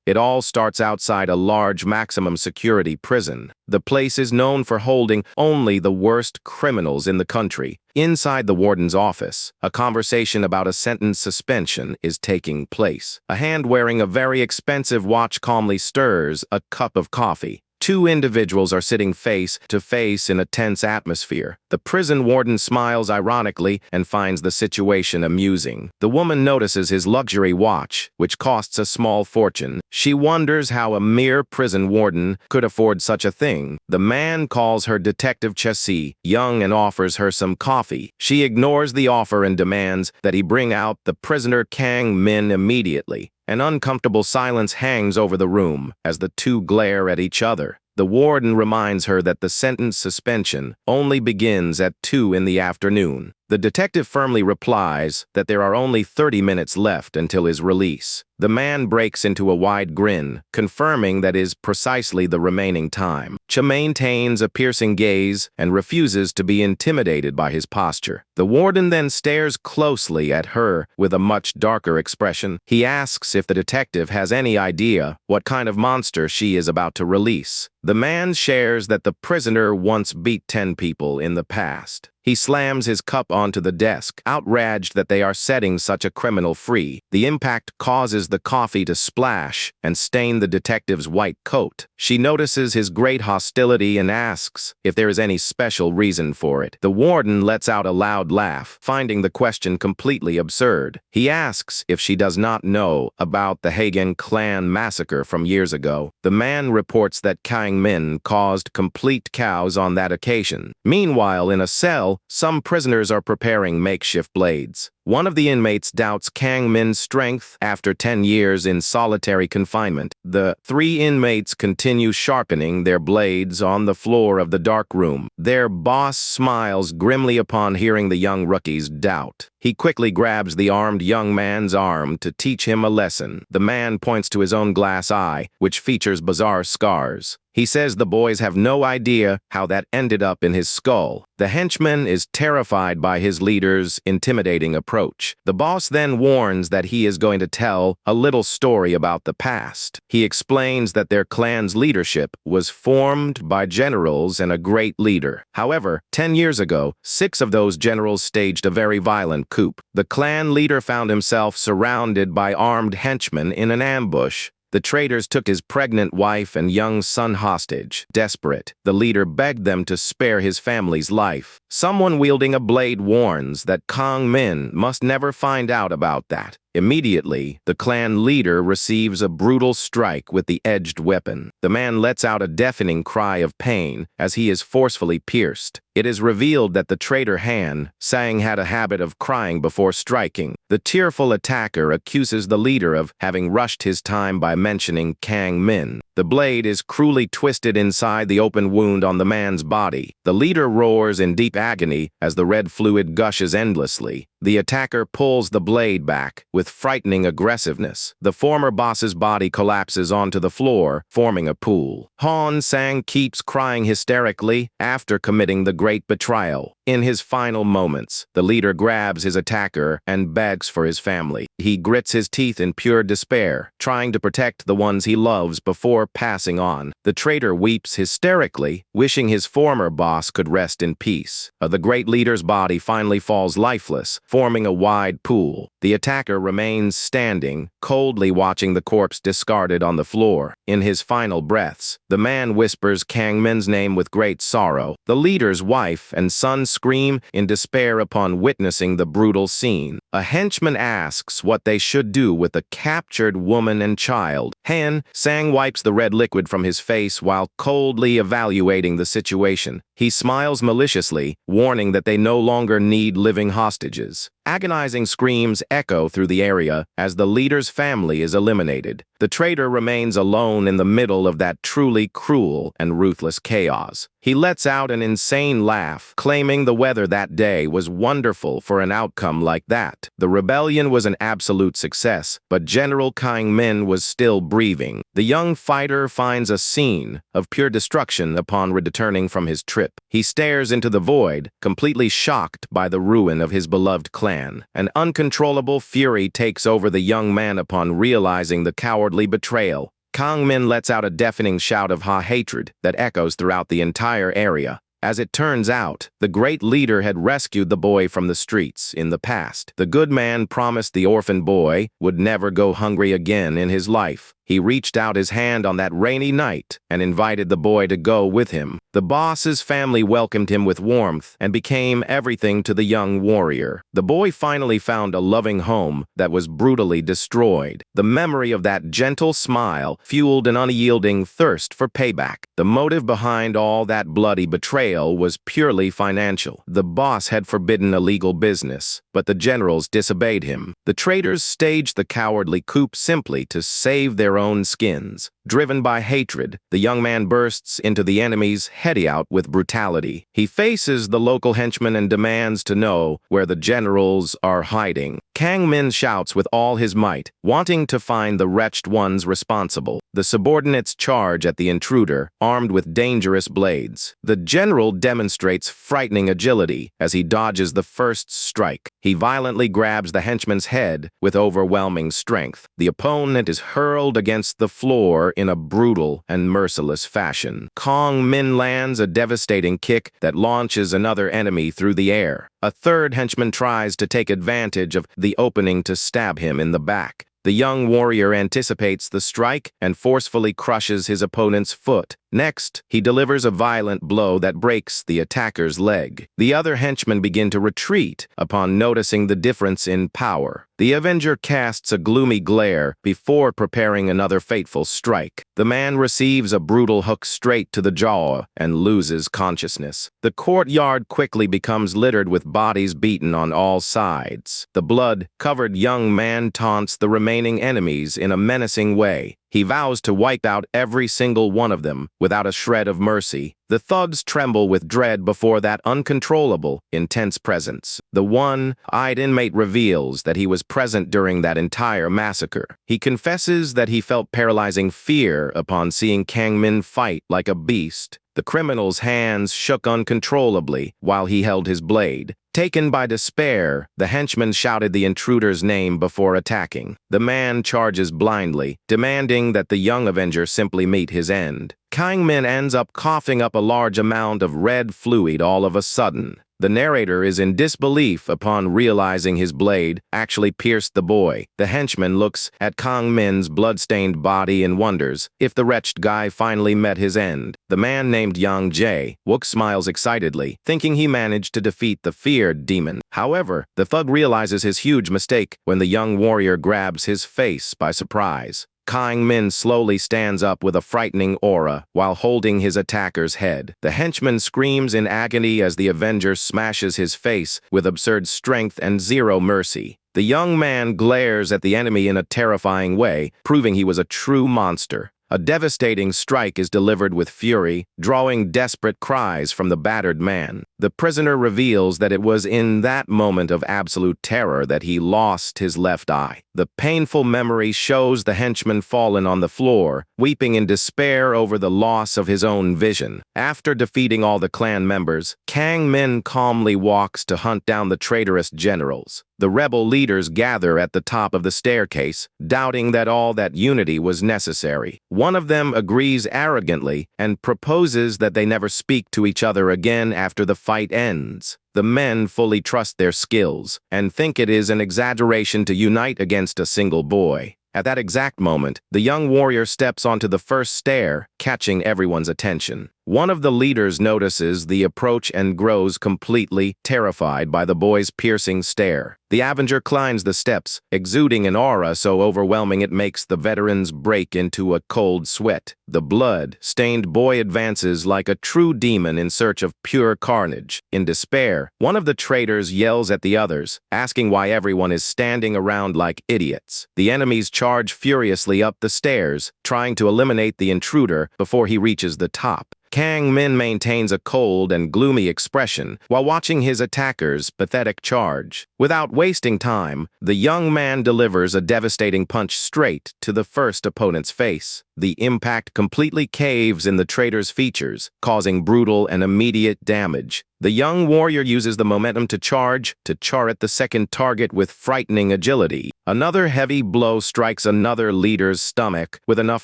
It all starts outside a large maximum security prison. The place is known for holding only the worst criminals in the country. Inside the warden's office, a conversation about a sentence suspension is taking place. A hand wearing a very expensive watch calmly stirs a cup of coffee. Two individuals are sitting face to face in a tense atmosphere. The prison warden smiles ironically and finds the situation amusing. The woman notices his luxury watch, which costs a small fortune. She wonders how a mere prison warden could afford such a thing. The man calls her Detective Chessie young and offers her some coffee. She ignores the offer and demands that he bring out the prisoner Kang Min immediately. An uncomfortable silence hangs over the room as the two glare at each other. The warden reminds her that the sentence suspension only begins at 2 in the afternoon. The detective firmly replies that there are only 30 minutes left until his release. The man breaks into a wide grin, confirming that is precisely the remaining time. Cha maintains a piercing gaze and refuses to be intimidated by his posture. The warden then stares closely at her with a much darker expression. He asks if the detective has any idea what kind of monster she is about to release. The man shares that the prisoner once beat 10 people in the past. He slams his cup onto the desk, outraged that they are setting such a criminal free. The impact causes the coffee to splash and stain the detective's white coat. She notices his great hostility and asks if there is any special reason for it. The warden lets out a loud laugh, finding the question completely absurd. He asks if she does not know about the Hagen clan massacre from years ago. The man reports that Kang Min caused complete chaos on that occasion. Meanwhile, in a cell, some prisoners are preparing makeshift blades. One of the inmates doubts Kang Min's strength after 10 years in solitary confinement. The 3 inmates continue sharpening their blades on the floor of the dark room. Their boss smiles grimly upon hearing the young rookie's doubt. He quickly grabs the armed young man's arm to teach him a lesson. The man points to his own glass eye, which features bizarre scars. He says the boys have no idea how that ended up in his skull. The henchman is terrified by his leader's intimidating approach. The boss then warns that he is going to tell a little story about the past. He explains that their clan's leadership was formed by generals and a great leader. However, 10 years ago, 6 of those generals staged a very violent coup. The clan leader found himself surrounded by armed henchmen in an ambush. The traitors took his pregnant wife and young son hostage. Desperate, the leader begged them to spare his family's life. Someone wielding a blade warns that Kang Min must never find out about that. Immediately, the clan leader receives a brutal strike with the edged weapon. The man lets out a deafening cry of pain as he is forcefully pierced. It is revealed that the traitor Han Sang had a habit of crying before striking. The tearful attacker accuses the leader of having rushed his time by mentioning Kang Min. The blade is cruelly twisted inside the open wound on the man's body. The leader roars in deep agony as the red fluid gushes endlessly. The attacker pulls the blade back with frightening aggressiveness. The former boss's body collapses onto the floor, forming a pool. Han Sang keeps crying hysterically after committing the great betrayal. In his final moments, the leader grabs his attacker and begs for his family. He grits his teeth in pure despair, trying to protect the ones he loves before passing on. The traitor weeps hysterically, wishing his former boss could rest in peace. The great leader's body finally falls lifeless, forming a wide pool. The attacker remains standing, coldly watching the corpse discarded on the floor. In his final breaths, the man whispers Kang Min's name with great sorrow. The leader's wife and son scream in despair upon witnessing the brutal scene. A henchman asks what they should do with the captured woman and child. Han Sang wipes the red liquid from his face while coldly evaluating the situation. He smiles maliciously, warning that they no longer need living hostages. Agonizing screams echo through the area as the leader's family is eliminated. The traitor remains alone in the middle of that truly cruel and ruthless chaos. He lets out an insane laugh, claiming the weather that day was wonderful for an outcome like that. The rebellion was an absolute success, but General Kang Min was still breathing. The young fighter finds a scene of pure destruction upon returning from his trip. He stares into the void, completely shocked by the ruin of his beloved clan. An uncontrollable fury takes over the young man upon realizing the cowardly betrayal. Kang Min lets out a deafening shout of hatred that echoes throughout the entire area. As it turns out, the great leader had rescued the boy from the streets in the past. The good man promised the orphan boy would never go hungry again in his life. He reached out his hand on that rainy night and invited the boy to go with him. The boss's family welcomed him with warmth and became everything to the young warrior. The boy finally found a loving home that was brutally destroyed. The memory of that gentle smile fueled an unyielding thirst for payback. The motive behind all that bloody betrayal was purely financial. The boss had forbidden illegal business, but the generals disobeyed him. The traitors staged the cowardly coup simply to save their own skins. Driven by hatred, the young man bursts into the enemy's hideout with brutality. He faces the local henchmen and demands to know where the generals are hiding. Kang Min shouts with all his might, wanting to find the wretched ones responsible. The subordinates charge at the intruder, armed with dangerous blades. The general demonstrates frightening agility as he dodges the first strike. He violently grabs the henchman's head with overwhelming strength. The opponent is hurled against the floor in a brutal and merciless fashion. Kang Min lands a devastating kick that launches another enemy through the air. A third henchman tries to take advantage of the opening to stab him in the back. The young warrior anticipates the strike and forcefully crushes his opponent's foot. Next, he delivers a violent blow that breaks the attacker's leg. The other henchmen begin to retreat upon noticing the difference in power. The Avenger casts a gloomy glare before preparing another fateful strike. The man receives a brutal hook straight to the jaw and loses consciousness. The courtyard quickly becomes littered with bodies beaten on all sides. The blood-covered young man taunts the remaining enemies in a menacing way. He vows to wipe out every single one of them without a shred of mercy. The thugs tremble with dread before that uncontrollable, intense presence. The one-eyed inmate reveals that he was present during that entire massacre. He confesses that he felt paralyzing fear upon seeing Kang Min fight like a beast. The criminal's hands shook uncontrollably while he held his blade. Taken by despair, the henchman shouted the intruder's name before attacking. The man charges blindly, demanding that the young Avenger simply meet his end. Kang Min ends up coughing up a large amount of red fluid all of a sudden. The narrator is in disbelief upon realizing his blade actually pierced the boy. The henchman looks at Kang Min's blood-stained body and wonders if the wretched guy finally met his end. The man named Yang Jae Wook smiles excitedly, thinking he managed to defeat the feared demon. However, the thug realizes his huge mistake when the young warrior grabs his face by surprise. Kang Min slowly stands up with a frightening aura while holding his attacker's head. The henchman screams in agony as the Avenger smashes his face with absurd strength and zero mercy. The young man glares at the enemy in a terrifying way, proving he was a true monster. A devastating strike is delivered with fury, drawing desperate cries from the battered man. The prisoner reveals that it was in that moment of absolute terror that he lost his left eye. The painful memory shows the henchman fallen on the floor, weeping in despair over the loss of his own vision. After defeating all the clan members, Kang Min calmly walks to hunt down the traitorous generals. The rebel leaders gather at the top of the staircase, doubting that all that unity was necessary. One of them agrees arrogantly and proposes that they never speak to each other again after the fight ends. The men fully trust their skills and think it is an exaggeration to unite against a single boy. At that exact moment, the young warrior steps onto the first stair, catching everyone's attention. One of the leaders notices the approach and grows completely terrified by the boy's piercing stare. The Avenger climbs the steps, exuding an aura so overwhelming it makes the veterans break into a cold sweat. The blood-stained boy advances like a true demon in search of pure carnage. In despair, one of the traitors yells at the others, asking why everyone is standing around like idiots. The enemies charge furiously up the stairs, trying to eliminate the intruder before he reaches the top. Kang Min maintains a cold and gloomy expression while watching his attacker's pathetic charge. Without wasting time, the young man delivers a devastating punch straight to the first opponent's face. The impact completely caves in the traitor's features, causing brutal and immediate damage. The young warrior uses the momentum to charge at the second target with frightening agility. Another heavy blow strikes another leader's stomach with enough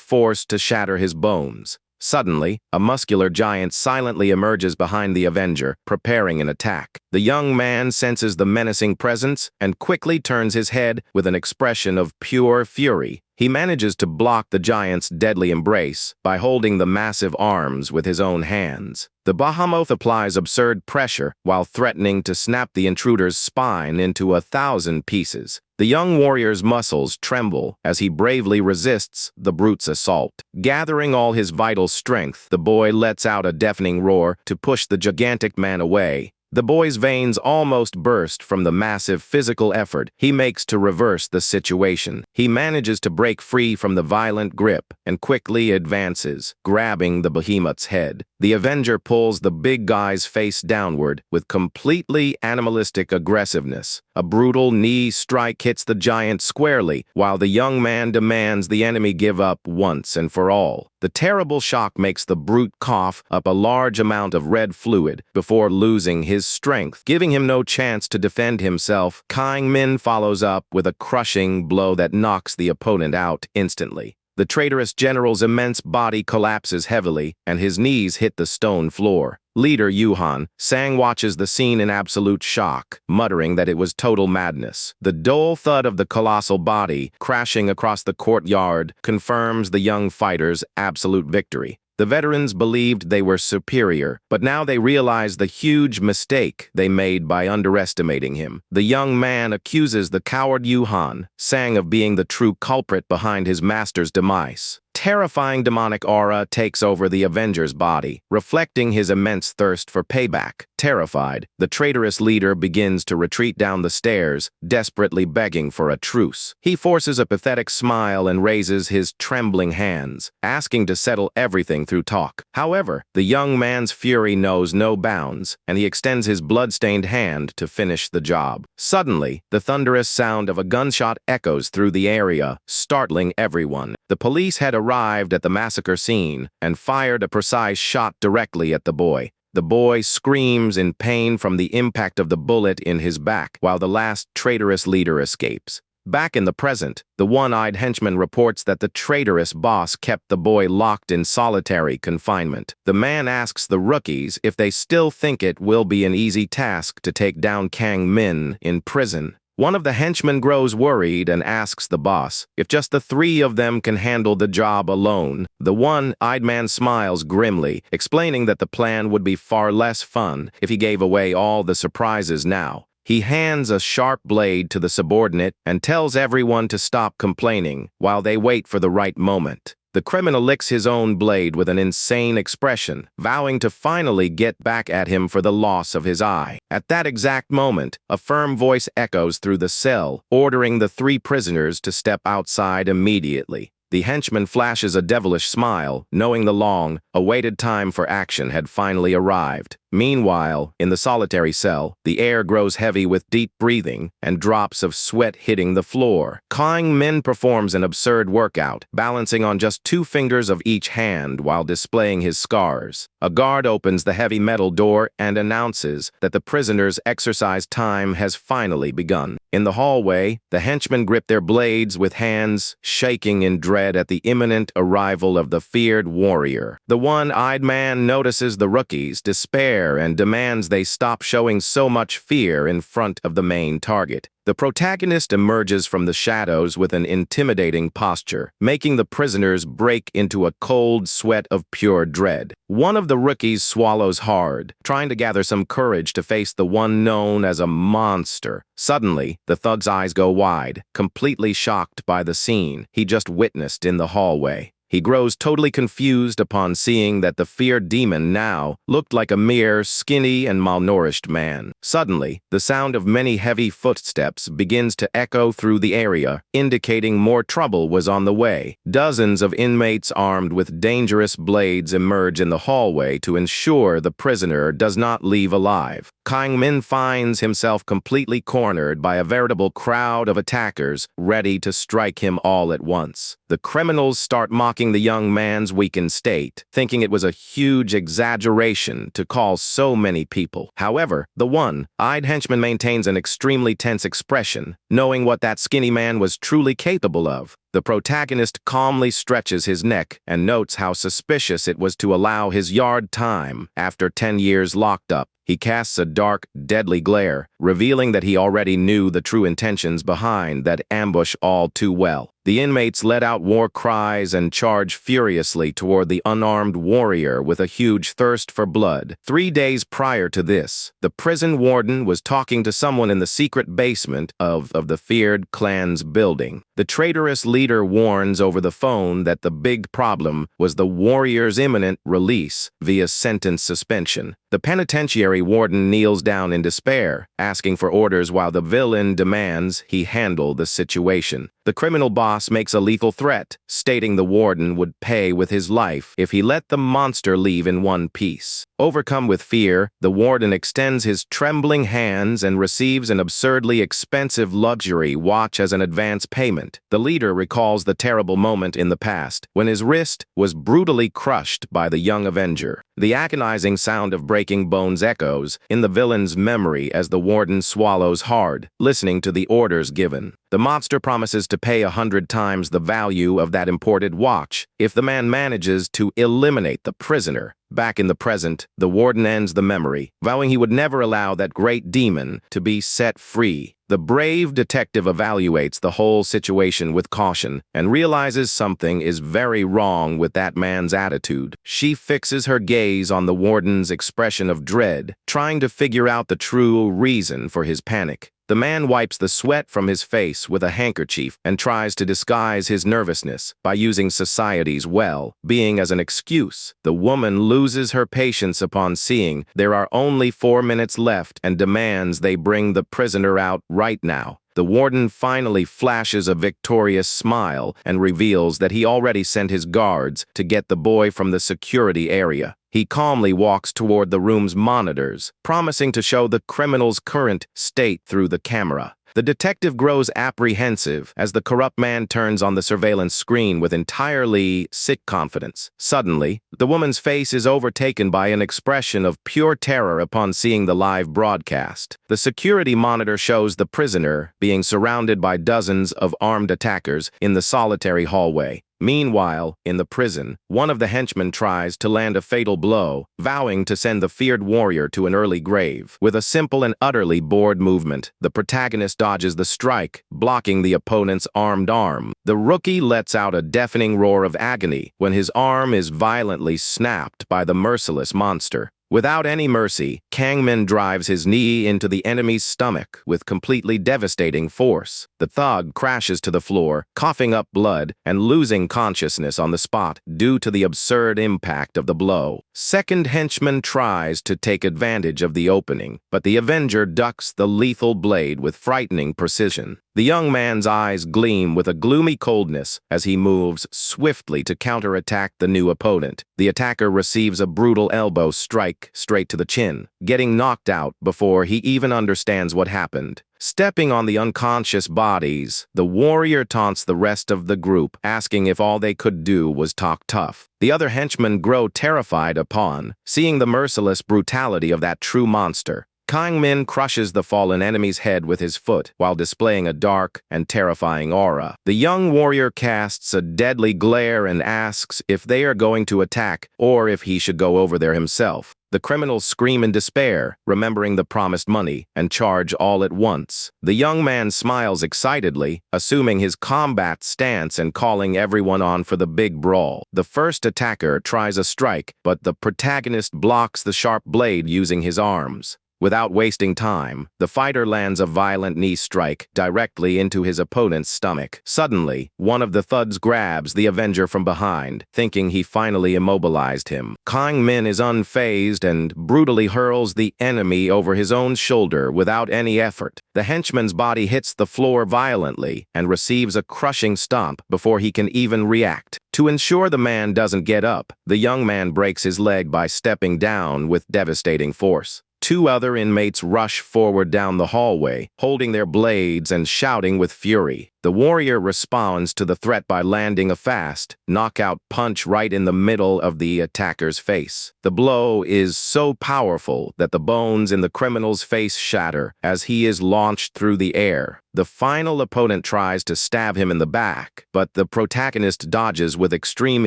force to shatter his bones. Suddenly, a muscular giant silently emerges behind the Avenger, preparing an attack. The young man senses the menacing presence and quickly turns his head with an expression of pure fury. He manages to block the giant's deadly embrace by holding the massive arms with his own hands. The behemoth applies absurd pressure while threatening to snap the intruder's spine into 1,000 pieces. The young warrior's muscles tremble as he bravely resists the brute's assault. Gathering all his vital strength, the boy lets out a deafening roar to push the gigantic man away. The boy's veins almost burst from the massive physical effort he makes to reverse the situation. He manages to break free from the violent grip and quickly advances, grabbing the behemoth's head. The Avenger pulls the big guy's face downward with completely animalistic aggressiveness. A brutal knee strike hits the giant squarely, while the young man demands the enemy give up once and for all. The terrible shock makes the brute cough up a large amount of red fluid before losing his strength, giving him no chance to defend himself. Kang Min follows up with a crushing blow that knocks the opponent out instantly. The traitorous general's immense body collapses heavily, and his knees hit the stone floor. Leader Yuhan Sang watches the scene in absolute shock, muttering that it was total madness. The dull thud of the colossal body crashing across the courtyard confirms the young fighter's absolute victory. The veterans believed they were superior, but now they realize the huge mistake they made by underestimating him. The young man accuses the coward Yuhan Sang of being the true culprit behind his master's demise. Terrifying demonic aura takes over the Avenger's body, reflecting his immense thirst for payback. Terrified, the traitorous leader begins to retreat down the stairs, desperately begging for a truce. He forces a pathetic smile and raises his trembling hands, asking to settle everything through talk. However, the young man's fury knows no bounds, and he extends his blood-stained hand to finish the job. Suddenly, the thunderous sound of a gunshot echoes through the area, startling everyone. The police had arrived at the massacre scene and fired a precise shot directly at the boy. The boy screams in pain from the impact of the bullet in his back, while the last traitorous leader escapes. Back in the present, the one-eyed henchman reports that the traitorous boss kept the boy locked in solitary confinement. The man asks the rookies if they still think it will be an easy task to take down Kang Min in prison. One of the henchmen grows worried and asks the boss if just the three of them can handle the job alone. The one-eyed man smiles grimly, explaining that the plan would be far less fun if he gave away all the surprises now. He hands a sharp blade to the subordinate and tells everyone to stop complaining while they wait for the right moment. The criminal licks his own blade with an insane expression, vowing to finally get back at him for the loss of his eye. At that exact moment, a firm voice echoes through the cell, ordering the three prisoners to step outside immediately. The henchman flashes a devilish smile, knowing the long-awaited time for action had finally arrived. Meanwhile, in the solitary cell, the air grows heavy with deep breathing and drops of sweat hitting the floor. Kang Min performs an absurd workout, balancing on just 2 fingers of each hand while displaying his scars. A guard opens the heavy metal door and announces that the prisoner's exercise time has finally begun. In the hallway, the henchmen grip their blades with hands shaking in dread at the imminent arrival of the feared warrior. The one-eyed man notices the rookies' despair and demands they stop showing so much fear in front of the main target. The protagonist emerges from the shadows with an intimidating posture, making the prisoners break into a cold sweat of pure dread. One of the rookies swallows hard, trying to gather some courage to face the one known as a monster. Suddenly, the thug's eyes go wide, completely shocked by the scene he just witnessed in the hallway. He grows totally confused upon seeing that the feared demon now looked like a mere skinny and malnourished man. Suddenly, the sound of many heavy footsteps begins to echo through the area, indicating more trouble was on the way. Dozens of inmates armed with dangerous blades emerge in the hallway to ensure the prisoner does not leave alive. Kang Min finds himself completely cornered by a veritable crowd of attackers ready to strike him all at once. The criminals start mocking the young man's weakened state, thinking it was a huge exaggeration to call so many people. However, the one-eyed henchman maintains an extremely tense expression, knowing what that skinny man was truly capable of. The protagonist calmly stretches his neck and notes how suspicious it was to allow his yard time after 10 years locked up. He casts a dark, deadly glare, revealing that he already knew the true intentions behind that ambush all too well. The inmates let out war cries and charge furiously toward the unarmed warrior with a huge thirst for blood. 3 days prior to this, the prison warden was talking to someone in the secret basement of the feared clan's building. The traitorous leader warns over the phone that the big problem was the warrior's imminent release via sentence suspension. The penitentiary warden kneels down in despair, asking for orders while the villain demands he handle the situation. The criminal boss makes a lethal threat, stating the warden would pay with his life if he let the monster leave in one piece. Overcome with fear, the warden extends his trembling hands and receives an absurdly expensive luxury watch as an advance payment. The leader recalls the terrible moment in the past, when his wrist was brutally crushed by the young avenger. The agonizing sound of breaking bones echoes in the villain's memory as the warden swallows hard, listening to the orders given. The monster promises to pay 100 times the value of that imported watch if the man manages to eliminate the prisoner. Back in the present, the warden ends the memory, vowing he would never allow that great demon to be set free. The brave detective evaluates the whole situation with caution and realizes something is very wrong with that man's attitude. She fixes her gaze on the warden's expression of dread, trying to figure out the true reason for his panic. The man wipes the sweat from his face with a handkerchief and tries to disguise his nervousness by using society's well-being as an excuse. The woman loses her patience upon seeing there are only 4 minutes left and demands they bring the prisoner out right now. The warden finally flashes a victorious smile and reveals that he already sent his guards to get the boy from the security area. He calmly walks toward the room's monitors, promising to show the criminal's current state through the camera. The detective grows apprehensive as the corrupt man turns on the surveillance screen with entirely sick confidence. Suddenly, the woman's face is overtaken by an expression of pure terror upon seeing the live broadcast. The security monitor shows the prisoner being surrounded by dozens of armed attackers in the solitary hallway. Meanwhile, in the prison, one of the henchmen tries to land a fatal blow, vowing to send the feared warrior to an early grave. With a simple and utterly bored movement, the protagonist dodges the strike, blocking the opponent's armed arm. The rookie lets out a deafening roar of agony when his arm is violently snapped by the merciless monster. Without any mercy, Kang Min drives his knee into the enemy's stomach with completely devastating force. The thug crashes to the floor, coughing up blood and losing consciousness on the spot due to the absurd impact of the blow. Second henchman tries to take advantage of the opening, but the Avenger ducks the lethal blade with frightening precision. The young man's eyes gleam with a gloomy coldness as he moves swiftly to counterattack the new opponent. The attacker receives a brutal elbow strike straight to the chin, getting knocked out before he even understands what happened. Stepping on the unconscious bodies, the warrior taunts the rest of the group, asking if all they could do was talk tough. The other henchmen grow terrified upon seeing the merciless brutality of that true monster. Kang Min crushes the fallen enemy's head with his foot while displaying a dark and terrifying aura. The young warrior casts a deadly glare and asks if they are going to attack or if he should go over there himself. The criminals scream in despair, remembering the promised money, and charge all at once. The young man smiles excitedly, assuming his combat stance and calling everyone on for the big brawl. The first attacker tries a strike, but the protagonist blocks the sharp blade using his arms. Without wasting time, the fighter lands a violent knee strike directly into his opponent's stomach. Suddenly, one of the thugs grabs the Avenger from behind, thinking he finally immobilized him. Kang Min is unfazed and brutally hurls the enemy over his own shoulder without any effort. The henchman's body hits the floor violently and receives a crushing stomp before he can even react. To ensure the man doesn't get up, the young man breaks his leg by stepping down with devastating force. Two other inmates rush forward down the hallway, holding their blades and shouting with fury. The warrior responds to the threat by landing a fast, knockout punch right in the middle of the attacker's face. The blow is so powerful that the bones in the criminal's face shatter as he is launched through the air. The final opponent tries to stab him in the back, but the protagonist dodges with extreme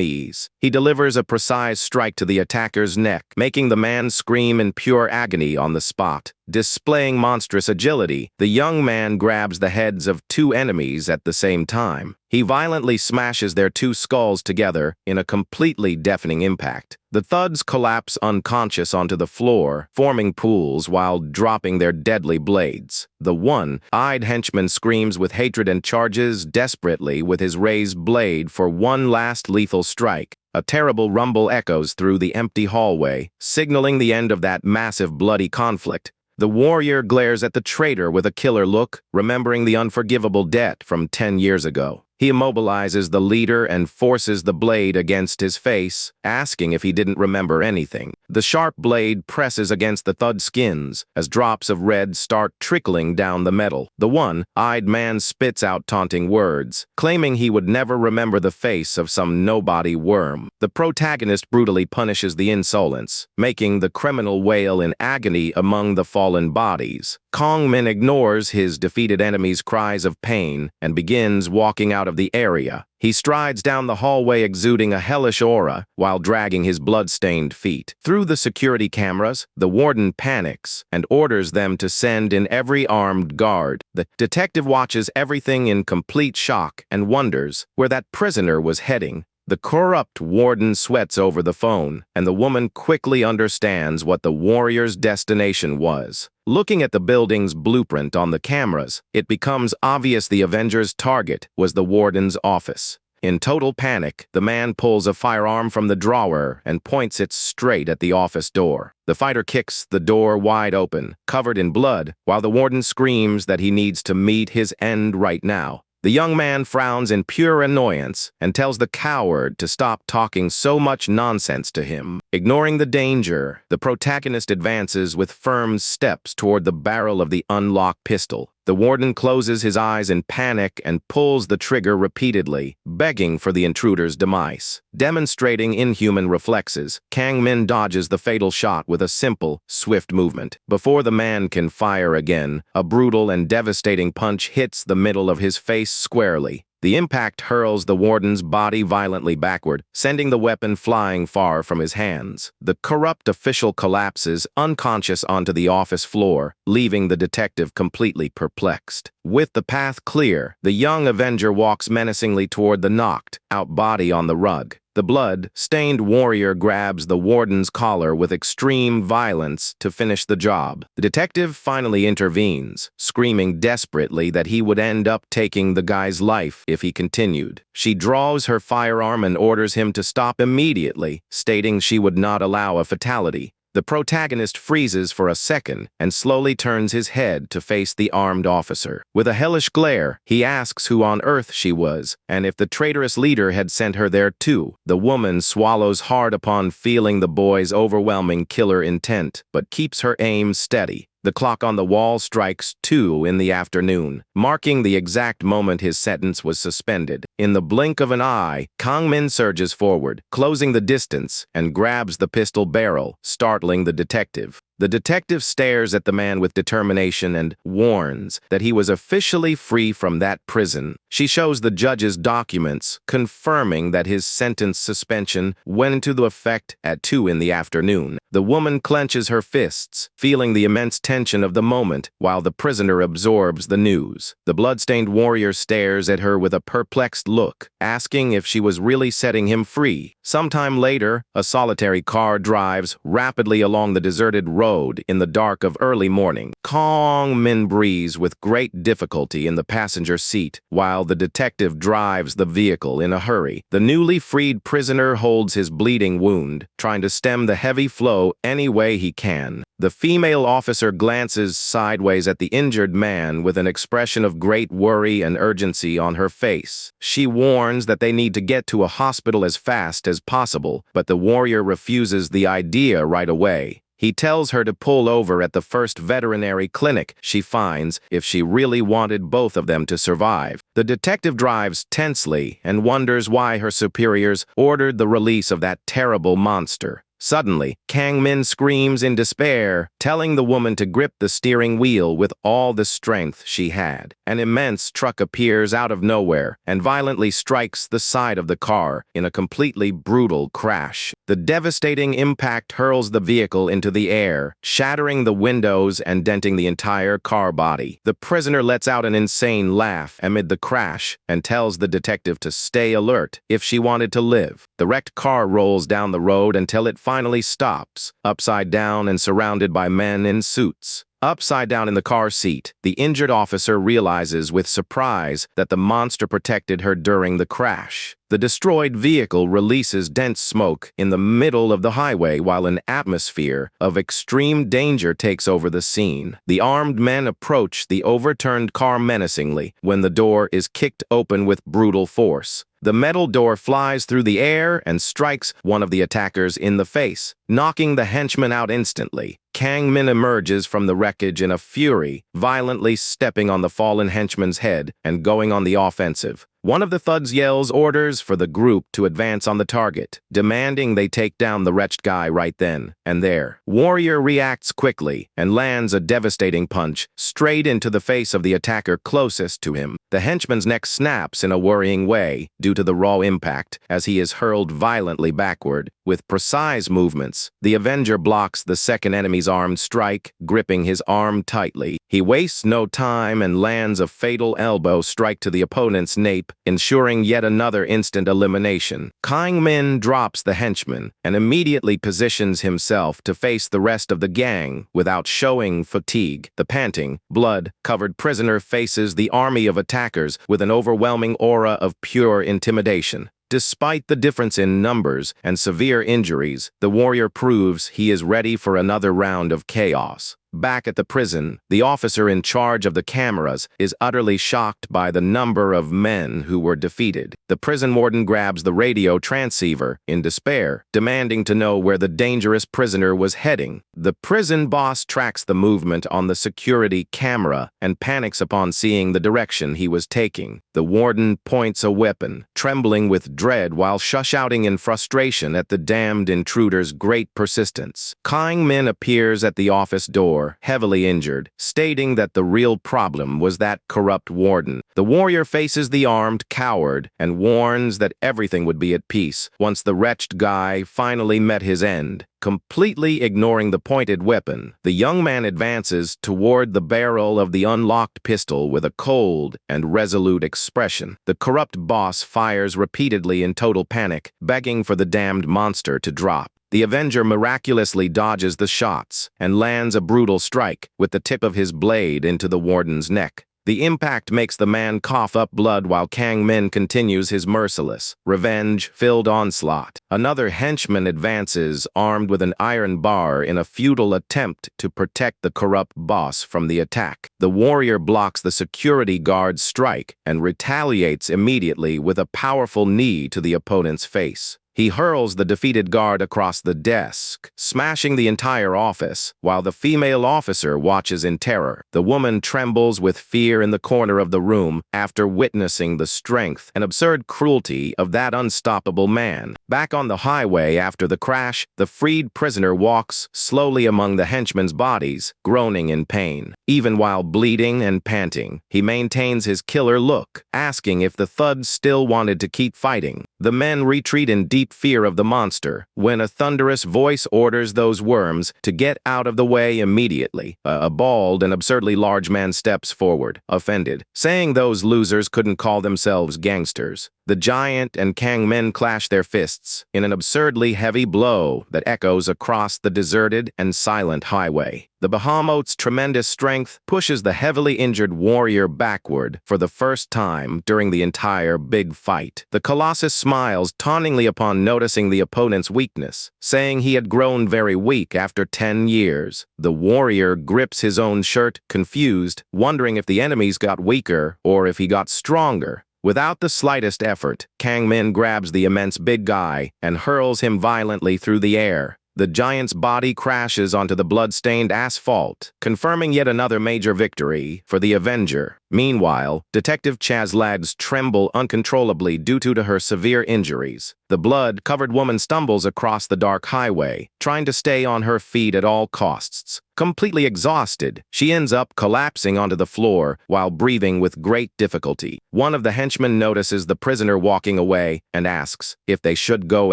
ease. He delivers a precise strike to the attacker's neck, making the man scream in pure agony on the spot. Displaying monstrous agility, the young man grabs the heads of two enemies at the same time. He violently smashes their two skulls together in a completely deafening impact. The thuds collapse unconscious onto the floor, forming pools while dropping their deadly blades. The one-eyed henchman screams with hatred and charges desperately with his raised blade for one last lethal strike. A terrible rumble echoes through the empty hallway, signaling the end of that massive bloody conflict. The warrior glares at the traitor with a killer look, remembering the unforgivable debt from 10 years ago. He immobilizes the leader and forces the blade against his face, asking if he didn't remember anything. The sharp blade presses against the thud's skins as drops of red start trickling down the metal. The one-eyed man spits out taunting words, claiming he would never remember the face of some nobody worm. The protagonist brutally punishes the insolence, making the criminal wail in agony among the fallen bodies. Kong Min ignores his defeated enemy's cries of pain and begins walking out of the area. He strides down the hallway exuding a hellish aura while dragging his blood-stained feet. Through the security cameras, the warden panics and orders them to send in every armed guard. The detective watches everything in complete shock and wonders where that prisoner was heading. The corrupt warden sweats over the phone, and the woman quickly understands what the warrior's destination was. Looking at the building's blueprint on the cameras, it becomes obvious the Avenger's target was the warden's office. In total panic, the man pulls a firearm from the drawer and points it straight at the office door. The fighter kicks the door wide open, covered in blood, while the warden screams that he needs to meet his end right now. The young man frowns in pure annoyance and tells the coward to stop talking so much nonsense to him. Ignoring the danger, the protagonist advances with firm steps toward the barrel of the unlocked pistol. The warden closes his eyes in panic and pulls the trigger repeatedly, begging for the intruder's demise. Demonstrating inhuman reflexes, Kang Min dodges the fatal shot with a simple, swift movement. Before the man can fire again, a brutal and devastating punch hits the middle of his face squarely. The impact hurls the warden's body violently backward, sending the weapon flying far from his hands. The corrupt official collapses unconscious onto the office floor, leaving the detective completely perplexed. With the path clear, the young Avenger walks menacingly toward the knocked-out body on the rug. The blood-stained warrior grabs the warden's collar with extreme violence to finish the job. The detective finally intervenes, screaming desperately that he would end up taking the guy's life if he continued. She draws her firearm and orders him to stop immediately, stating she would not allow a fatality. The protagonist freezes for a second and slowly turns his head to face the armed officer. With a hellish glare, he asks who on earth she was, and if the traitorous leader had sent her there too. The woman swallows hard upon feeling the boy's overwhelming killer intent, but keeps her aim steady. The clock on the wall strikes 2 in the afternoon, marking the exact moment his sentence was suspended. In the blink of an eye, Kang Min surges forward, closing the distance, and grabs the pistol barrel, startling the detective. The detective stares at the man with determination and warns that he was officially free from that prison. She shows the judge's documents, confirming that his sentence suspension went into effect at 2 in the afternoon. The woman clenches her fists, feeling the immense tension of the moment, while the prisoner absorbs the news. The bloodstained warrior stares at her with a perplexed look, asking if she was really setting him free. Sometime later, a solitary car drives rapidly along the deserted road in the dark of early morning. Kang Min breathes with great difficulty in the passenger seat, while the detective drives the vehicle in a hurry. The newly freed prisoner holds his bleeding wound, trying to stem the heavy flow any way he can. The female officer glances sideways at the injured man with an expression of great worry and urgency on her face. She warns that they need to get to a hospital as fast as possible, but the warrior refuses the idea right away. He tells her to pull over at the first veterinary clinic she finds if she really wanted both of them to survive. The detective drives tensely and wonders why her superiors ordered the release of that terrible monster. Suddenly, Kang Min screams in despair, telling the woman to grip the steering wheel with all the strength she had. An immense truck appears out of nowhere and violently strikes the side of the car in a completely brutal crash. The devastating impact hurls the vehicle into the air, shattering the windows and denting the entire car body. The prisoner lets out an insane laugh amid the crash and tells the detective to stay alert if she wanted to live. The wrecked car rolls down the road until it finally stops, upside down and surrounded by men in suits. Upside down in the car seat, the injured officer realizes with surprise that the monster protected her during the crash. The destroyed vehicle releases dense smoke in the middle of the highway while an atmosphere of extreme danger takes over the scene. The armed men approach the overturned car menacingly when the door is kicked open with brutal force. The metal door flies through the air and strikes one of the attackers in the face, knocking the henchman out instantly. Kang Min emerges from the wreckage in a fury, violently stepping on the fallen henchman's head and going on the offensive. One of the thugs yells orders for the group to advance on the target, demanding they take down the wretched guy right then and there. Warrior reacts quickly and lands a devastating punch straight into the face of the attacker closest to him. The henchman's neck snaps in a worrying way due to the raw impact as he is hurled violently backward. With precise movements, the Avenger blocks the second enemy's armed strike, gripping his arm tightly. He wastes no time and lands a fatal elbow strike to the opponent's nape, ensuring yet another instant elimination. Kang Min drops the henchman and immediately positions himself to face the rest of the gang without showing fatigue. The panting, blood-covered prisoner faces the army of attackers with an overwhelming aura of pure intimidation. Despite the difference in numbers and severe injuries, the warrior proves he is ready for another round of chaos. Back at the prison, the officer in charge of the cameras is utterly shocked by the number of men who were defeated. The prison warden grabs the radio transceiver in despair, demanding to know where the dangerous prisoner was heading. The prison boss tracks the movement on the security camera and panics upon seeing the direction he was taking. The warden points a weapon, trembling with dread while shouting in frustration at the damned intruder's great persistence. Kang Min appears at the office door, heavily injured, stating that the real problem was that corrupt warden. The warrior faces the armed coward and warns that everything would be at peace once the wretched guy finally met his end. Completely ignoring the pointed weapon, the young man advances toward the barrel of the unlocked pistol with a cold and resolute expression. The corrupt boss fires repeatedly in total panic, begging for the damned monster to drop. The Avenger miraculously dodges the shots and lands a brutal strike with the tip of his blade into the warden's neck. The impact makes the man cough up blood while Kang Min continues his merciless, revenge-filled onslaught. Another henchman advances, armed with an iron bar in a futile attempt to protect the corrupt boss from the attack. The warrior blocks the security guard's strike and retaliates immediately with a powerful knee to the opponent's face. He hurls the defeated guard across the desk, smashing the entire office, while the female officer watches in terror. The woman trembles with fear in the corner of the room after witnessing the strength and absurd cruelty of that unstoppable man. Back on the highway after the crash, the freed prisoner walks slowly among the henchmen's bodies, groaning in pain. Even while bleeding and panting, he maintains his killer look, asking if the thugs still wanted to keep fighting. The men retreat in deep fear of the monster when a thunderous voice orders those worms to get out of the way immediately. A bald and absurdly large man steps forward, offended, saying those losers couldn't call themselves gangsters. The giant and Kang Min clash their fists in an absurdly heavy blow that echoes across the deserted and silent highway. The behemoth's tremendous strength pushes the heavily injured warrior backward for the first time during the entire big fight. The Colossus smiles tauntingly upon noticing the opponent's weakness, saying he had grown very weak after 10 years. The warrior grips his own shirt, confused, wondering if the enemies got weaker or if he got stronger. Without the slightest effort, Kang Min grabs the immense big guy and hurls him violently through the air. the giant's body crashes onto the blood-stained asphalt, confirming yet another major victory for the Avenger. Meanwhile, Detective Chaz's legs tremble uncontrollably due to her severe injuries. The blood-covered woman stumbles across the dark highway, trying to stay on her feet at all costs. Completely exhausted, she ends up collapsing onto the floor while breathing with great difficulty. One of the henchmen notices the prisoner walking away and asks if they should go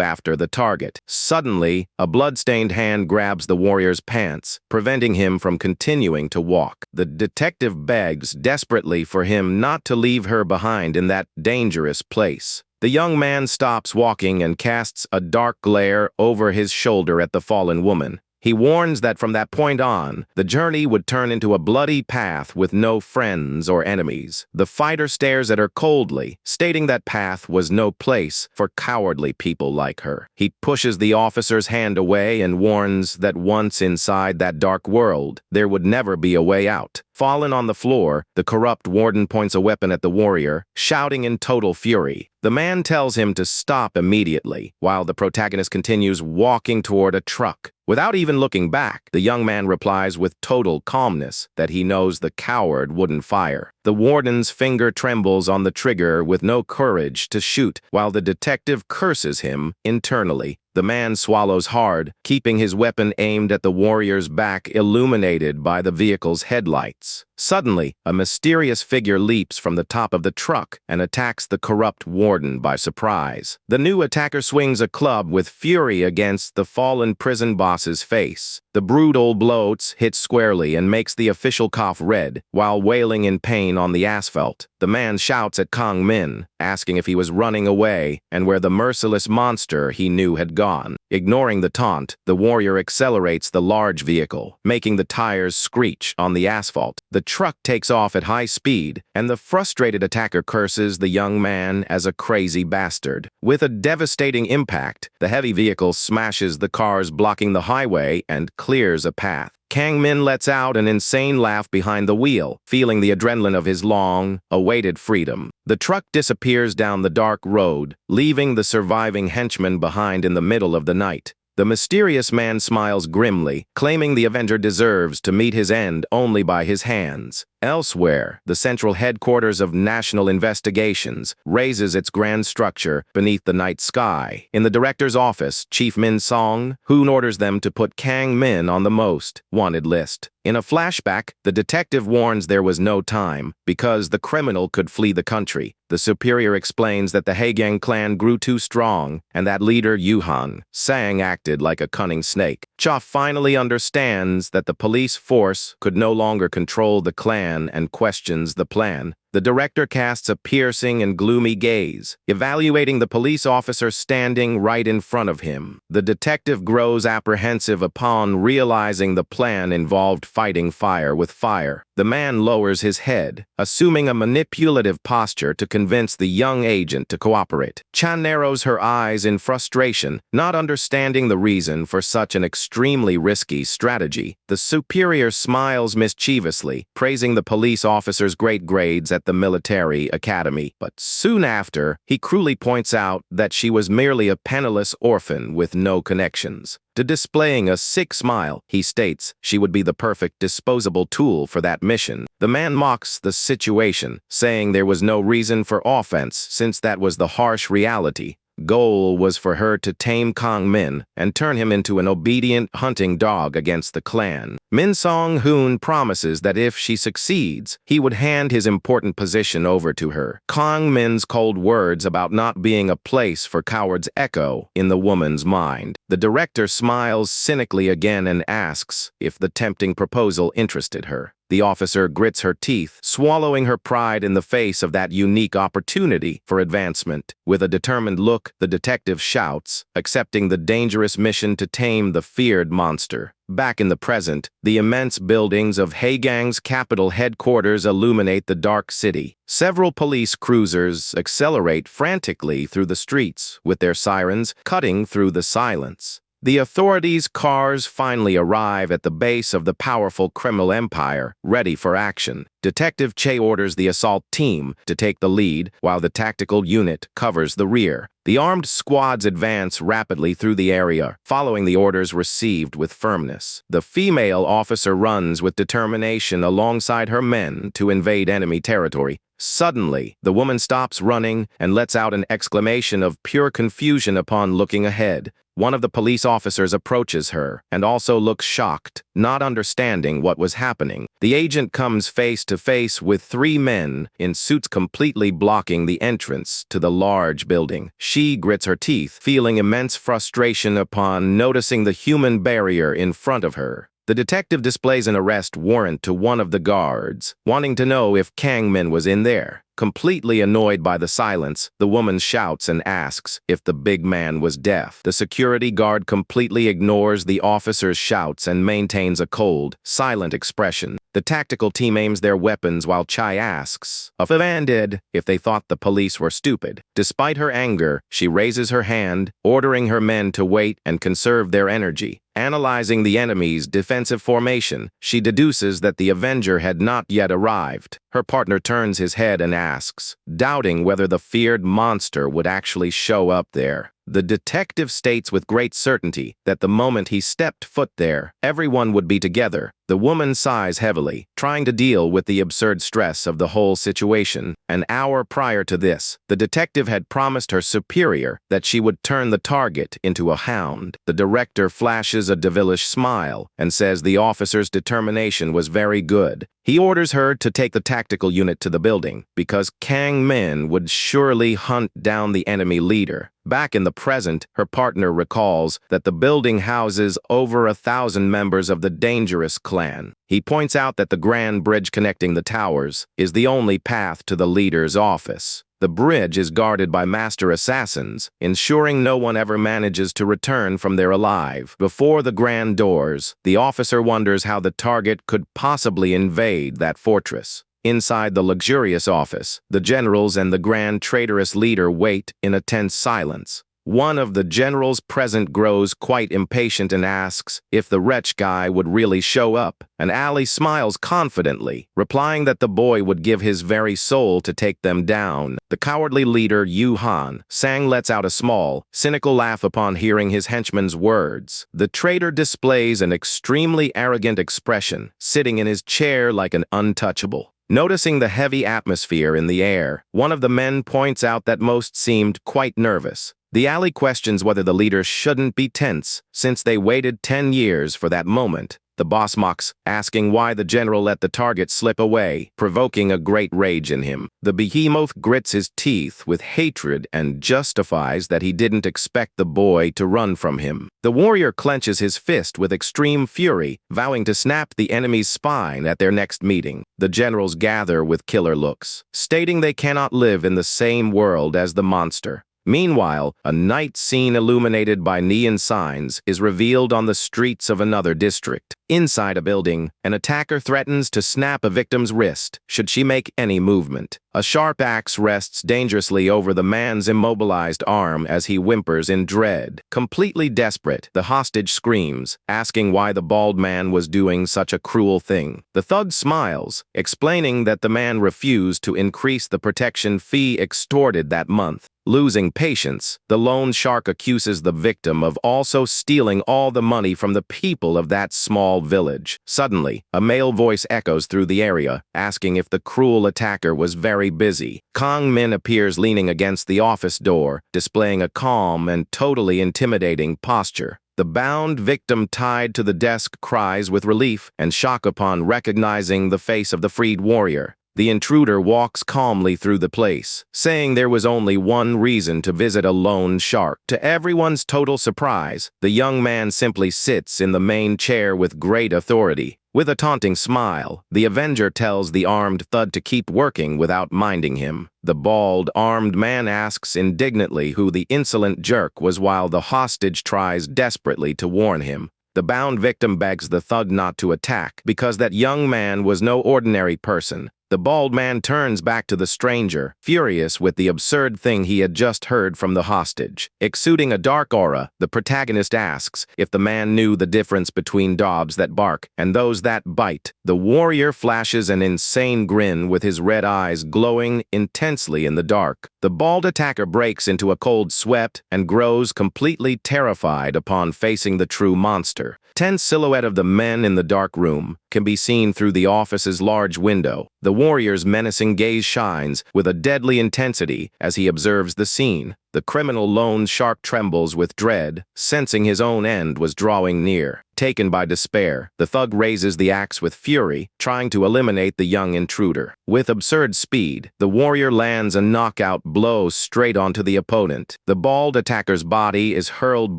after the target. Suddenly, a blood-stained hand grabs the warrior's pants, preventing him from continuing to walk. The detective begs desperately for him not to leave her behind in that dangerous place. The young man stops walking and casts a dark glare over his shoulder at the fallen woman. He warns that from that point on, the journey would turn into a bloody path with no friends or enemies. The fighter stares at her coldly, stating that path was no place for cowardly people like her. He pushes the officer's hand away and warns that once inside that dark world, there would never be a way out. Fallen on the floor, the corrupt warden points a weapon at the warrior, shouting in total fury. The man tells him to stop immediately, while the protagonist continues walking toward a truck. Without even looking back, the young man replies with total calmness that he knows the coward wouldn't fire. The warden's finger trembles on the trigger with no courage to shoot, while the detective curses him internally. The man swallows hard, keeping his weapon aimed at the warrior's back, illuminated by the vehicle's headlights. Suddenly, a mysterious figure leaps from the top of the truck and attacks the corrupt warden by surprise. The new attacker swings a club with fury against the fallen prison boss's face. The brutal blow hits squarely and makes the official cough red, while wailing in pain on the asphalt. The man shouts at Kang Min, asking if he was running away and where the merciless monster he knew had gone. Ignoring the taunt, the warrior accelerates the large vehicle, making the tires screech on the asphalt. The truck takes off at high speed, and the frustrated attacker curses the young man as a crazy bastard. With a devastating impact, the heavy vehicle smashes the cars blocking the highway and clears a path. Kang Min lets out an insane laugh behind the wheel, feeling the adrenaline of his long-awaited freedom. The truck disappears down the dark road, leaving the surviving henchman behind in the middle of the night. The mysterious man smiles grimly, claiming the Avenger deserves to meet his end only by his hands. Elsewhere, the central headquarters of National Investigations raises its grand structure beneath the night sky. In the director's office, Chief Min Song orders them to put Kang Min on the most wanted list. In a flashback, the detective warns there was no time because the criminal could flee the country. The superior explains that the Haegang clan grew too strong and that leader Yuhan Sang acted like a cunning snake. Cha finally understands that the police force could no longer control the clan and questions the plan. The director casts a piercing and gloomy gaze, evaluating the police officer standing right in front of him. The detective grows apprehensive upon realizing the plan involved fighting fire with fire. The man lowers his head, assuming a manipulative posture to convince the young agent to cooperate. Chan narrows her eyes in frustration, not understanding the reason for such an extremely risky strategy. The superior smiles mischievously, praising the police officer's great grades at the military academy, but soon after, he cruelly points out that she was merely a penniless orphan with no connections. Displaying a sick smile, he states she would be the perfect disposable tool for that mission. The man mocks the situation, saying there was no reason for offense since that was the harsh reality. Goal was for her to tame Kang Min and turn him into an obedient hunting dog against the clan. Min Song-hoon promises that if she succeeds, he would hand his important position over to her. Kang Min's cold words about not being a place for cowards echo in the woman's mind. The director smiles cynically again and asks if the tempting proposal interested her. The officer grits her teeth, swallowing her pride in the face of that unique opportunity for advancement. With a determined look, the detective shouts, accepting the dangerous mission to tame the feared monster. Back in the present, the immense buildings of Haegang's capital headquarters illuminate the dark city. Several police cruisers accelerate frantically through the streets, with their sirens cutting through the silence. The authorities' cars finally arrive at the base of the powerful criminal empire, ready for action. Detective Che orders the assault team to take the lead while the tactical unit covers the rear. The armed squads advance rapidly through the area, following the orders received with firmness. The female officer runs with determination alongside her men to invade enemy territory. Suddenly, the woman stops running and lets out an exclamation of pure confusion upon looking ahead. One of the police officers approaches her and also looks shocked, not understanding what was happening. The agent comes face to face with three men in suits completely blocking the entrance to the large building. She grits her teeth, feeling immense frustration upon noticing the human barrier in front of her. The detective displays an arrest warrant to one of the guards, wanting to know if Kang Min was in there. Completely annoyed by the silence, the woman shouts and asks if the big man was deaf. The security guard completely ignores the officer's shouts and maintains a cold, silent expression. The tactical team aims their weapons while Chai asks if they thought the police were stupid. Despite her anger, she raises her hand, ordering her men to wait and conserve their energy. Analyzing the enemy's defensive formation, she deduces that the Avenger had not yet arrived. Her partner turns his head and asks, doubting whether the feared monster would actually show up there. The detective states with great certainty that the moment he stepped foot there, everyone would be together. The woman sighs heavily, trying to deal with the absurd stress of the whole situation. An hour prior to this, the detective had promised her superior that she would turn the target into a hound. The director flashes a devilish smile and says the officer's determination was very good. He orders her to take the tactical unit to the building, because Kang Min would surely hunt down the enemy leader. Back in the present, her partner recalls that the building houses over 1,000 members of the dangerous clan. He points out that the grand bridge connecting the towers is the only path to the leader's office. The bridge is guarded by master assassins, ensuring no one ever manages to return from there alive. Before the grand doors, the officer wonders how the target could possibly invade that fortress. Inside the luxurious office, the generals and the grand traitorous leader wait in a tense silence. One of the generals present grows quite impatient and asks if the wretch guy would really show up, and Ali smiles confidently, replying that the boy would give his very soul to take them down. The cowardly leader, Yu Han, Sang lets out a small, cynical laugh upon hearing his henchman's words. The traitor displays an extremely arrogant expression, sitting in his chair like an untouchable. Noticing the heavy atmosphere in the air, one of the men points out that most seemed quite nervous. The ally questions whether the leader shouldn't be tense, since they waited 10 years for that moment. The boss mocks, asking why the general let the target slip away, provoking a great rage in him. The behemoth grits his teeth with hatred and justifies that he didn't expect the boy to run from him. The warrior clenches his fist with extreme fury, vowing to snap the enemy's spine at their next meeting. The generals gather with killer looks, stating they cannot live in the same world as the monster. Meanwhile, a night scene illuminated by neon signs is revealed on the streets of another district. Inside a building, an attacker threatens to snap a victim's wrist should she make any movement. A sharp axe rests dangerously over the man's immobilized arm as he whimpers in dread. Completely desperate, the hostage screams, asking why the bald man was doing such a cruel thing. The thug smiles, explaining that the man refused to increase the protection fee extorted that month. Losing patience, the loan shark accuses the victim of also stealing all the money from the people of that small village. Suddenly, a male voice echoes through the area, asking if the cruel attacker was very busy. Kang Min appears leaning against the office door, displaying a calm and totally intimidating posture. The bound victim tied to the desk cries with relief and shock upon recognizing the face of the freed warrior. The intruder walks calmly through the place, saying there was only one reason to visit a lone shark. To everyone's total surprise, the young man simply sits in the main chair with great authority. With a taunting smile, the Avenger tells the armed thug to keep working without minding him. The bald, armed man asks indignantly who the insolent jerk was while the hostage tries desperately to warn him. The bound victim begs the thug not to attack because that young man was no ordinary person. The bald man turns back to the stranger, furious with the absurd thing he had just heard from the hostage. Exuding a dark aura, the protagonist asks if the man knew the difference between dogs that bark and those that bite. The warrior flashes an insane grin with his red eyes glowing intensely in the dark. The bald attacker breaks into a cold sweat and grows completely terrified upon facing the true monster. Tense silhouette of the men in the dark room can be seen through the office's large window. The warrior's menacing gaze shines with a deadly intensity as he observes the scene. The criminal loan shark trembles with dread, sensing his own end was drawing near. Taken by despair, the thug raises the axe with fury, trying to eliminate the young intruder. With absurd speed, the warrior lands a knockout blow straight onto the opponent. The bald attacker's body is hurled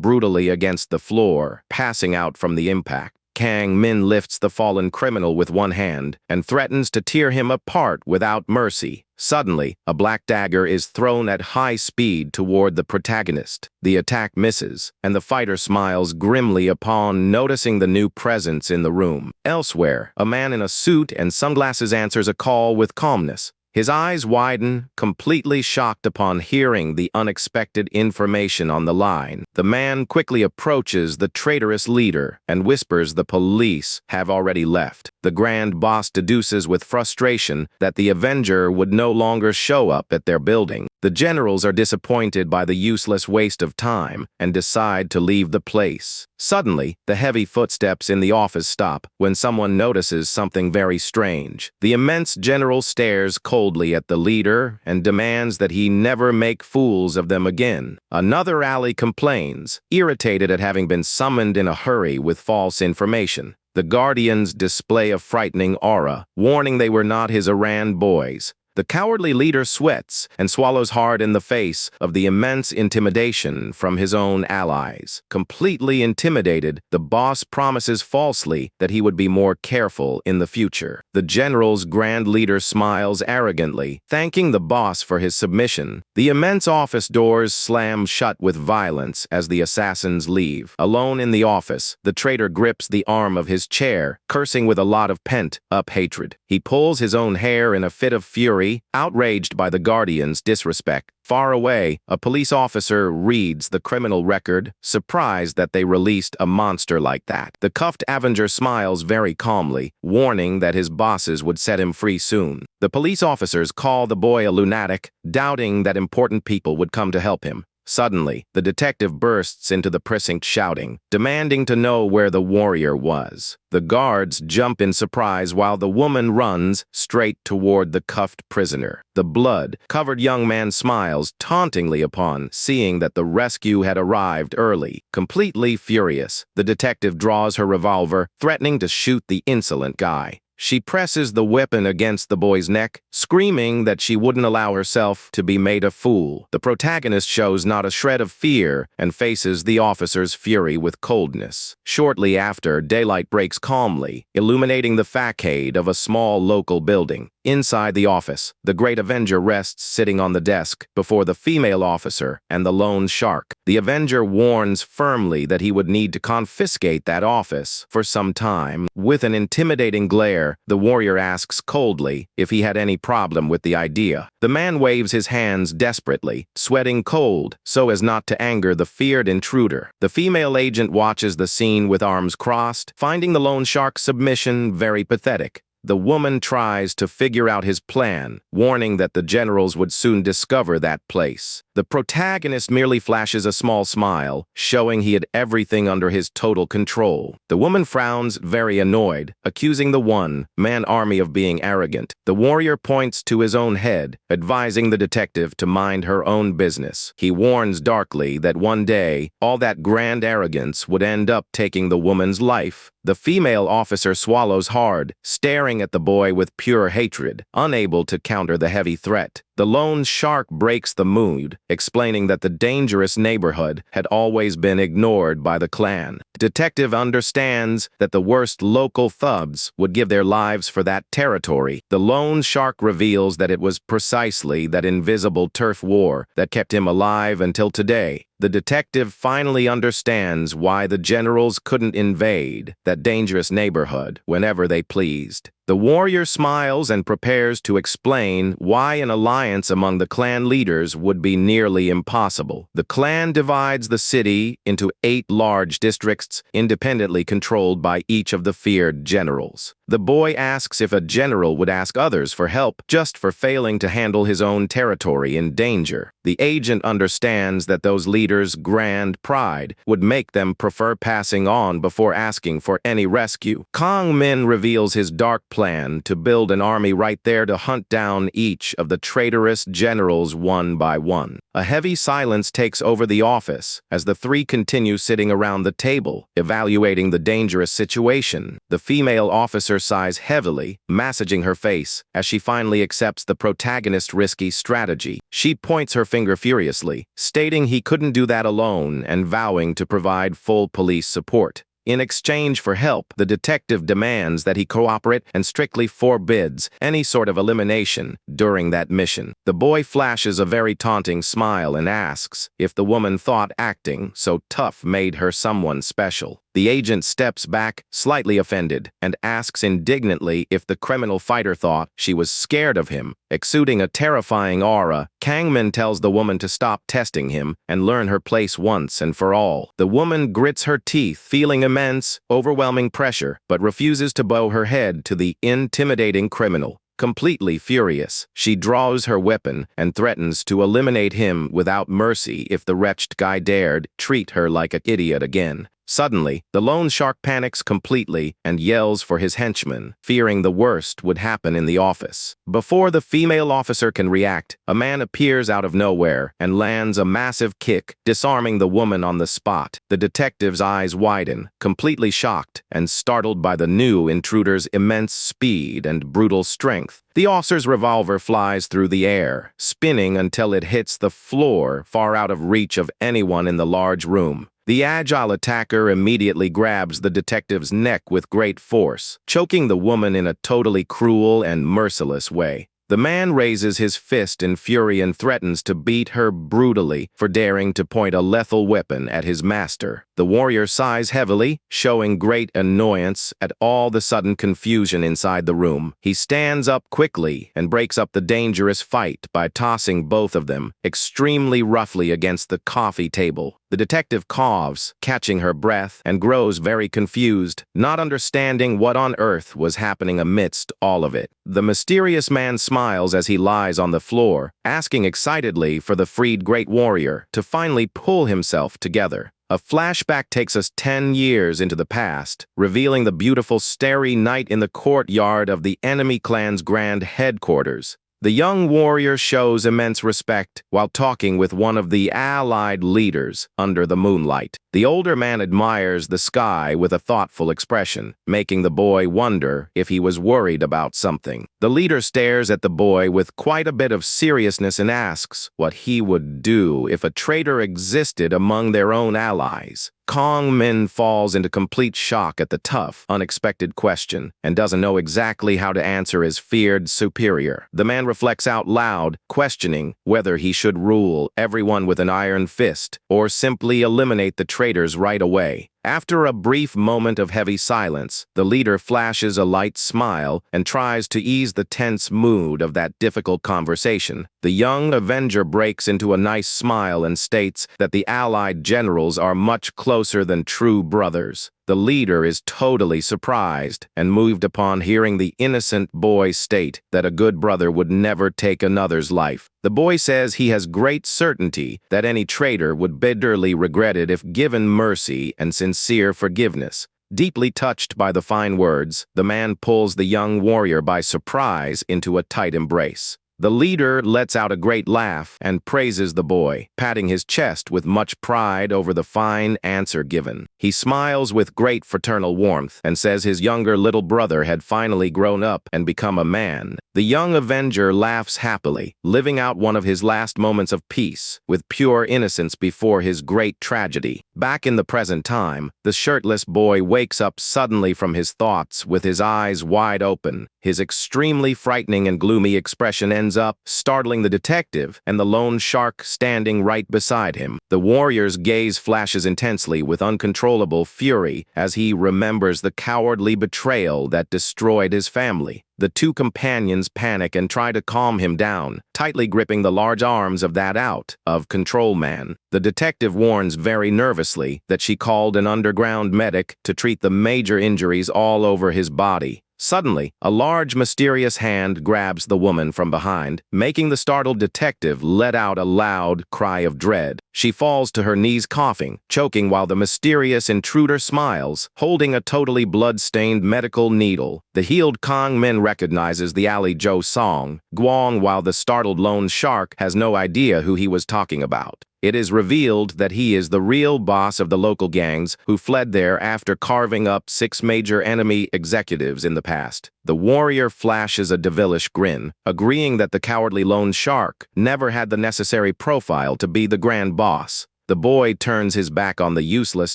brutally against the floor, passing out from the impact. Kang Min lifts the fallen criminal with one hand and threatens to tear him apart without mercy. Suddenly, a black dagger is thrown at high speed toward the protagonist. The attack misses, and the fighter smiles grimly upon noticing the new presence in the room. Elsewhere, a man in a suit and sunglasses answers a call with calmness. His eyes widen, completely shocked upon hearing the unexpected information on the line. The man quickly approaches the traitorous leader and whispers the police have already left. The grand boss deduces with frustration that the Avenger would no longer show up at their building. The generals are disappointed by the useless waste of time and decide to leave the place. Suddenly, the heavy footsteps in the office stop when someone notices something very strange. The immense general stares coldly at the leader and demands that he never make fools of them again. Another ally complains, irritated at having been summoned in a hurry with false information. The Guardians display a frightening aura, warning they were not his Iran boys. The cowardly leader sweats and swallows hard in the face of the immense intimidation from his own allies. Completely intimidated, the boss promises falsely that he would be more careful in the future. The general's grand leader smiles arrogantly, thanking the boss for his submission. The immense office doors slam shut with violence as the assassins leave. Alone in the office, the traitor grips the arm of his chair, cursing with a lot of pent-up hatred. He pulls his own hair in a fit of fury, outraged by the Guardians' disrespect. Far away, a police officer reads the criminal record, surprised that they released a monster like that. The cuffed Avenger smiles very calmly, warning that his bosses would set him free soon. The police officers call the boy a lunatic, doubting that important people would come to help him. Suddenly, the detective bursts into the precinct shouting, demanding to know where the warrior was. The guards jump in surprise while the woman runs straight toward the cuffed prisoner. The blood-covered young man smiles tauntingly upon seeing that the rescue had arrived early. Completely furious, the detective draws her revolver, threatening to shoot the insolent guy. She presses the weapon against the boy's neck, screaming that she wouldn't allow herself to be made a fool. The protagonist shows not a shred of fear and faces the officer's fury with coldness. Shortly after, daylight breaks calmly, illuminating the facade of a small local building. Inside the office, the Great Avenger rests sitting on the desk before the female officer and the lone shark. The Avenger warns firmly that he would need to confiscate that office for some time. With an intimidating glare, the warrior asks coldly if he had any problem with the idea. The man waves his hands desperately, sweating cold so as not to anger the feared intruder. The female agent watches the scene with arms crossed, finding the lone shark's submission very pathetic. The woman tries to figure out his plan, warning that the generals would soon discover that place. The protagonist merely flashes a small smile, showing he had everything under his total control. The woman frowns, very annoyed, accusing the one-man army of being arrogant. The warrior points to his own head, advising the detective to mind her own business. He warns darkly that one day, all that grand arrogance would end up taking the woman's life. The female officer swallows hard, staring at the boy with pure hatred, unable to counter the heavy threat. The lone shark breaks the mood, explaining that the dangerous neighborhood had always been ignored by the clan. Detective understands that the worst local thugs would give their lives for that territory. The lone shark reveals that it was precisely that invisible turf war that kept him alive until today. The detective finally understands why the generals couldn't invade that dangerous neighborhood whenever they pleased. The warrior smiles and prepares to explain why an alliance among the clan leaders would be nearly impossible. The clan divides the city into 8 large districts, independently controlled by each of the feared generals. The boy asks if a general would ask others for help just for failing to handle his own territory in danger. The agent understands that those leaders' grand pride would make them prefer passing on before asking for any rescue. Kang Min reveals his dark plan to build an army right there to hunt down each of the traitorous generals one by one. A heavy silence takes over the office as the 3 continue sitting around the table, evaluating the dangerous situation. The female officer sighs heavily, massaging her face as she finally accepts the protagonist's risky strategy. She points her finger furiously, stating he couldn't do that alone and vowing to provide full police support. In exchange for help, the detective demands that he cooperate and strictly forbids any sort of elimination during that mission. The boy flashes a very taunting smile and asks if the woman thought acting so tough made her someone special. The agent steps back, slightly offended, and asks indignantly if the criminal fighter thought she was scared of him. Exuding a terrifying aura, Kangmin tells the woman to stop testing him and learn her place once and for all. The woman grits her teeth, feeling immense, overwhelming pressure, but refuses to bow her head to the intimidating criminal. Completely furious, she draws her weapon and threatens to eliminate him without mercy if the wretched guy dared treat her like an idiot again. Suddenly, the lone shark panics completely and yells for his henchmen, fearing the worst would happen in the office. Before the female officer can react, a man appears out of nowhere and lands a massive kick, disarming the woman on the spot. The detective's eyes widen, completely shocked and startled by the new intruder's immense speed and brutal strength. The officer's revolver flies through the air, spinning until it hits the floor far out of reach of anyone in the large room. The agile attacker immediately grabs the detective's neck with great force, choking the woman in a totally cruel and merciless way. The man raises his fist in fury and threatens to beat her brutally for daring to point a lethal weapon at his master. The warrior sighs heavily, showing great annoyance at all the sudden confusion inside the room. He stands up quickly and breaks up the dangerous fight by tossing both of them extremely roughly against the coffee table. The detective coughs, catching her breath, and grows very confused, not understanding what on earth was happening amidst all of it. The mysterious man smiles as he lies on the floor, asking excitedly for the freed great warrior to finally pull himself together. A flashback takes us 10 years into the past, revealing the beautiful starry night in the courtyard of the enemy clan's grand headquarters. The young warrior shows immense respect while talking with one of the allied leaders under the moonlight. The older man admires the sky with a thoughtful expression, making the boy wonder if he was worried about something. The leader stares at the boy with quite a bit of seriousness and asks what he would do if a traitor existed among their own allies. Kang Min falls into complete shock at the tough, unexpected question and doesn't know exactly how to answer his feared superior. The man reflects out loud, questioning whether he should rule everyone with an iron fist or simply eliminate the traitors right away. After a brief moment of heavy silence, the leader flashes a light smile and tries to ease the tense mood of that difficult conversation. The young Avenger breaks into a nice smile and states that the allied generals are much closer than true brothers. The leader is totally surprised and moved upon hearing the innocent boy state that a good brother would never take another's life. The boy says he has great certainty that any traitor would bitterly regret it if given mercy and sincere forgiveness. Deeply touched by the fine words, the man pulls the young warrior by surprise into a tight embrace. The leader lets out a great laugh and praises the boy, patting his chest with much pride over the fine answer given. He smiles with great fraternal warmth and says his younger little brother had finally grown up and become a man. The young avenger laughs happily, living out one of his last moments of peace, with pure innocence before his great tragedy. Back in the present time, the shirtless boy wakes up suddenly from his thoughts with his eyes wide open. His extremely frightening and gloomy expression ends up startling the detective and the lone shark standing right beside him. The warrior's gaze flashes intensely with uncontrollable fury as he remembers the cowardly betrayal that destroyed his family. The two companions panic and try to calm him down, tightly gripping the large arms of that out-of-control man. The detective warns very nervously that she called an underground medic to treat the major injuries all over his body. Suddenly, a large, mysterious hand grabs the woman from behind, making the startled detective let out a loud cry of dread. She falls to her knees coughing, choking while the mysterious intruder smiles, holding a totally blood-stained medical needle. The healed Kong Min recognizes the alley Joe song, Guang, while the startled lone shark has no idea who he was talking about. It is revealed that he is the real boss of the local gangs who fled there after carving up 6 major enemy executives in the past. The warrior flashes a devilish grin, agreeing that the cowardly lone shark never had the necessary profile to be the grand boss. The boy turns his back on the useless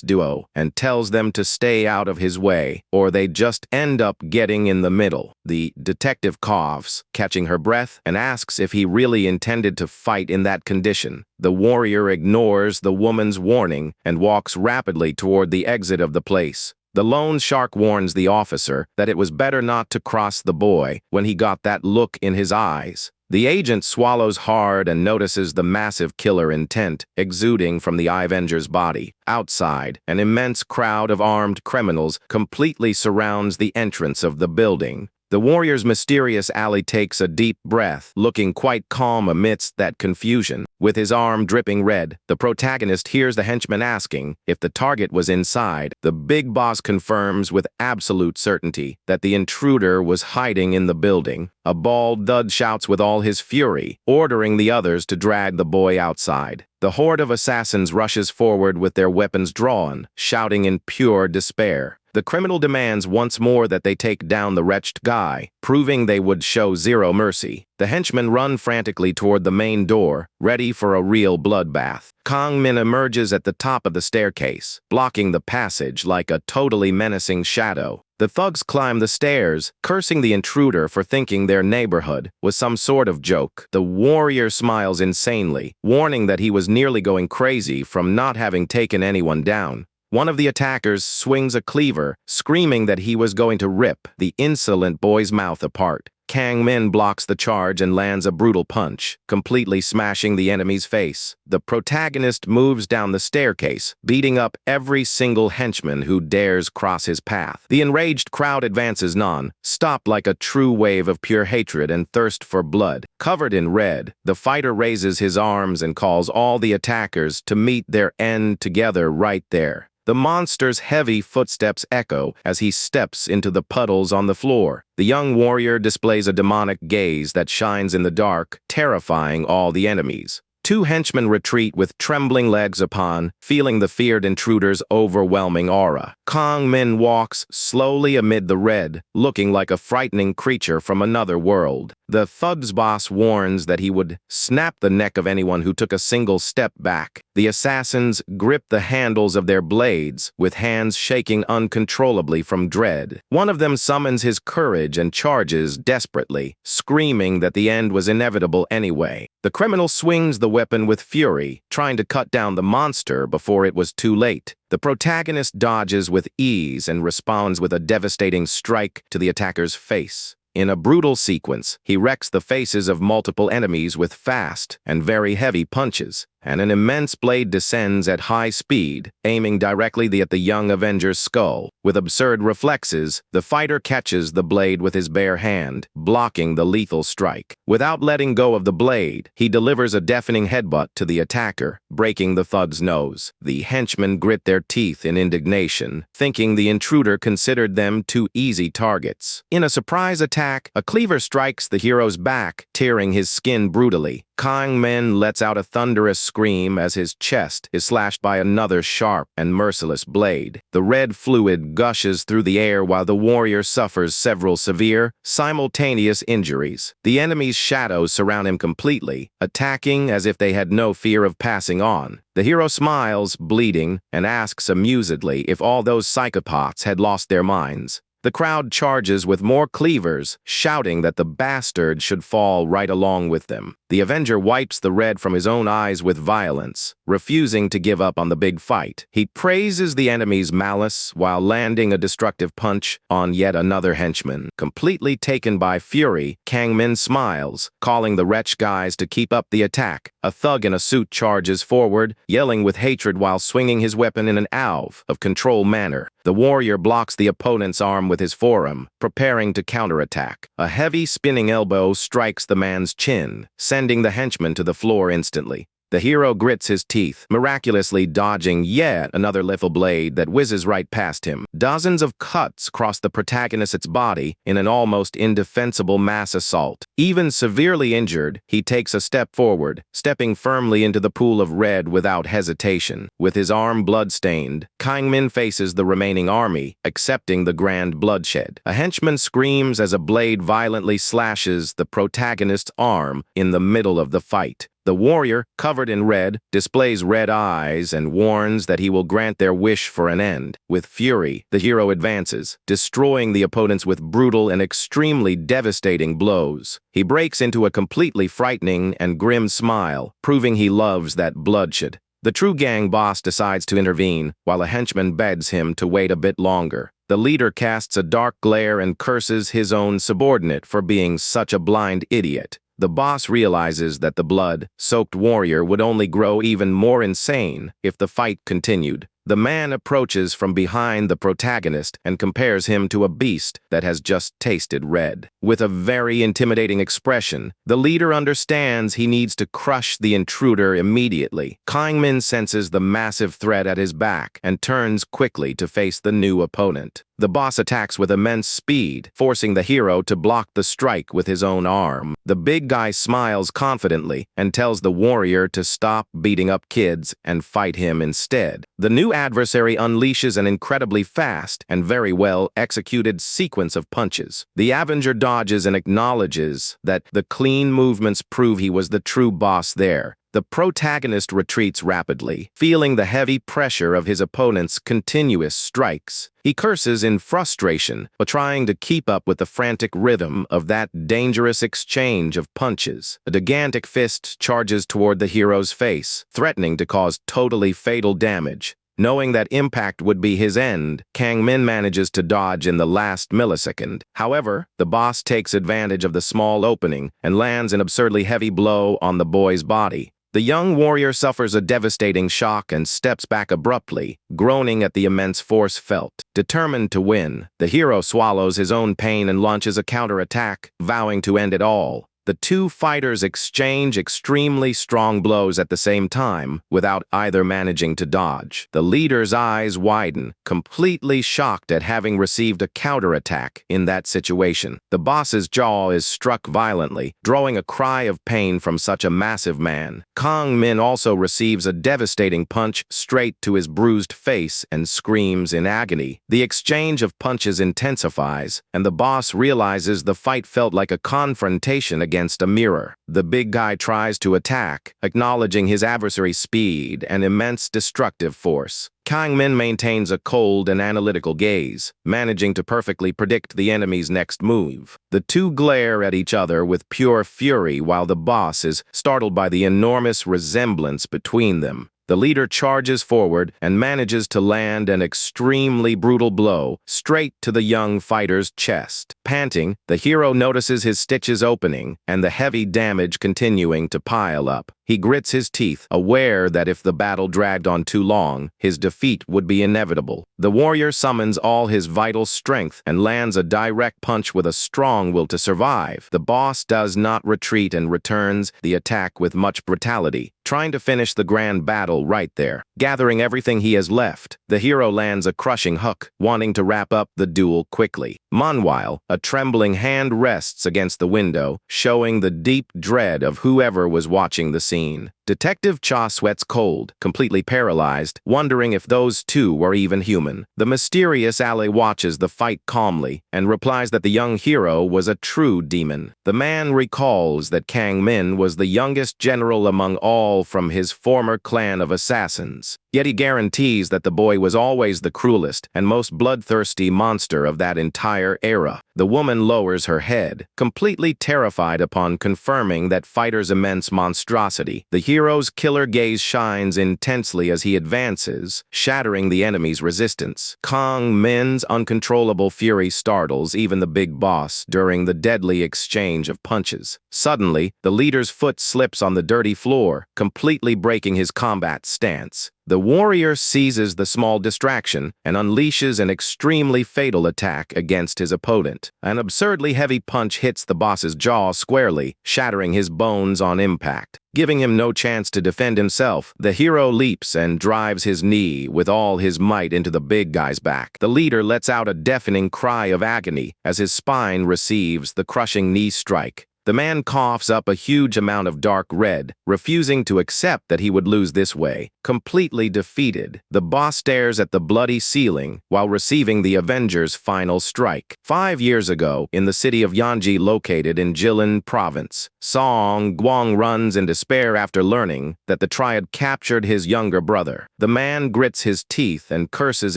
duo and tells them to stay out of his way, or they just end up getting in the middle. The detective coughs, catching her breath, and asks if he really intended to fight in that condition. The warrior ignores the woman's warning and walks rapidly toward the exit of the place. The lone shark warns the officer that it was better not to cross the boy when he got that look in his eyes. The agent swallows hard and notices the massive killer intent exuding from the Avenger's body. Outside, an immense crowd of armed criminals completely surrounds the entrance of the building. The warrior's mysterious ally takes a deep breath, looking quite calm amidst that confusion. With his arm dripping red, the protagonist hears the henchman asking if the target was inside. The big boss confirms with absolute certainty that the intruder was hiding in the building. A bald Dud shouts with all his fury, ordering the others to drag the boy outside. The horde of assassins rushes forward with their weapons drawn, shouting in pure despair. The criminal demands once more that they take down the wretched guy, proving they would show zero mercy. The henchmen run frantically toward the main door, ready for a real bloodbath. Kong Min emerges at the top of the staircase, blocking the passage like a totally menacing shadow. The thugs climb the stairs, cursing the intruder for thinking their neighborhood was some sort of joke. The warrior smiles insanely, warning that he was nearly going crazy from not having taken anyone down. One of the attackers swings a cleaver, screaming that he was going to rip the insolent boy's mouth apart. Kang Min blocks the charge and lands a brutal punch, completely smashing the enemy's face. The protagonist moves down the staircase, beating up every single henchman who dares cross his path. The enraged crowd advances non-stop like a true wave of pure hatred and thirst for blood. Covered in red, the fighter raises his arms and calls all the attackers to meet their end together right there. The monster's heavy footsteps echo as he steps into the puddles on the floor. The young warrior displays a demonic gaze that shines in the dark, terrifying all the enemies. 2 henchmen retreat with trembling legs upon, feeling the feared intruder's overwhelming aura. Kong Min walks slowly amid the red, looking like a frightening creature from another world. The thug's boss warns that he would snap the neck of anyone who took a single step back. The assassins grip the handles of their blades, with hands shaking uncontrollably from dread. One of them summons his courage and charges desperately, screaming that the end was inevitable anyway. The criminal swings the weapon with fury, trying to cut down the monster before it was too late. The protagonist dodges with ease and responds with a devastating strike to the attacker's face. In a brutal sequence, he wrecks the faces of multiple enemies with fast and very heavy punches. and an immense blade descends at high speed, aiming directly at the young Avenger's skull. With absurd reflexes, the fighter catches the blade with his bare hand, blocking the lethal strike. Without letting go of the blade, he delivers a deafening headbutt to the attacker, breaking the thug's nose. The henchmen grit their teeth in indignation, thinking the intruder considered them too easy targets. In a surprise attack, a cleaver strikes the hero's back, tearing his skin brutally. Kang Min lets out a thunderous scream as his chest is slashed by another sharp and merciless blade. The red fluid gushes through the air while the warrior suffers several severe, simultaneous injuries. The enemy's shadows surround him completely, attacking as if they had no fear of passing on. The hero smiles, bleeding, and asks amusedly if all those psychopaths had lost their minds. The crowd charges with more cleavers, shouting that the bastard should fall right along with them. The Avenger wipes the red from his own eyes with violence, refusing to give up on the big fight. He praises the enemy's malice while landing a destructive punch on yet another henchman. Completely taken by fury, Kang Min smiles, calling the wretch guys to keep up the attack. A thug in a suit charges forward, yelling with hatred while swinging his weapon in an out of control manner. The warrior blocks the opponent's arm with his forearm, preparing to counterattack. A heavy spinning elbow strikes the man's chin, sending the henchman to the floor instantly. The hero grits his teeth, miraculously dodging yet another lethal blade that whizzes right past him. Dozens of cuts cross the protagonist's body in an almost indefensible mass assault. Even severely injured, he takes a step forward, stepping firmly into the pool of red without hesitation. With his arm blood-stained, Kang Min faces the remaining army, accepting the grand bloodshed. A henchman screams as a blade violently slashes the protagonist's arm in the middle of the fight. The warrior, covered in red, displays red eyes and warns that he will grant their wish for an end. With fury, the hero advances, destroying the opponents with brutal and extremely devastating blows. He breaks into a completely frightening and grim smile, proving he loves that bloodshed. The true gang boss decides to intervene, while a henchman begs him to wait a bit longer. The leader casts a dark glare and curses his own subordinate for being such a blind idiot. The boss realizes that the blood-soaked warrior would only grow even more insane if the fight continued. The man approaches from behind the protagonist and compares him to a beast that has just tasted red. With a very intimidating expression, the leader understands he needs to crush the intruder immediately. Kang Min senses the massive threat at his back and turns quickly to face the new opponent. The boss attacks with immense speed, forcing the hero to block the strike with his own arm. The big guy smiles confidently and tells the warrior to stop beating up kids and fight him instead. The new adversary unleashes an incredibly fast and very well executed sequence of punches. The Avenger dodges and acknowledges that the clean movements prove he was the true boss there. The protagonist retreats rapidly, feeling the heavy pressure of his opponent's continuous strikes. He curses in frustration, but trying to keep up with the frantic rhythm of that dangerous exchange of punches. A gigantic fist charges toward the hero's face, threatening to cause totally fatal damage. Knowing that impact would be his end, Kang Min manages to dodge in the last millisecond. However, the boss takes advantage of the small opening and lands an absurdly heavy blow on the boy's body. The young warrior suffers a devastating shock and steps back abruptly, groaning at the immense force felt. Determined to win, the hero swallows his own pain and launches a counterattack, vowing to end it all. The two fighters exchange extremely strong blows at the same time, without either managing to dodge. The leader's eyes widen, completely shocked at having received a counterattack in that situation. The boss's jaw is struck violently, drawing a cry of pain from such a massive man. Kang Min also receives a devastating punch straight to his bruised face and screams in agony. The exchange of punches intensifies, and the boss realizes the fight felt like a confrontation against a mirror. The big guy tries to attack, acknowledging his adversary's speed and immense destructive force. Kang Min maintains a cold and analytical gaze, managing to perfectly predict the enemy's next move. The two glare at each other with pure fury while the boss is startled by the enormous resemblance between them. The leader charges forward and manages to land an extremely brutal blow straight to the young fighter's chest. Panting, the hero notices his stitches opening and the heavy damage continuing to pile up. He He grits his teeth, aware that if the battle dragged on too long, his defeat would be inevitable. The warrior summons all his vital strength and lands a direct punch with a strong will to survive. The boss does not retreat and returns the attack with much brutality, trying to finish the grand battle right there. Gathering everything he has left, the hero lands a crushing hook, wanting to wrap up the duel quickly. Meanwhile, a trembling hand rests against the window, showing the deep dread of whoever was watching the scene. Detective Cha sweats cold, completely paralyzed, wondering if those two were even human. The mysterious ally watches the fight calmly and replies that the young hero was a true demon. The man recalls that Kang Min was the youngest general among all from his former clan of assassins. Yet he guarantees that the boy was always the cruelest and most bloodthirsty monster of that entire era. The woman lowers her head, completely terrified upon confirming that fighter's immense monstrosity. The hero's killer gaze shines intensely as he advances, shattering the enemy's resistance. Kang Min's uncontrollable fury startles even the big boss during the deadly exchange of punches. Suddenly, the leader's foot slips on the dirty floor, completely breaking his combat stance. The warrior seizes the small distraction and unleashes an extremely fatal attack against his opponent. An absurdly heavy punch hits the boss's jaw squarely, shattering his bones on impact. Giving him no chance to defend himself, the hero leaps and drives his knee with all his might into the big guy's back. The leader lets out a deafening cry of agony as his spine receives the crushing knee strike. The man coughs up a huge amount of dark red, refusing to accept that he would lose this way. Completely defeated, the boss stares at the bloody ceiling while receiving the Avengers' final strike. 5 years ago, in the city of Yanji located in Jilin Province, Song Guang runs in despair after learning that the triad captured his younger brother. The man grits his teeth and curses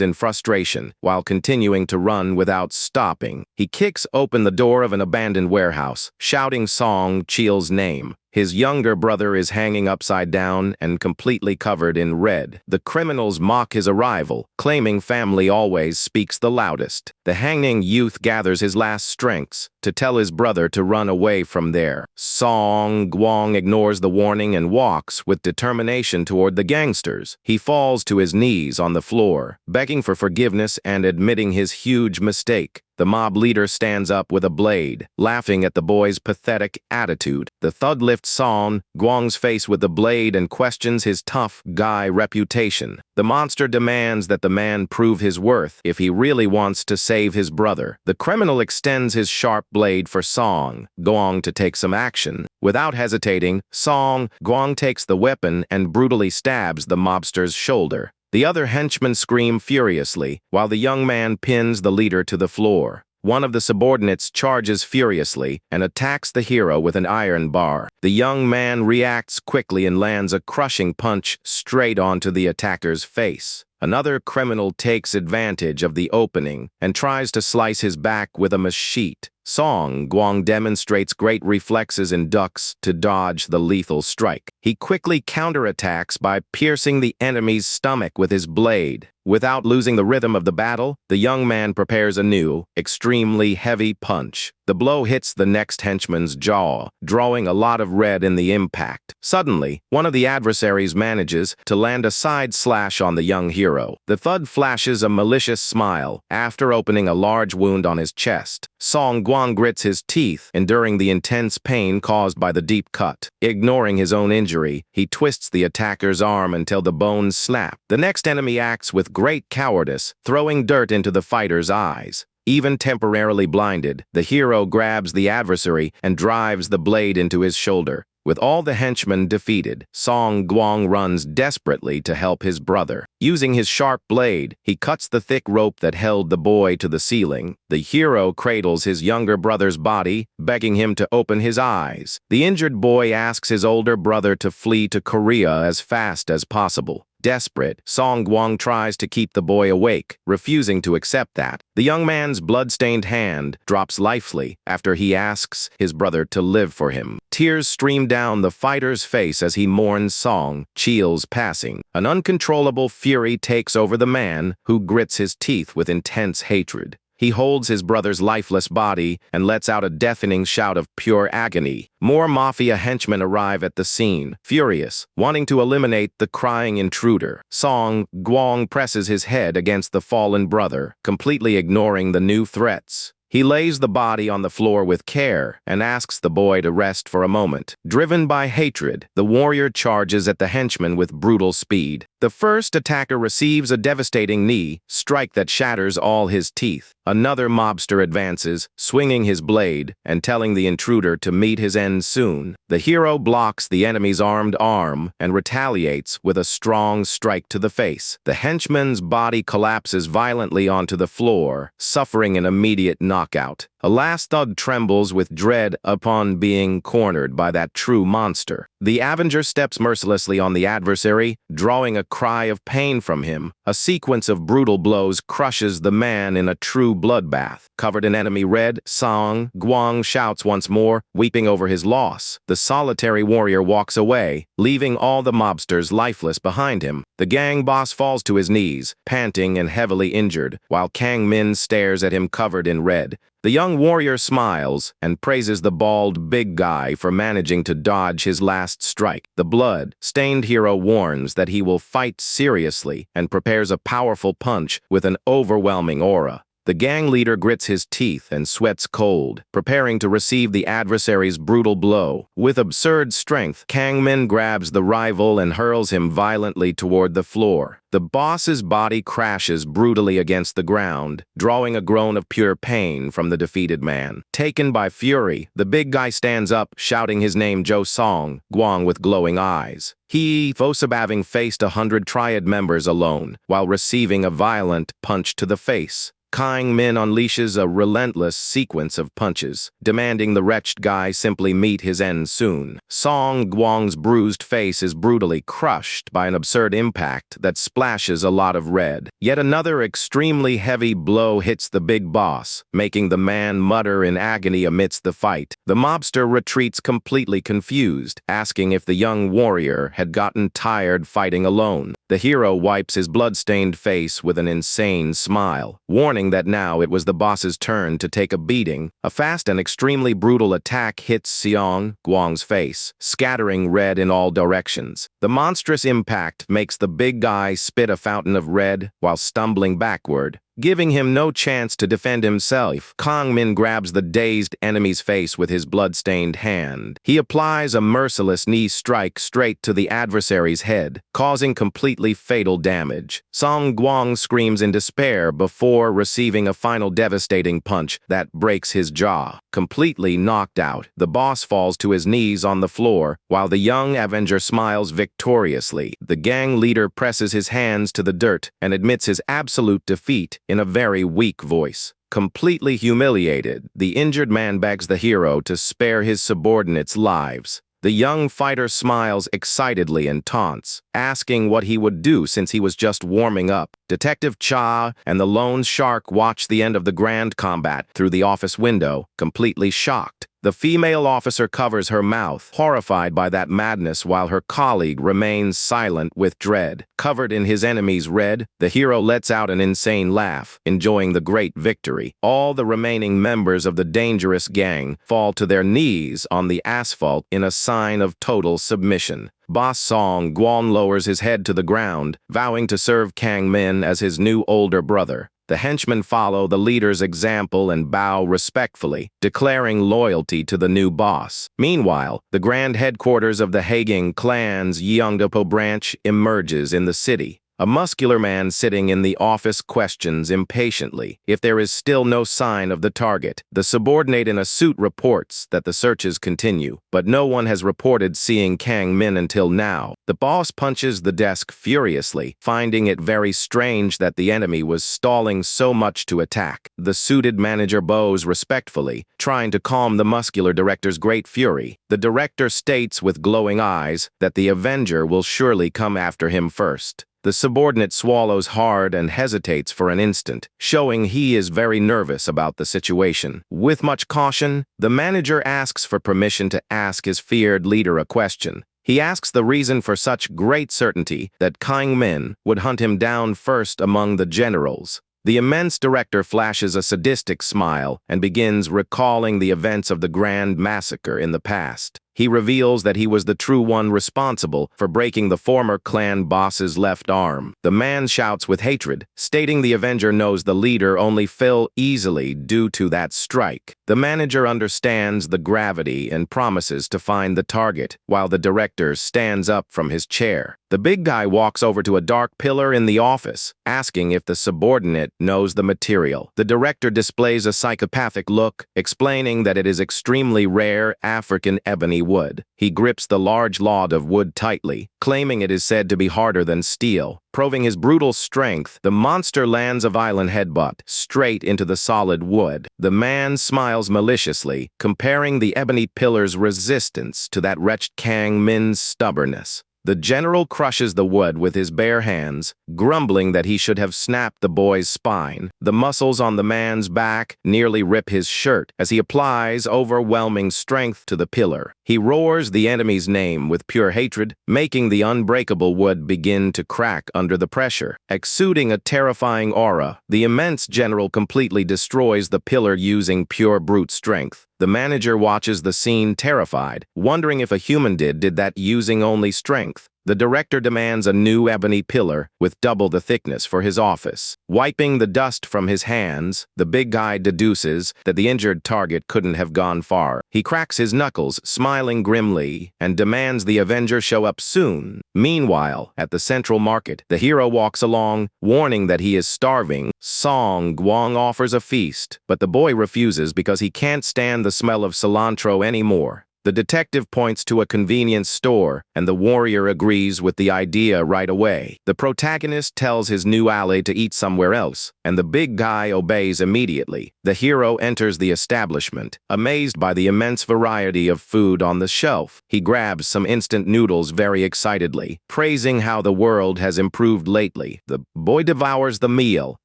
in frustration while continuing to run without stopping. He kicks open the door of an abandoned warehouse, shouting Song Chiel's name. His younger brother is hanging upside down and completely covered in red. The criminals mock his arrival, claiming family always speaks the loudest. The hanging youth gathers his last strengths to tell his brother to run away from there. Song Guang ignores the warning and walks with determination toward the gangsters. He falls to his knees on the floor, begging for forgiveness and admitting his huge mistake. The mob leader stands up with a blade, laughing at the boy's pathetic attitude. The thug lifts Song Guang's face with the blade and questions his tough guy reputation. The monster demands that the man prove his worth if he really wants to save his brother. The criminal extends his sharp blade for Song Guang to take some action. Without hesitating, Song Guang takes the weapon and brutally stabs the mobster's shoulder. The other henchmen scream furiously, while the young man pins the leader to the floor. One of the subordinates charges furiously and attacks the hero with an iron bar. The young man reacts quickly and lands a crushing punch straight onto the attacker's face. Another criminal takes advantage of the opening and tries to slice his back with a machete. Song Guang demonstrates great reflexes and ducks to dodge the lethal strike. He quickly counterattacks by piercing the enemy's stomach with his blade. Without losing the rhythm of the battle, the young man prepares a new, extremely heavy punch. The blow hits the next henchman's jaw, drawing a lot of red in the impact. Suddenly, one of the adversaries manages to land a side slash on the young hero. The thug flashes a malicious smile after opening a large wound on his chest. Song Guang grits his teeth, enduring the intense pain caused by the deep cut. Ignoring his own injury, he twists the attacker's arm until the bones snap. The next enemy acts with great cowardice, throwing dirt into the fighter's eyes. Even temporarily blinded, the hero grabs the adversary and drives the blade into his shoulder. With all the henchmen defeated, Song Guang runs desperately to help his brother. Using his sharp blade, he cuts the thick rope that held the boy to the ceiling. The hero cradles his younger brother's body, begging him to open his eyes. The injured boy asks his older brother to flee to Korea as fast as possible. Desperate, Song Guang tries to keep the boy awake, refusing to accept that. The young man's blood-stained hand drops lifelessly after he asks his brother to live for him. Tears stream down the fighter's face as he mourns Song Chiel's passing. An uncontrollable fury takes over the man, who grits his teeth with intense hatred. He holds his brother's lifeless body and lets out a deafening shout of pure agony. More mafia henchmen arrive at the scene, furious, wanting to eliminate the crying intruder. Song Guang presses his head against the fallen brother, completely ignoring the new threats. He lays the body on the floor with care and asks the boy to rest for a moment. Driven by hatred, the warrior charges at the henchman with brutal speed. The first attacker receives a devastating knee strike that shatters all his teeth. Another mobster advances, swinging his blade and telling the intruder to meet his end soon. The hero blocks the enemy's armed arm and retaliates with a strong strike to the face. The henchman's body collapses violently onto the floor, suffering an immediate knockout. A last thug trembles with dread upon being cornered by that true monster. The Avenger steps mercilessly on the adversary, drawing a cry of pain from him. A sequence of brutal blows crushes the man in a true bloodbath. Covered in enemy red, Song Guang shouts once more, weeping over his loss. The solitary warrior walks away, leaving all the mobsters lifeless behind him. The gang boss falls to his knees, panting and heavily injured, while Kang Min stares at him covered in red. The young warrior smiles and praises the bald big guy for managing to dodge his last strike. The blood-stained hero warns that he will fight seriously and prepares a powerful punch with an overwhelming aura. The gang leader grits his teeth and sweats cold, preparing to receive the adversary's brutal blow. With absurd strength, Kang Min grabs the rival and hurls him violently toward the floor. The boss's body crashes brutally against the ground, drawing a groan of pure pain from the defeated man. Taken by fury, the big guy stands up, shouting his name Jo Song Guang with glowing eyes. He, having faced 100 Triad members alone, while receiving a violent punch to the face. Kang Min unleashes a relentless sequence of punches, demanding the wretched guy simply meet his end soon. Song Guang's bruised face is brutally crushed by an absurd impact that splashes a lot of red. Yet another extremely heavy blow hits the big boss, making the man mutter in agony amidst the fight. The mobster retreats completely confused, asking if the young warrior had gotten tired fighting alone. The hero wipes his blood-stained face with an insane smile, warning that now it was the boss's turn to take a beating. A fast and extremely brutal attack hits Song Guang's face, scattering red in all directions. The monstrous impact makes the big guy spit a fountain of red while stumbling backward, giving him no chance to defend himself. Kang Min grabs the dazed enemy's face with his blood-stained hand. He applies a merciless knee strike straight to the adversary's head, causing completely fatal damage. Song Guang screams in despair before receiving a final devastating punch that breaks his jaw. Completely knocked out, the boss falls to his knees on the floor, while the young Avenger smiles victoriously. The gang leader presses his hands to the dirt and admits his absolute defeat in a very weak voice. Completely humiliated, the injured man begs the hero to spare his subordinates' lives. The young fighter smiles excitedly and taunts, asking what he would do since he was just warming up. Detective Cha and the lone shark watch the end of the grand combat through the office window, completely shocked. The female officer covers her mouth, horrified by that madness, while her colleague remains silent with dread. Covered in his enemy's red, the hero lets out an insane laugh, enjoying the great victory. All the remaining members of the dangerous gang fall to their knees on the asphalt in a sign of total submission. Boss Song Guang lowers his head to the ground, vowing to serve Kang Min as his new older brother. The henchmen follow the leader's example and bow respectfully, declaring loyalty to the new boss. Meanwhile, the grand headquarters of the Hagang clan's Yeongdepo branch emerges in the city. A muscular man sitting in the office questions impatiently if there is still no sign of the target. The subordinate in a suit reports that the searches continue, but no one has reported seeing Kang Min until now. The boss punches the desk furiously, finding it very strange that the enemy was stalling so much to attack. The suited manager bows respectfully, trying to calm the muscular director's great fury. The director states with glowing eyes that the Avenger will surely come after him first. The subordinate swallows hard and hesitates for an instant, showing he is very nervous about the situation. With much caution, the manager asks for permission to ask his feared leader a question. He asks the reason for such great certainty that Kang Min would hunt him down first among the generals. The immense director flashes a sadistic smile and begins recalling the events of the grand massacre in the past. He reveals that he was the true one responsible for breaking the former clan boss's left arm. The man shouts with hatred, stating the Avenger knows the leader only fell easily due to that strike. The manager understands the gravity and promises to find the target, while the director stands up from his chair. The big guy walks over to a dark pillar in the office, asking if the subordinate knows the material. The director displays a psychopathic look, explaining that it is extremely rare African ebony wood. He grips the large log of wood tightly, claiming it is said to be harder than steel. Proving his brutal strength, the monster lands a violent headbutt straight into the solid wood. The man smiles maliciously, comparing the ebony pillar's resistance to that wretched Kang Min's stubbornness. The general crushes the wood with his bare hands, grumbling that he should have snapped the boy's spine. The muscles on the man's back nearly rip his shirt as he applies overwhelming strength to the pillar. He roars the enemy's name with pure hatred, making the unbreakable wood begin to crack under the pressure. Exuding a terrifying aura, the immense general completely destroys the pillar using pure brute strength. The manager watches the scene terrified, wondering if a human did that using only strength. The director demands a new ebony pillar with double the thickness for his office. Wiping the dust from his hands, the big guy deduces that the injured target couldn't have gone far. He cracks his knuckles, smiling grimly, and demands the Avenger show up soon. Meanwhile, at the central market, the hero walks along, warning that he is starving. Song Guang offers a feast, but the boy refuses because he can't stand the smell of cilantro anymore. The detective points to a convenience store, and the warrior agrees with the idea right away. The protagonist tells his new ally to eat somewhere else, and the big guy obeys immediately. The hero enters the establishment, amazed by the immense variety of food on the shelf. He grabs some instant noodles very excitedly, praising how the world has improved lately. The boy devours the meal,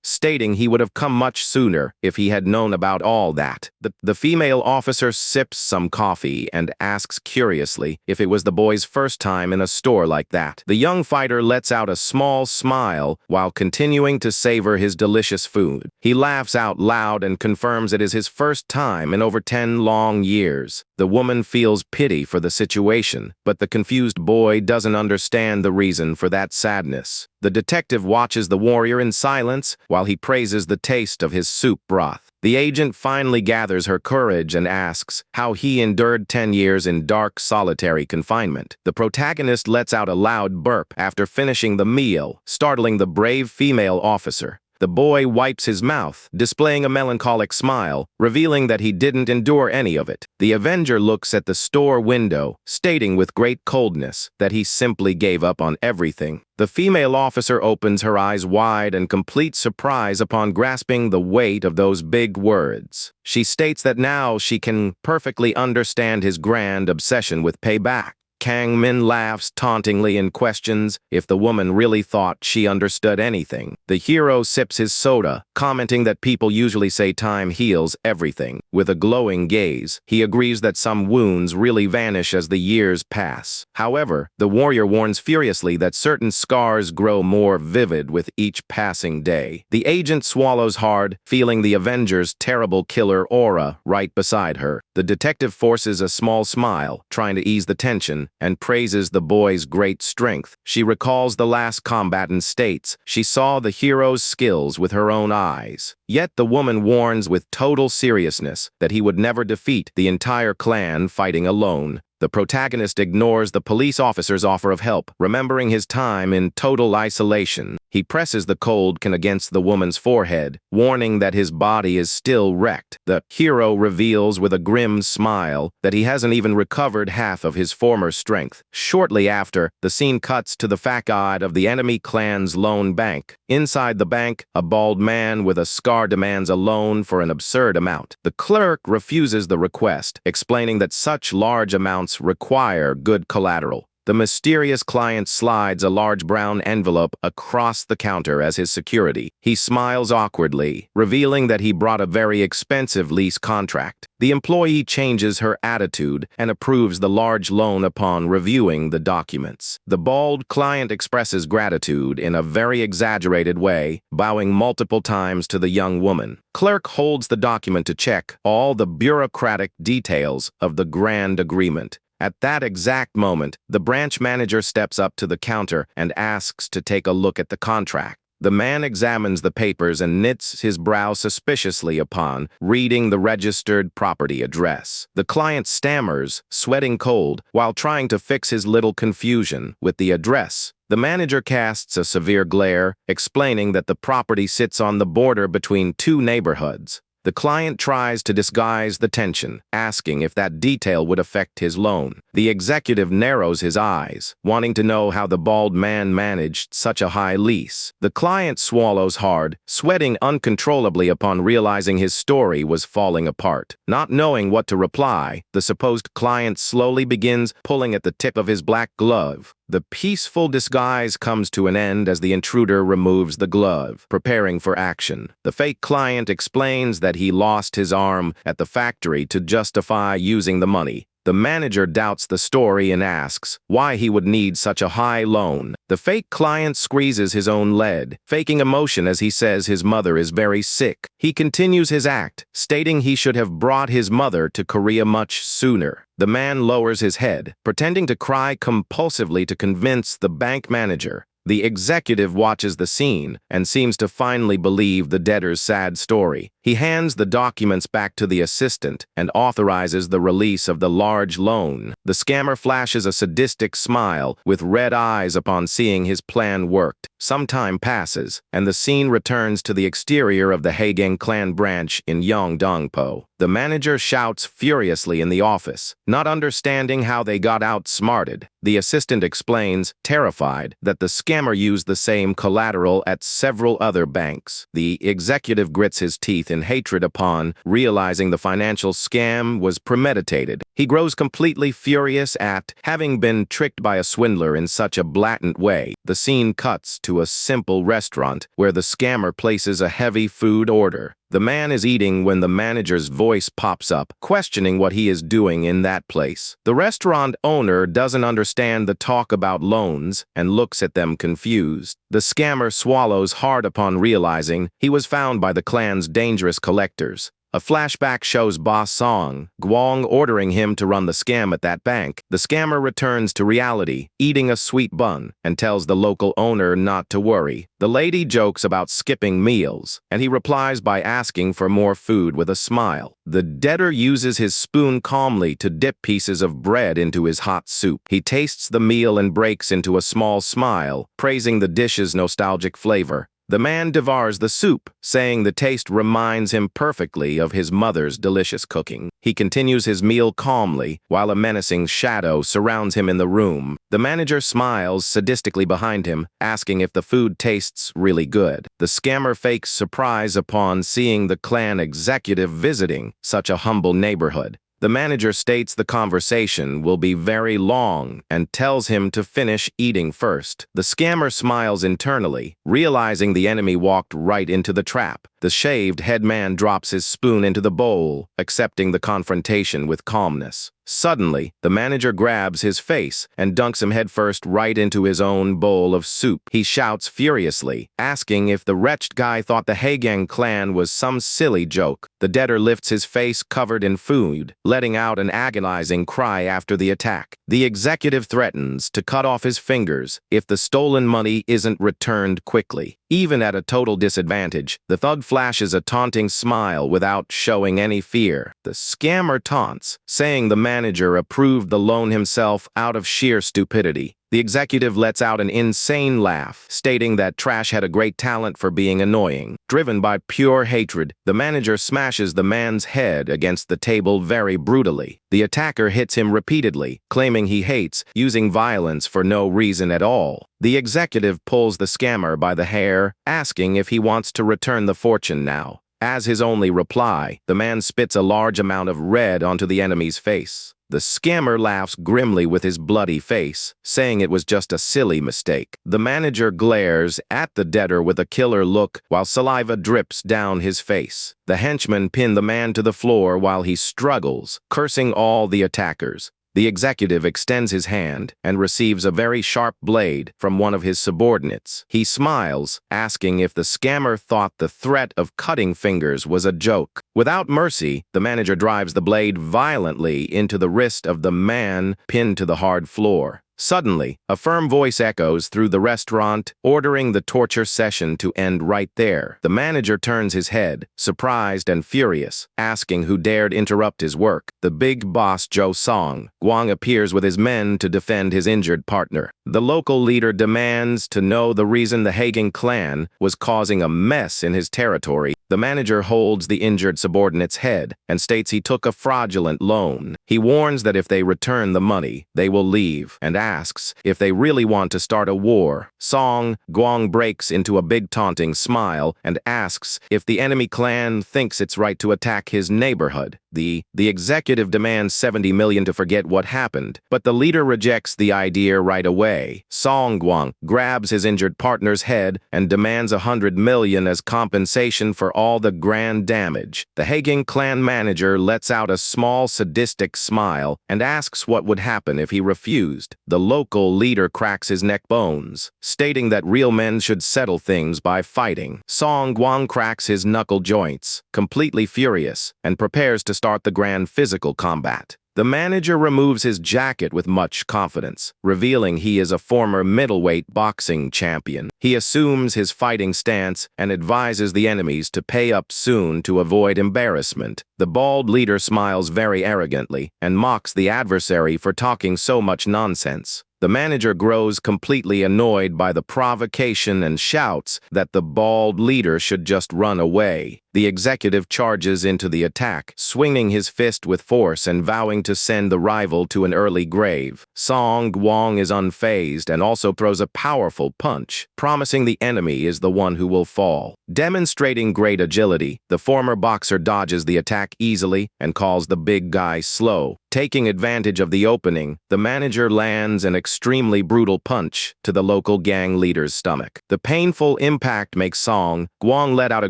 stating he would have come much sooner if he had known about all that. The female officer sips some coffee and asks curiously if it was the boy's first time in a store like that. The young fighter lets out a small smile while continuing to savor his delicious food. He laughs out loud and confirms it is his first time in over 10 long years. The woman feels pity for the situation, but the confused boy doesn't understand the reason for that sadness. The detective watches the warrior in silence while he praises the taste of his soup broth. The agent finally gathers her courage and asks how he endured 10 years in dark, solitary confinement. The protagonist lets out a loud burp after finishing the meal, startling the brave female officer. The boy wipes his mouth, displaying a melancholic smile, revealing that he didn't endure any of it. The Avenger looks at the store window, stating with great coldness that he simply gave up on everything. The female officer opens her eyes wide in complete surprise upon grasping the weight of those big words. She states that now she can perfectly understand his grand obsession with payback. Kang Min laughs tauntingly and questions if the woman really thought she understood anything. The hero sips his soda, commenting that people usually say time heals everything. With a glowing gaze, he agrees that some wounds really vanish as the years pass. However, the warrior warns furiously that certain scars grow more vivid with each passing day. The agent swallows hard, feeling the Avenger's terrible killer aura right beside her. The detective forces a small smile, trying to ease the tension, and praises the boy's great strength. She recalls the last combat and states she saw the hero's skills with her own eyes. Yet the woman warns with total seriousness that he would never defeat the entire clan fighting alone. The protagonist ignores the police officer's offer of help, remembering his time in total isolation. He presses the cold can against the woman's forehead, warning that his body is still wrecked. The hero reveals with a grim smile that he hasn't even recovered half of his former strength. Shortly after, the scene cuts to the facade of the enemy clan's loan bank. Inside the bank, a bald man with a scar demands a loan for an absurd amount. The clerk refuses the request, explaining that such large amounts require good collateral. The mysterious client slides a large brown envelope across the counter as his security. He smiles awkwardly, revealing that he brought a very expensive lease contract. The employee changes her attitude and approves the large loan upon reviewing the documents. The bald client expresses gratitude in a very exaggerated way, bowing multiple times to the young woman. Clerk holds the document to check all the bureaucratic details of the grand agreement. At that exact moment, the branch manager steps up to the counter and asks to take a look at the contract. The man examines the papers and knits his brow suspiciously upon reading the registered property address. The client stammers, sweating cold, while trying to fix his little confusion with the address. The manager casts a severe glare, explaining that the property sits on the border between two neighborhoods. The client tries to disguise the tension, asking if that detail would affect his loan. The executive narrows his eyes, wanting to know how the bald man managed such a high lease. The client swallows hard, sweating uncontrollably upon realizing his story was falling apart. Not knowing what to reply, the supposed client slowly begins pulling at the tip of his black glove. The peaceful disguise comes to an end as the intruder removes the glove, preparing for action. The fake client explains that he lost his arm at the factory to justify using the money. The manager doubts the story and asks why he would need such a high loan. The fake client squeezes his own lead, faking emotion as he says his mother is very sick. He continues his act, stating he should have brought his mother to Korea much sooner. The man lowers his head, pretending to cry compulsively to convince the bank manager. The executive watches the scene and seems to finally believe the debtor's sad story. He hands the documents back to the assistant and authorizes the release of the large loan. The scammer flashes a sadistic smile with red eyes upon seeing his plan worked. Some time passes, and the scene returns to the exterior of the Haegang clan branch in Yeongdongpo. The manager shouts furiously in the office, not understanding how they got outsmarted. The assistant explains, terrified, that the scammer used the same collateral at several other banks. The executive grits his teeth in hatred upon realizing the financial scam was premeditated. He grows completely furious at having been tricked by a swindler in such a blatant way. The scene cuts to a simple restaurant where the scammer places a heavy food order. The man is eating when the manager's voice pops up, questioning what he is doing in that place. The restaurant owner doesn't understand the talk about loans and looks at them confused. The scammer swallows hard upon realizing he was found by the clan's dangerous collectors. A flashback shows Boss Song Gwang ordering him to run the scam at that bank. The scammer returns to reality, eating a sweet bun, and tells the local owner not to worry. The lady jokes about skipping meals, and he replies by asking for more food with a smile. The debtor uses his spoon calmly to dip pieces of bread into his hot soup. He tastes the meal and breaks into a small smile, praising the dish's nostalgic flavor. The man devours the soup, saying the taste reminds him perfectly of his mother's delicious cooking. He continues his meal calmly, while a menacing shadow surrounds him in the room. The manager smiles sadistically behind him, asking if the food tastes really good. The scammer fakes surprise upon seeing the clan executive visiting such a humble neighborhood. The manager states the conversation will be very long and tells him to finish eating first. The scammer smiles internally, realizing the enemy walked right into the trap. The shaved head man drops his spoon into the bowl, accepting the confrontation with calmness. Suddenly, the manager grabs his face and dunks him headfirst right into his own bowl of soup. He shouts furiously, asking if the wretched guy thought the Haegang clan was some silly joke. The debtor lifts his face covered in food, letting out an agonizing cry after the attack. The executive threatens to cut off his fingers if the stolen money isn't returned quickly. Even at a total disadvantage, the thug flashes a taunting smile without showing any fear. The scammer taunts, saying the manager approved the loan himself out of sheer stupidity. The executive lets out an insane laugh, stating that Trash had a great talent for being annoying. Driven by pure hatred, the manager smashes the man's head against the table very brutally. The attacker hits him repeatedly, claiming he hates, using violence for no reason at all. The executive pulls the scammer by the hair, asking if he wants to return the fortune now. As his only reply, the man spits a large amount of red onto the enemy's face. The scammer laughs grimly with his bloody face, saying it was just a silly mistake. The manager glares at the debtor with a killer look while saliva drips down his face. The henchmen pin the man to the floor while he struggles, cursing all the attackers. The executive extends his hand and receives a very sharp blade from one of his subordinates. He smiles, asking if the scammer thought the threat of cutting fingers was a joke. Without mercy, the manager drives the blade violently into the wrist of the man pinned to the hard floor. Suddenly, a firm voice echoes through the restaurant, ordering the torture session to end right there. The manager turns his head, surprised and furious, asking who dared interrupt his work. The big boss Jo Song Gwang appears with his men to defend his injured partner. The local leader demands to know the reason the Hagen clan was causing a mess in his territory. The manager holds the injured subordinate's head and states he took a fraudulent loan. He warns that if they return the money, they will leave, and asks if they really want to start a war. Song Gwang breaks into a big taunting smile and asks if the enemy clan thinks it's right to attack his neighborhood. The executive demands 70 million to forget what happened, but the leader rejects the idea right away. Song Gwang grabs his injured partner's head and demands 100 million as compensation for all the grand damage. The Hagen clan manager lets out a small sadistic smile and asks what would happen if he refused. The local leader cracks his neck bones, stating that real men should settle things by fighting. Song Gwang cracks his knuckle joints, completely furious, and prepares to start the grand physical combat. The manager removes his jacket with much confidence, revealing he is a former middleweight boxing champion. He assumes his fighting stance and advises the enemies to pay up soon to avoid embarrassment. The bald leader smiles very arrogantly and mocks the adversary for talking so much nonsense. The manager grows completely annoyed by the provocation and shouts that the bald leader should just run away. The executive charges into the attack, swinging his fist with force and vowing to send the rival to an early grave. Song Gwang is unfazed and also throws a powerful punch, promising the enemy is the one who will fall. Demonstrating great agility, the former boxer dodges the attack easily and calls the big guy slow. Taking advantage of the opening, the manager lands an extremely brutal punch to the local gang leader's stomach. The painful impact makes Song Gwang let out a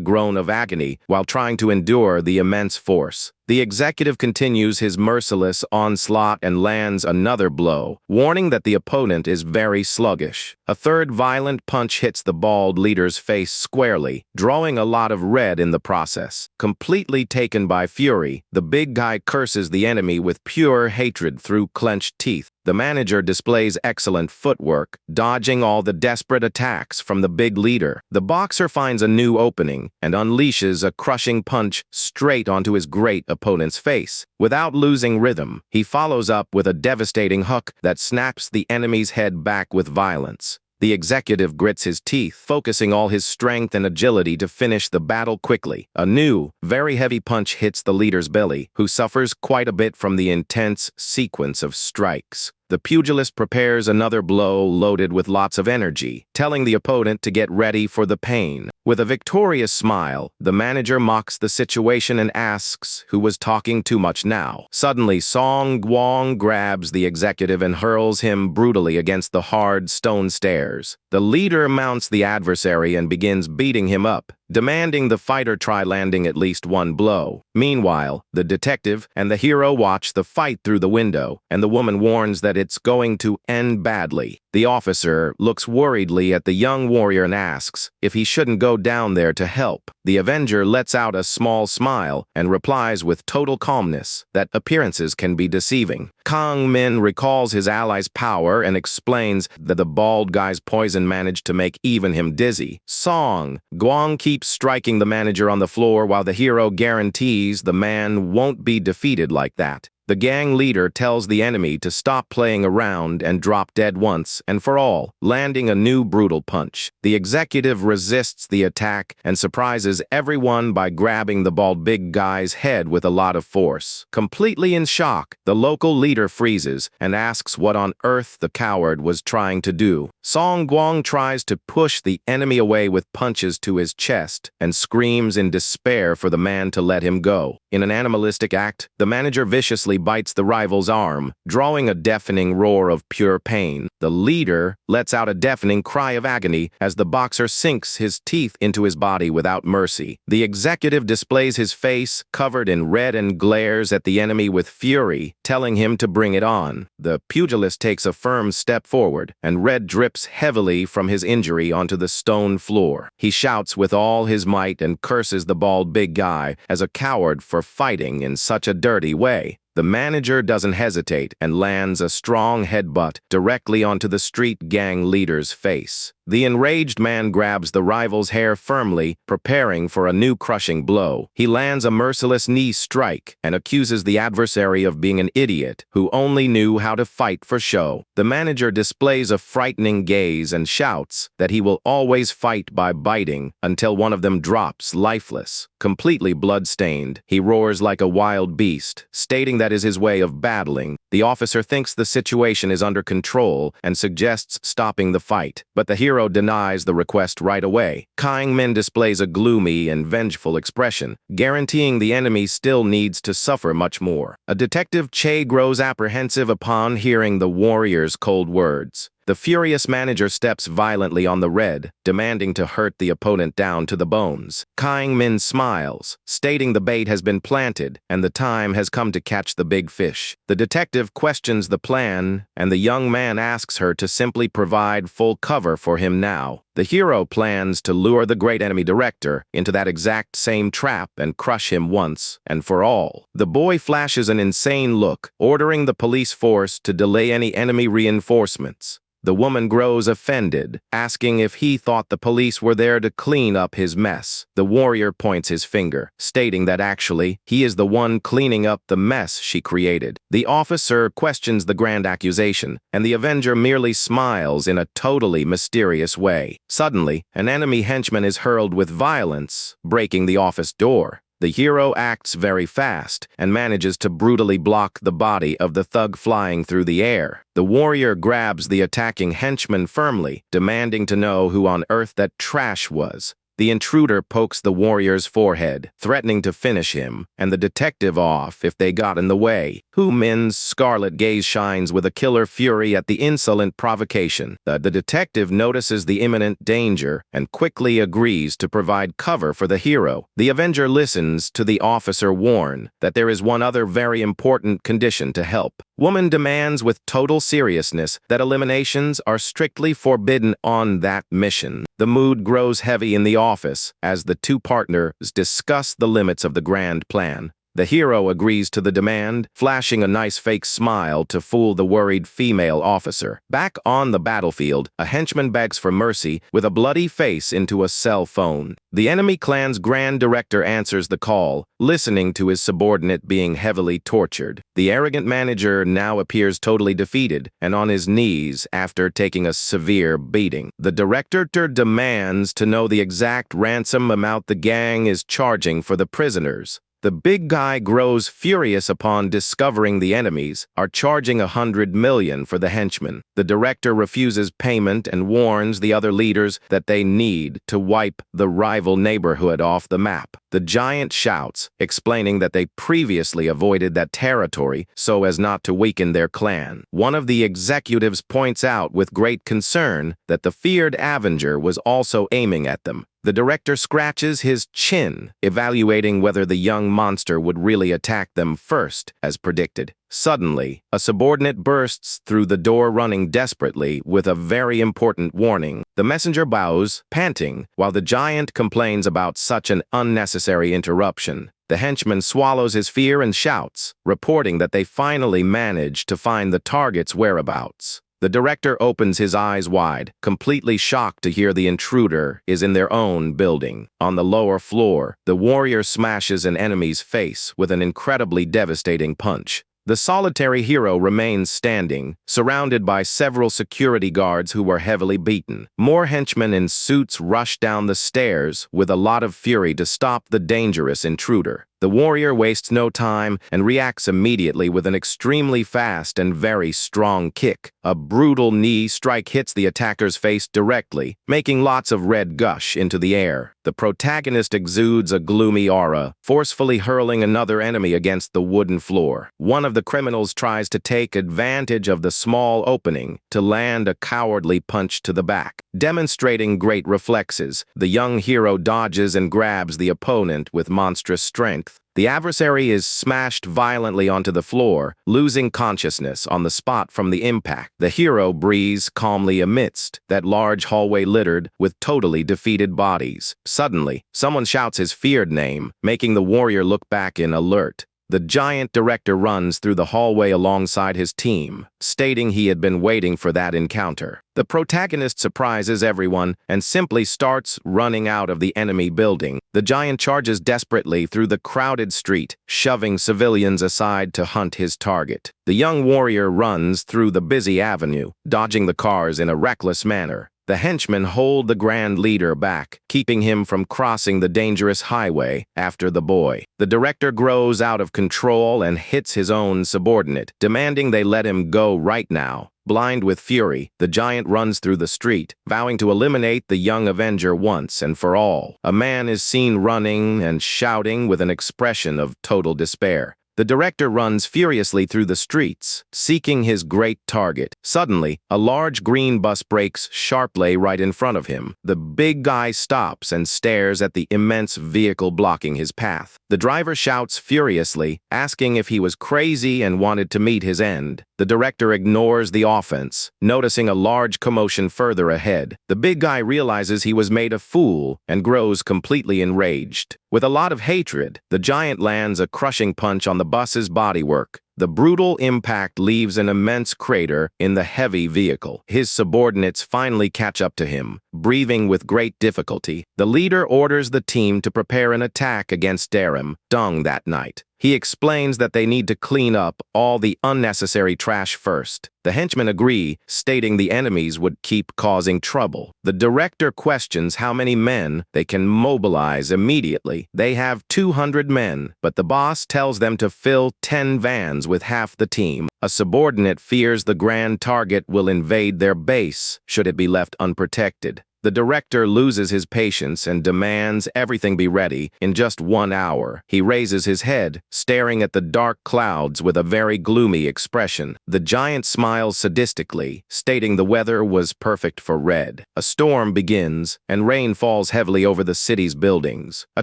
groan of agony while trying to endure the immense force. The executive continues his merciless onslaught and lands another blow, warning that the opponent is very sluggish. A third violent punch hits the bald leader's face squarely, drawing a lot of red in the process. Completely taken by fury, the big guy curses the enemy with pure hatred through clenched teeth. The manager displays excellent footwork, dodging all the desperate attacks from the big leader. The boxer finds a new opening and unleashes a crushing punch straight onto his great opponent's face. Without losing rhythm, he follows up with a devastating hook that snaps the enemy's head back with violence. The executive grits his teeth, focusing all his strength and agility to finish the battle quickly. A new, very heavy punch hits the leader's belly, who suffers quite a bit from the intense sequence of strikes. The pugilist prepares another blow loaded with lots of energy, telling the opponent to get ready for the pain. With a victorious smile, the manager mocks the situation and asks who was talking too much now. Suddenly, Song Gwang grabs the executive and hurls him brutally against the hard stone stairs. The leader mounts the adversary and begins beating him up, demanding the fighter try landing at least one blow. Meanwhile, the detective and the hero watch the fight through the window, and the woman warns that it's going to end badly. The officer looks worriedly at the young warrior and asks if he shouldn't go down there to help. The Avenger lets out a small smile and replies with total calmness that appearances can be deceiving. Kang Min recalls his ally's power and explains that the bald guy's poison managed to make even him dizzy. Song Gwang keeps striking the manager on the floor while the hero guarantees the man won't be defeated like that. The gang leader tells the enemy to stop playing around and drop dead once and for all, landing a new brutal punch. The executive resists the attack and surprises everyone by grabbing the bald big guy's head with a lot of force. Completely in shock, the local leader freezes and asks what on earth the coward was trying to do. Song Gwang tries to push the enemy away with punches to his chest and screams in despair for the man to let him go. In an animalistic act, the manager viciously bites the rival's arm, drawing a deafening roar of pure pain. The leader lets out a deafening cry of agony as the boxer sinks his teeth into his body without mercy. The executive displays his face, covered in red, and glares at the enemy with fury, telling him to bring it on. The pugilist takes a firm step forward, and red drips heavily from his injury onto the stone floor. He shouts with all his might and curses the bald big guy as a coward for fighting in such a dirty way. The manager doesn't hesitate and lands a strong headbutt directly onto the street gang leader's face. The enraged man grabs the rival's hair firmly, preparing for a new crushing blow. He lands a merciless knee strike and accuses the adversary of being an idiot who only knew how to fight for show. The manager displays a frightening gaze and shouts that he will always fight by biting until one of them drops lifeless. Completely blood-stained, he roars like a wild beast, stating that is his way of battling. The officer thinks the situation is under control and suggests stopping the fight, but the hero denies the request right away. Min displays a gloomy and vengeful expression, guaranteeing the enemy still needs to suffer much more. A detective Che grows apprehensive upon hearing the warrior's cold words. The furious manager steps violently on the red, demanding to hurt the opponent down to the bones. Min smiles, stating the bait has been planted and the time has come to catch the big fish. The detective questions the plan, and the young man asks her to simply provide full cover for him now. The hero plans to lure the great enemy director into that exact same trap and crush him once and for all. The boy flashes an insane look, ordering the police force to delay any enemy reinforcements. The woman grows offended, asking if he thought the police were there to clean up his mess. The warrior points his finger, stating that actually, he is the one cleaning up the mess she created. The officer questions the grand accusation, and the avenger merely smiles in a totally mysterious way. Suddenly, an enemy henchman is hurled with violence, breaking the office door. The hero acts very fast and manages to brutally block the body of the thug flying through the air. The warrior grabs the attacking henchman firmly, demanding to know who on earth that trash was. The intruder pokes the warrior's forehead, threatening to finish him, and the detective off if they got in the way. Min's scarlet gaze shines with a killer fury at the insolent provocation. The detective notices the imminent danger and quickly agrees to provide cover for the hero. The avenger listens to the officer warn that there is one other very important condition to help. Woman demands with total seriousness that eliminations are strictly forbidden on that mission. The mood grows heavy in the office as the two partners discuss the limits of the grand plan. The hero agrees to the demand, flashing a nice fake smile to fool the worried female officer. Back on the battlefield, a henchman begs for mercy with a bloody face into a cell phone. The enemy clan's grand director answers the call, listening to his subordinate being heavily tortured. The arrogant manager now appears totally defeated and on his knees after taking a severe beating. The director demands to know the exact ransom amount the gang is charging for the prisoners. The big guy grows furious upon discovering the enemies are charging 100 million for the henchmen. The director refuses payment and warns the other leaders that they need to wipe the rival neighborhood off the map. The giant shouts, explaining that they previously avoided that territory so as not to weaken their clan. One of the executives points out with great concern that the feared avenger was also aiming at them. The director scratches his chin, evaluating whether the young monster would really attack them first, as predicted. Suddenly, a subordinate bursts through the door running desperately with a very important warning. The messenger bows, panting, while the giant complains about such an unnecessary interruption. The henchman swallows his fear and shouts, reporting that they finally managed to find the target's whereabouts. The director opens his eyes wide, completely shocked to hear the intruder is in their own building. On the lower floor, the warrior smashes an enemy's face with an incredibly devastating punch. The solitary hero remains standing, surrounded by several security guards who were heavily beaten. More henchmen in suits rush down the stairs with a lot of fury to stop the dangerous intruder. The warrior wastes no time and reacts immediately with an extremely fast and very strong kick. A brutal knee strike hits the attacker's face directly, making lots of red gush into the air. The protagonist exudes a gloomy aura, forcefully hurling another enemy against the wooden floor. One of the criminals tries to take advantage of the small opening to land a cowardly punch to the back. Demonstrating great reflexes, the young hero dodges and grabs the opponent with monstrous strength. The adversary is smashed violently onto the floor, losing consciousness on the spot from the impact. The hero breathes calmly amidst that large hallway littered with totally defeated bodies. Suddenly, someone shouts his feared name, making the warrior look back in alert. The giant director runs through the hallway alongside his team, stating he had been waiting for that encounter. The protagonist surprises everyone and simply starts running out of the enemy building. The giant charges desperately through the crowded street, shoving civilians aside to hunt his target. The young warrior runs through the busy avenue, dodging the cars in a reckless manner. The henchmen hold the grand leader back, keeping him from crossing the dangerous highway after the boy. The director grows out of control and hits his own subordinate, demanding they let him go right now. Blind with fury, the giant runs through the street, vowing to eliminate the young avenger once and for all. A man is seen running and shouting with an expression of total despair. The director runs furiously through the streets, seeking his great target. Suddenly, a large green bus brakes sharply right in front of him. The big guy stops and stares at the immense vehicle blocking his path. The driver shouts furiously, asking if he was crazy and wanted to meet his end. The director ignores the offense, noticing a large commotion further ahead. The big guy realizes he was made a fool and grows completely enraged. With a lot of hatred, the giant lands a crushing punch on the bus's bodywork. The brutal impact leaves an immense crater in the heavy vehicle. His subordinates finally catch up to him, breathing with great difficulty. The leader orders the team to prepare an attack against Darim Dung that night. He explains that they need to clean up all the unnecessary trash first. The henchmen agree, stating the enemies would keep causing trouble. The director questions how many men they can mobilize immediately. They have 200 men, but the boss tells them to fill 10 vans with half the team. A subordinate fears the grand target will invade their base should it be left unprotected. The director loses his patience and demands everything be ready in just 1 hour. He raises his head, staring at the dark clouds with a very gloomy expression. The giant smiles sadistically, stating the weather was perfect for red. A storm begins, and rain falls heavily over the city's buildings. A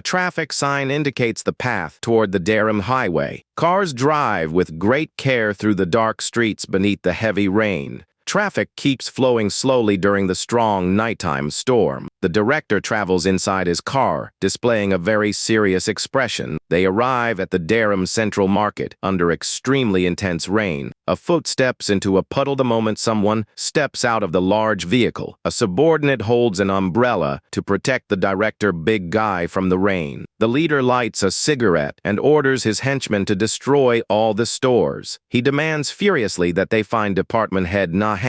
traffic sign indicates the path toward the Darim Highway. Cars drive with great care through the dark streets beneath the heavy rain. Traffic keeps flowing slowly during the strong nighttime storm. The director travels inside his car, displaying a very serious expression. They arrive at the Darim Central Market under extremely intense rain. A foot steps into a puddle the moment someone steps out of the large vehicle. A subordinate holds an umbrella to protect the director big guy from the rain. The leader lights a cigarette and orders his henchmen to destroy all the stores. He demands furiously that they find department head Nahan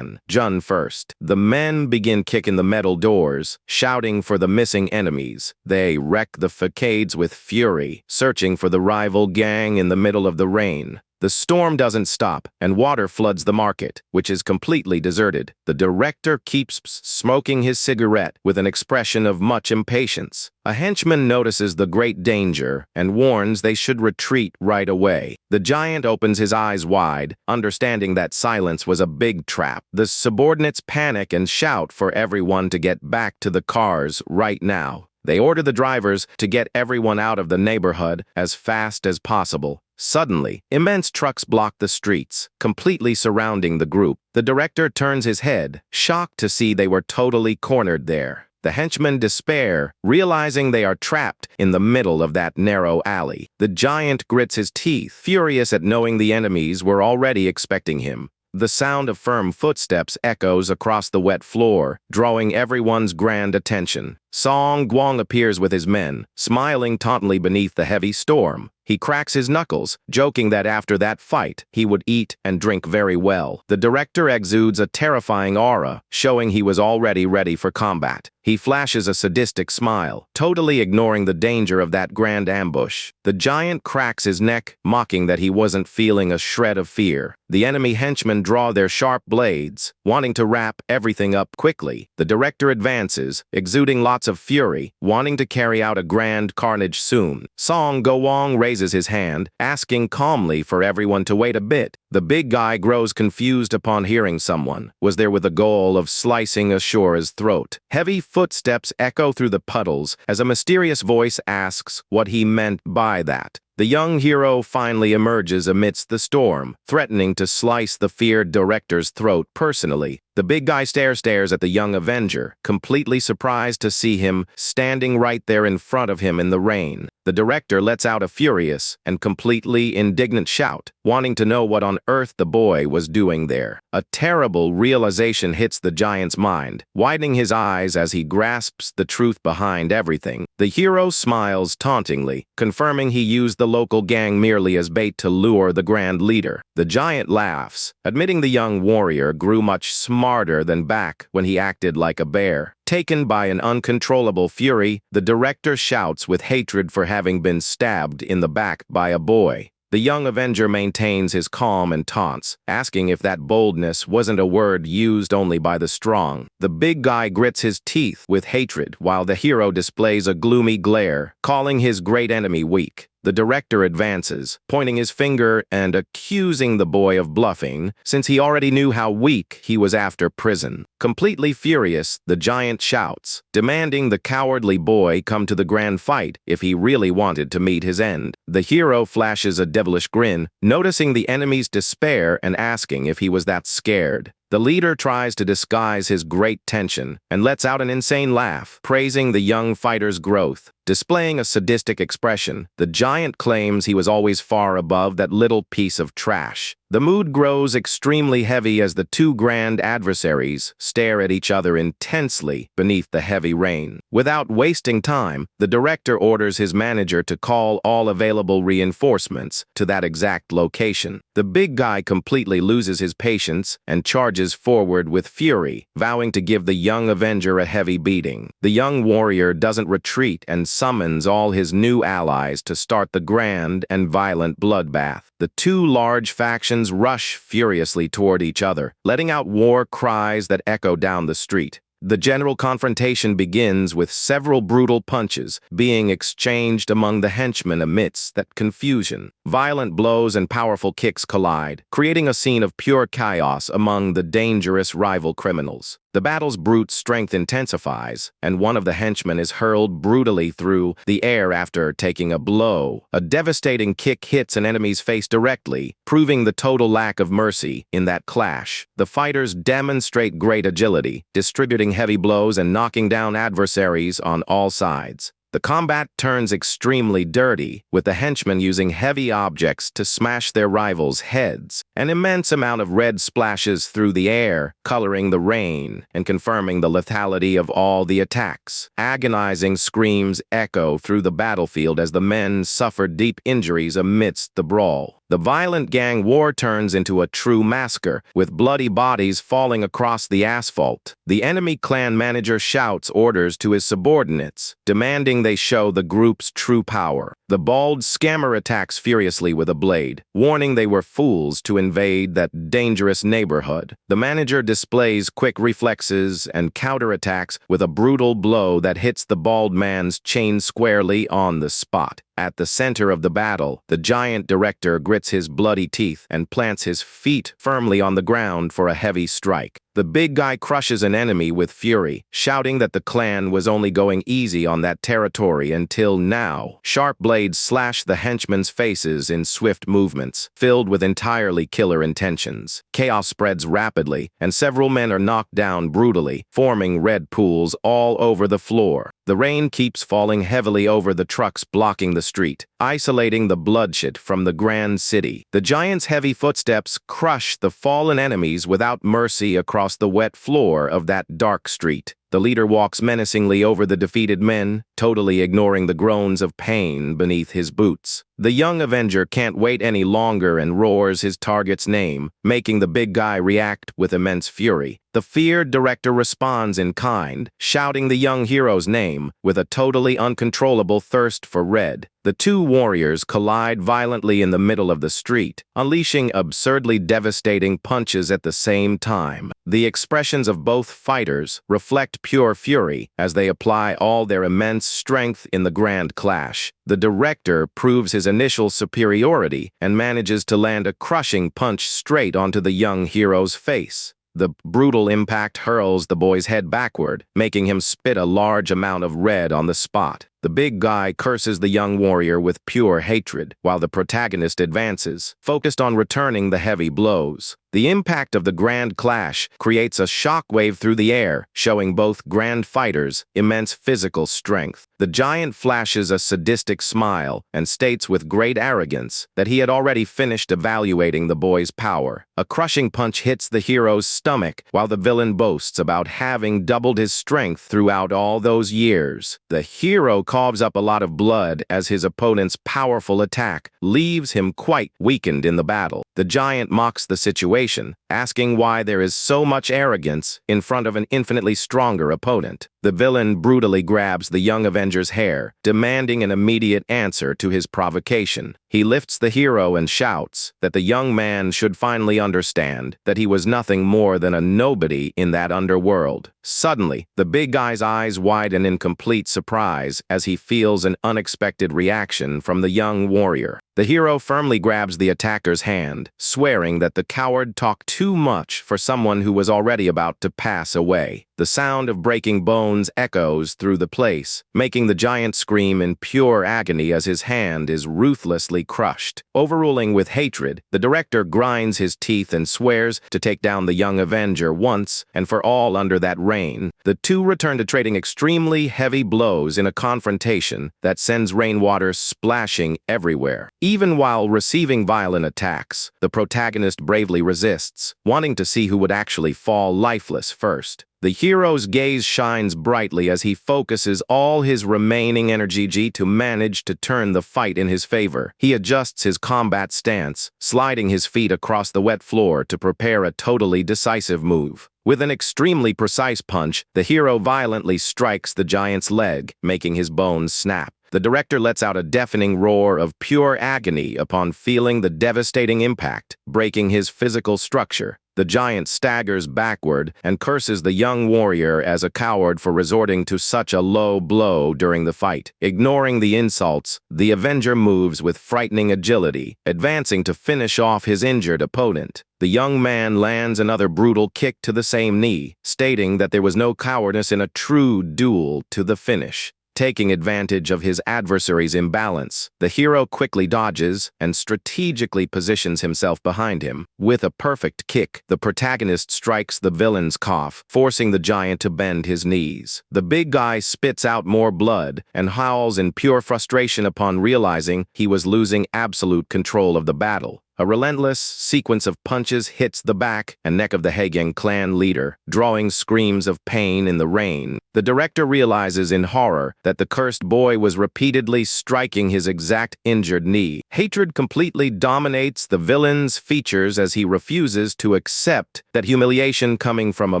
Jun first. The men begin kicking the metal doors, shouting for the missing enemies. They wreck the facades with fury, searching for the rival gang in the middle of the rain. The storm doesn't stop, and water floods the market, which is completely deserted. The director keeps smoking his cigarette with an expression of much impatience. A henchman notices the great danger and warns they should retreat right away. The giant opens his eyes wide, understanding that silence was a big trap. The subordinates panic and shout for everyone to get back to the cars right now. They order the drivers to get everyone out of the neighborhood as fast as possible. Suddenly, immense trucks block the streets, completely surrounding the group. The director turns his head, shocked to see they were totally cornered there. The henchmen despair, realizing they are trapped in the middle of that narrow alley. The giant grits his teeth, furious at knowing the enemies were already expecting him. The sound of firm footsteps echoes across the wet floor, drawing everyone's grand attention. Song Guang appears with his men, smiling tauntingly beneath the heavy storm. He cracks his knuckles, joking that after that fight, he would eat and drink very well. The director exudes a terrifying aura, showing he was already ready for combat. He flashes a sadistic smile, totally ignoring the danger of that grand ambush. The giant cracks his neck, mocking that he wasn't feeling a shred of fear. The enemy henchmen draw their sharp blades, wanting to wrap everything up quickly. The director advances, exuding lots of fury, wanting to carry out a grand carnage soon. Song Guang raises his hand, asking calmly for everyone to wait a bit. The big guy grows confused upon hearing someone was there with the goal of slicing Asura's throat. Heavy footsteps echo through the puddles as a mysterious voice asks what he meant by that. The young hero finally emerges amidst the storm, threatening to slice the feared director's throat personally. The big guy stares at the young Avenger, completely surprised to see him standing right there in front of him in the rain. The director lets out a furious and completely indignant shout, wanting to know what on earth the boy was doing there. A terrible realization hits the giant's mind, widening his eyes as he grasps the truth behind everything. The hero smiles tauntingly, confirming he used the local gang merely as bait to lure the grand leader. The giant laughs, admitting the young warrior grew much smarter than back when he acted like a bear. Taken by an uncontrollable fury, the director shouts with hatred for having been stabbed in the back by a boy. The young Avenger maintains his calm and taunts, asking if that boldness wasn't a word used only by the strong. The big guy grits his teeth with hatred while the hero displays a gloomy glare, calling his great enemy weak. The director advances, pointing his finger and accusing the boy of bluffing, since he already knew how weak he was after prison. Completely furious, the giant shouts, demanding the cowardly boy come to the grand fight if he really wanted to meet his end. The hero flashes a devilish grin, noticing the enemy's despair and asking if he was that scared. The leader tries to disguise his great tension and lets out an insane laugh, praising the young fighter's growth. Displaying a sadistic expression, the giant claims he was always far above that little piece of trash. The mood grows extremely heavy as the two grand adversaries stare at each other intensely beneath the heavy rain. Without wasting time, the director orders his manager to call all available reinforcements to that exact location. The big guy completely loses his patience and charges forward with fury, vowing to give the young Avenger a heavy beating. The young warrior doesn't retreat and summons all his new allies to start the grand and violent bloodbath. The two large factions rush furiously toward each other, letting out war cries that echo down the street. The general confrontation begins with several brutal punches being exchanged among the henchmen amidst that confusion. Violent blows and powerful kicks collide, creating a scene of pure chaos among the dangerous rival criminals. The battle's brute strength intensifies, and one of the henchmen is hurled brutally through the air after taking a blow. A devastating kick hits an enemy's face directly, proving the total lack of mercy in that clash. The fighters demonstrate great agility, distributing heavy blows and knocking down adversaries on all sides. The combat turns extremely dirty, with the henchmen using heavy objects to smash their rivals' heads. An immense amount of red splashes through the air, coloring the rain and confirming the lethality of all the attacks. Agonizing screams echo through the battlefield as the men suffer deep injuries amidst the brawl. The violent gang war turns into a true massacre, with bloody bodies falling across the asphalt. The enemy clan manager shouts orders to his subordinates, demanding they show the group's true power. The bald scammer attacks furiously with a blade, warning they were fools to invade that dangerous neighborhood. The manager displays quick reflexes and counterattacks with a brutal blow that hits the bald man's chin squarely on the spot. At the center of the battle, the giant director grits his bloody teeth and plants his feet firmly on the ground for a heavy strike. The big guy crushes an enemy with fury, shouting that the clan was only going easy on that territory until now. Sharp blades slash the henchmen's faces in swift movements, filled with entirely killer intentions. Chaos spreads rapidly, and several men are knocked down brutally, forming red pools all over the floor. The rain keeps falling heavily over the trucks blocking the street, isolating the bloodshed from the grand city. The giant's heavy footsteps crush the fallen enemies without mercy across the wet floor of that dark street. The leader walks menacingly over the defeated men, totally ignoring the groans of pain beneath his boots. The young Avenger can't wait any longer and roars his target's name, making the big guy react with immense fury. The feared director responds in kind, shouting the young hero's name with a totally uncontrollable thirst for red. The two warriors collide violently in the middle of the street, unleashing absurdly devastating punches at the same time. The expressions of both fighters reflect pure fury as they apply all their immense strength in the grand clash. The director proves his initial superiority and manages to land a crushing punch straight onto the young hero's face. The brutal impact hurls the boy's head backward, making him spit a large amount of red on the spot. The big guy curses the young warrior with pure hatred, while the protagonist advances, focused on returning the heavy blows. The impact of the grand clash creates a shockwave through the air, showing both grand fighters immense physical strength. The giant flashes a sadistic smile and states with great arrogance that he had already finished evaluating the boy's power. A crushing punch hits the hero's stomach, while the villain boasts about having doubled his strength throughout all those years. The hero coughs up a lot of blood as his opponent's powerful attack leaves him quite weakened in the battle. The giant mocks the situation, asking why there is so much arrogance in front of an infinitely stronger opponent. The villain brutally grabs the young Avenger's hair, demanding an immediate answer to his provocation. He lifts the hero and shouts that the young man should finally understand that he was nothing more than a nobody in that underworld. Suddenly, the big guy's eyes widen in complete surprise as he feels an unexpected reaction from the young warrior. The hero firmly grabs the attacker's hand, swearing that the coward talked too much for someone who was already about to pass away. The sound of breaking bones echoes through the place, making the giant scream in pure agony as his hand is ruthlessly crushed. Overruling with hatred, the director grinds his teeth and swears to take down the young Avenger once and for all under that reign. The two return to trading extremely heavy blows in a confrontation that sends rainwater splashing everywhere. Even while receiving violent attacks, the protagonist bravely resists, wanting to see who would actually fall lifeless first. The hero's gaze shines brightly as he focuses all his remaining energy to manage to turn the fight in his favor. He adjusts his combat stance, sliding his feet across the wet floor to prepare a totally decisive move. With an extremely precise punch, the hero violently strikes the giant's leg, making his bones snap. The director lets out a deafening roar of pure agony upon feeling the devastating impact, breaking his physical structure. The giant staggers backward and curses the young warrior as a coward for resorting to such a low blow during the fight. Ignoring the insults, the Avenger moves with frightening agility, advancing to finish off his injured opponent. The young man lands another brutal kick to the same knee, stating that there was no cowardice in a true duel to the finish. Taking advantage of his adversary's imbalance, the hero quickly dodges and strategically positions himself behind him. With a perfect kick, the protagonist strikes the villain's cough, forcing the giant to bend his knees. The big guy spits out more blood and howls in pure frustration upon realizing he was losing absolute control of the battle. A relentless sequence of punches hits the back and neck of the Hagen clan leader, drawing screams of pain in the rain. The director realizes in horror that the cursed boy was repeatedly striking his exact injured knee. Hatred completely dominates the villain's features as he refuses to accept that humiliation coming from a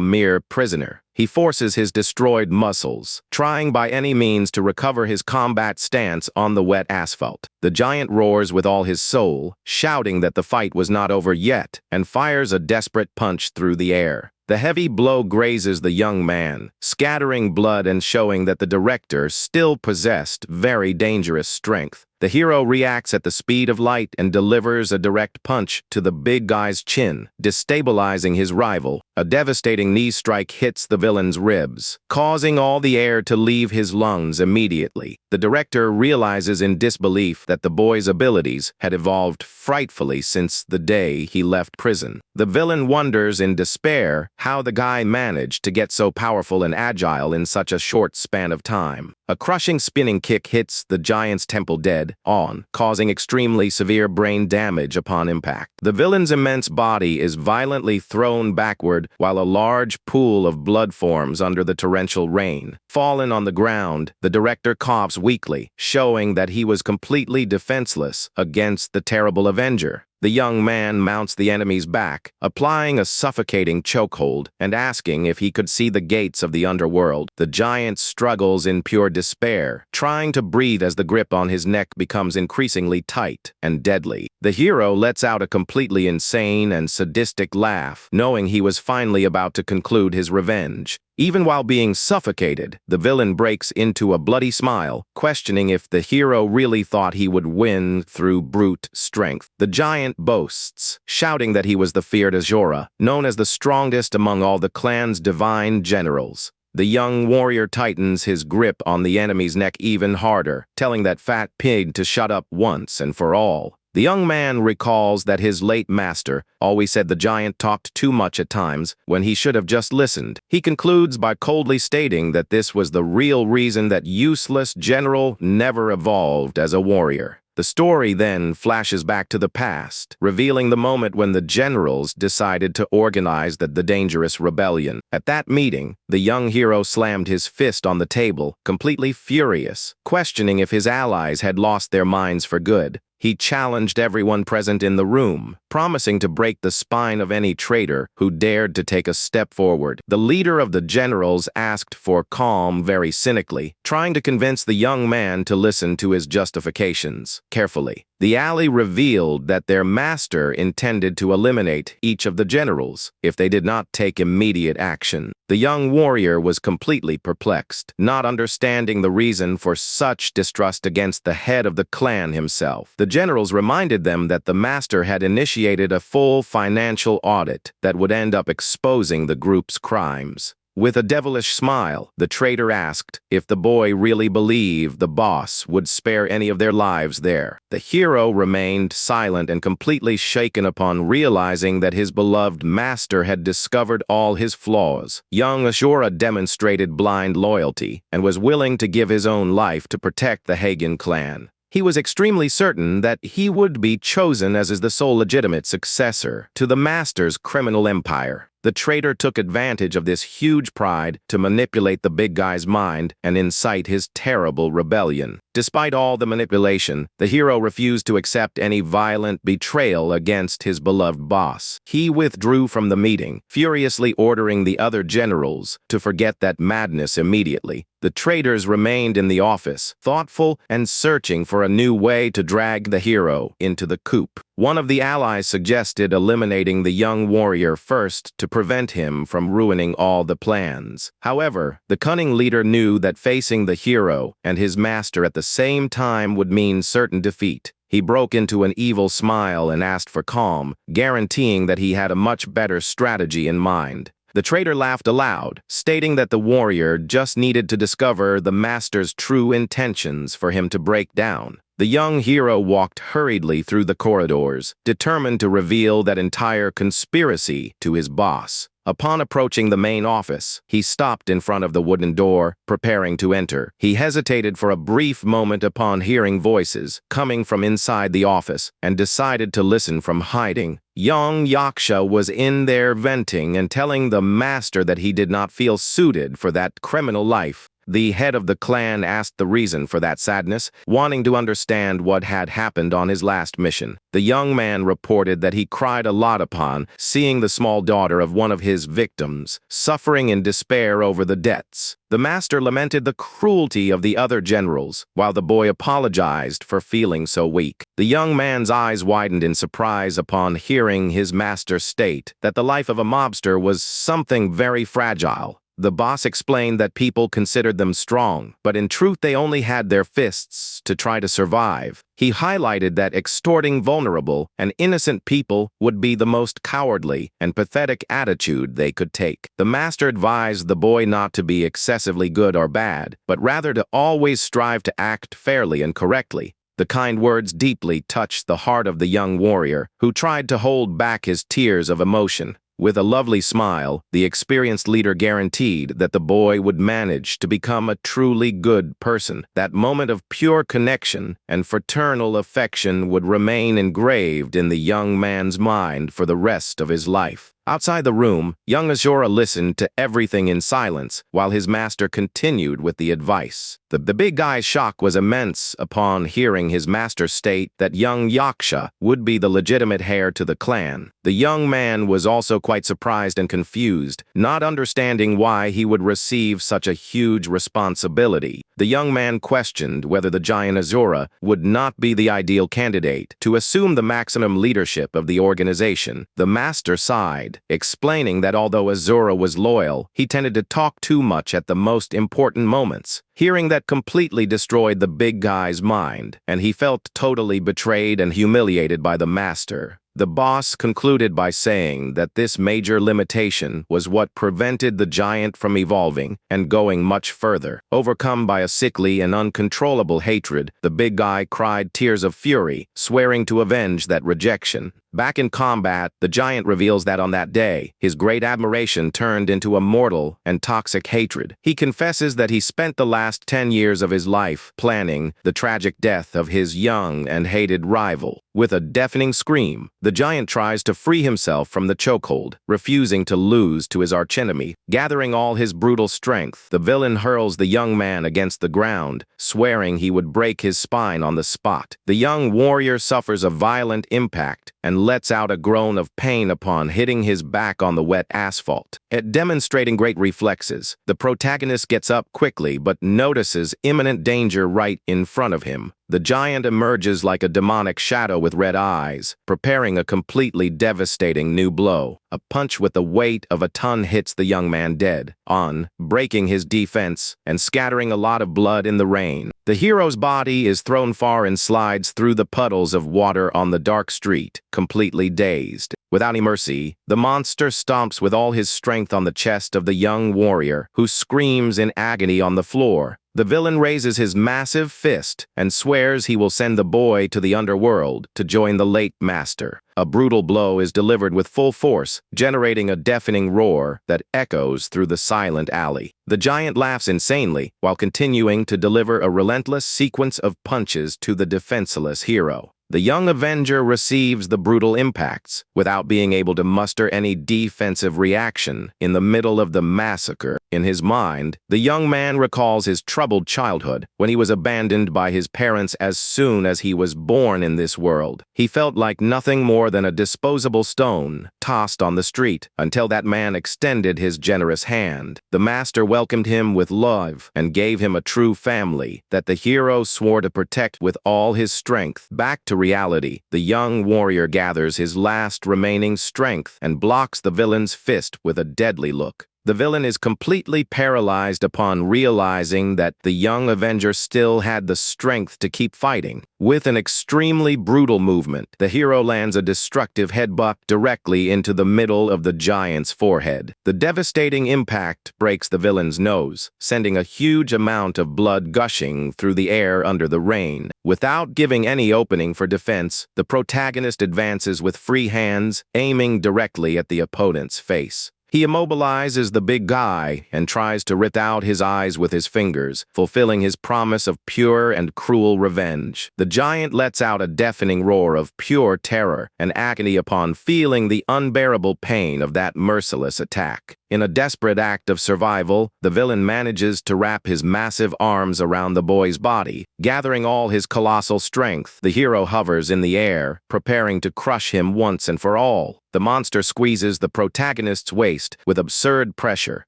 mere prisoner. He forces his destroyed muscles, trying by any means to recover his combat stance on the wet asphalt. The giant roars with all his soul, shouting that the fight was not over yet, and fires a desperate punch through the air. The heavy blow grazes the young man, scattering blood and showing that the director still possessed very dangerous strength. The hero reacts at the speed of light and delivers a direct punch to the big guy's chin, destabilizing his rival. A devastating knee strike hits the villain's ribs, causing all the air to leave his lungs immediately. The director realizes in disbelief that the boy's abilities had evolved frightfully since the day he left prison. The villain wonders in despair how the guy managed to get so powerful and agile in such a short span of time. A crushing spinning kick hits the giant's temple dead on, causing extremely severe brain damage upon impact. The villain's immense body is violently thrown backward while a large pool of blood forms under the torrential rain. Fallen on the ground, the director coughs weakly, showing that he was completely defenseless against the terrible avenger. The young man mounts the enemy's back, applying a suffocating chokehold and asking if he could see the gates of the underworld. The giant struggles in pure despair, trying to breathe as the grip on his neck becomes increasingly tight and deadly. The hero lets out a completely insane and sadistic laugh, knowing he was finally about to conclude his revenge. Even while being suffocated, the villain breaks into a bloody smile, questioning if the hero really thought he would win through brute strength. The giant boasts, shouting that he was the feared Asura, known as the strongest among all the clan's divine generals. The young warrior tightens his grip on the enemy's neck even harder, telling that fat pig to shut up once and for all. The young man recalls that his late master always said the giant talked too much at times when he should have just listened. He concludes by coldly stating that this was the real reason that useless general never evolved as a warrior. The story then flashes back to the past, revealing the moment when the generals decided to organize the dangerous rebellion. At that meeting, the young hero slammed his fist on the table, completely furious, questioning if his allies had lost their minds for good. He challenged everyone present in the room, promising to break the spine of any traitor who dared to take a step forward. The leader of the generals asked for calm very cynically, trying to convince the young man to listen to his justifications carefully. The ally revealed that their master intended to eliminate each of the generals if they did not take immediate action. The young warrior was completely perplexed, not understanding the reason for such distrust against the head of the clan himself. The generals reminded them that the master had initiated a full financial audit that would end up exposing the group's crimes. With a devilish smile, the traitor asked if the boy really believed the boss would spare any of their lives there. The hero remained silent and completely shaken upon realizing that his beloved master had discovered all his flaws. Young Asura demonstrated blind loyalty and was willing to give his own life to protect the Hagen clan. He was extremely certain that he would be chosen as the sole legitimate successor to the master's criminal empire. The traitor took advantage of this huge pride to manipulate the big guy's mind and incite his terrible rebellion. Despite all the manipulation, the hero refused to accept any violent betrayal against his beloved boss. He withdrew from the meeting, furiously ordering the other generals to forget that madness immediately. The traitors remained in the office, thoughtful and searching for a new way to drag the hero into the coup. One of the allies suggested eliminating the young warrior first to prevent him from ruining all the plans. However, the cunning leader knew that facing the hero and his master at the same time would mean certain defeat. He broke into an evil smile and asked for calm, guaranteeing that he had a much better strategy in mind. The traitor laughed aloud, stating that the warrior just needed to discover the master's true intentions for him to break down. The young hero walked hurriedly through the corridors, determined to reveal that entire conspiracy to his boss. Upon approaching the main office, he stopped in front of the wooden door, preparing to enter. He hesitated for a brief moment upon hearing voices coming from inside the office and decided to listen from hiding. Young Yaksha was in there venting and telling the master that he did not feel suited for that criminal life. The head of the clan asked the reason for that sadness, wanting to understand what had happened on his last mission. The young man reported that he cried a lot upon seeing the small daughter of one of his victims, suffering in despair over the debts. The master lamented the cruelty of the other generals, while the boy apologized for feeling so weak. The young man's eyes widened in surprise upon hearing his master state that the life of a mobster was something very fragile. The boss explained that people considered them strong, but in truth they only had their fists to try to survive. He highlighted that extorting vulnerable and innocent people would be the most cowardly and pathetic attitude they could take. The master advised the boy not to be excessively good or bad, but rather to always strive to act fairly and correctly. The kind words deeply touched the heart of the young warrior, who tried to hold back his tears of emotion. With a lovely smile, the experienced leader guaranteed that the boy would manage to become a truly good person. That moment of pure connection and fraternal affection would remain engraved in the young man's mind for the rest of his life. Outside the room, young Asura listened to everything in silence while his master continued with the advice. The big guy's shock was immense upon hearing his master state that young Yaksha would be the legitimate heir to the clan. The young man was also quite surprised and confused, not understanding why he would receive such a huge responsibility. The young man questioned whether the giant Asura would not be the ideal candidate to assume the maximum leadership of the organization. The master sighed, explaining that although Asura was loyal, he tended to talk too much at the most important moments. Hearing that completely destroyed the big guy's mind, and he felt totally betrayed and humiliated by the master. The boss concluded by saying that this major limitation was what prevented the giant from evolving and going much further. Overcome by a sickly and uncontrollable hatred, the big guy cried tears of fury, swearing to avenge that rejection. Back in combat, the giant reveals that on that day, his great admiration turned into a mortal and toxic hatred. He confesses that he spent the last 10 years of his life planning the tragic death of his young and hated rival. With a deafening scream, the giant tries to free himself from the chokehold, refusing to lose to his archenemy. Gathering all his brutal strength, the villain hurls the young man against the ground, swearing he would break his spine on the spot. The young warrior suffers a violent impact and lets out a groan of pain upon hitting his back on the wet asphalt. Demonstrating great reflexes, the protagonist gets up quickly but notices imminent danger right in front of him. The giant emerges like a demonic shadow with red eyes, preparing a completely devastating new blow. A punch with the weight of a ton hits the young man dead on, breaking his defense and scattering a lot of blood in the rain. The hero's body is thrown far and slides through the puddles of water on the dark street, completely dazed. Without any mercy, the monster stomps with all his strength on the chest of the young warrior, who screams in agony on the floor. The villain raises his massive fist and swears he will send the boy to the underworld to join the late master. A brutal blow is delivered with full force, generating a deafening roar that echoes through the silent alley. The giant laughs insanely while continuing to deliver a relentless sequence of punches to the defenseless hero. The young Avenger receives the brutal impacts without being able to muster any defensive reaction in the middle of the massacre. In his mind, the young man recalls his troubled childhood when he was abandoned by his parents as soon as he was born in this world. He felt like nothing more than a disposable stone tossed on the street until that man extended his generous hand. The master welcomed him with love and gave him a true family that the hero swore to protect with all his strength. Back to reality, the young warrior gathers his last remaining strength and blocks the villain's fist with a deadly look. The villain is completely paralyzed upon realizing that the young Avenger still had the strength to keep fighting. With an extremely brutal movement, the hero lands a destructive headbutt directly into the middle of the giant's forehead. The devastating impact breaks the villain's nose, sending a huge amount of blood gushing through the air under the rain. Without giving any opening for defense, the protagonist advances with free hands, aiming directly at the opponent's face. He immobilizes the big guy and tries to rip out his eyes with his fingers, fulfilling his promise of pure and cruel revenge. The giant lets out a deafening roar of pure terror and agony upon feeling the unbearable pain of that merciless attack. In a desperate act of survival, the villain manages to wrap his massive arms around the boy's body. Gathering all his colossal strength, the hero hovers in the air, preparing to crush him once and for all. The monster squeezes the protagonist's waist with absurd pressure,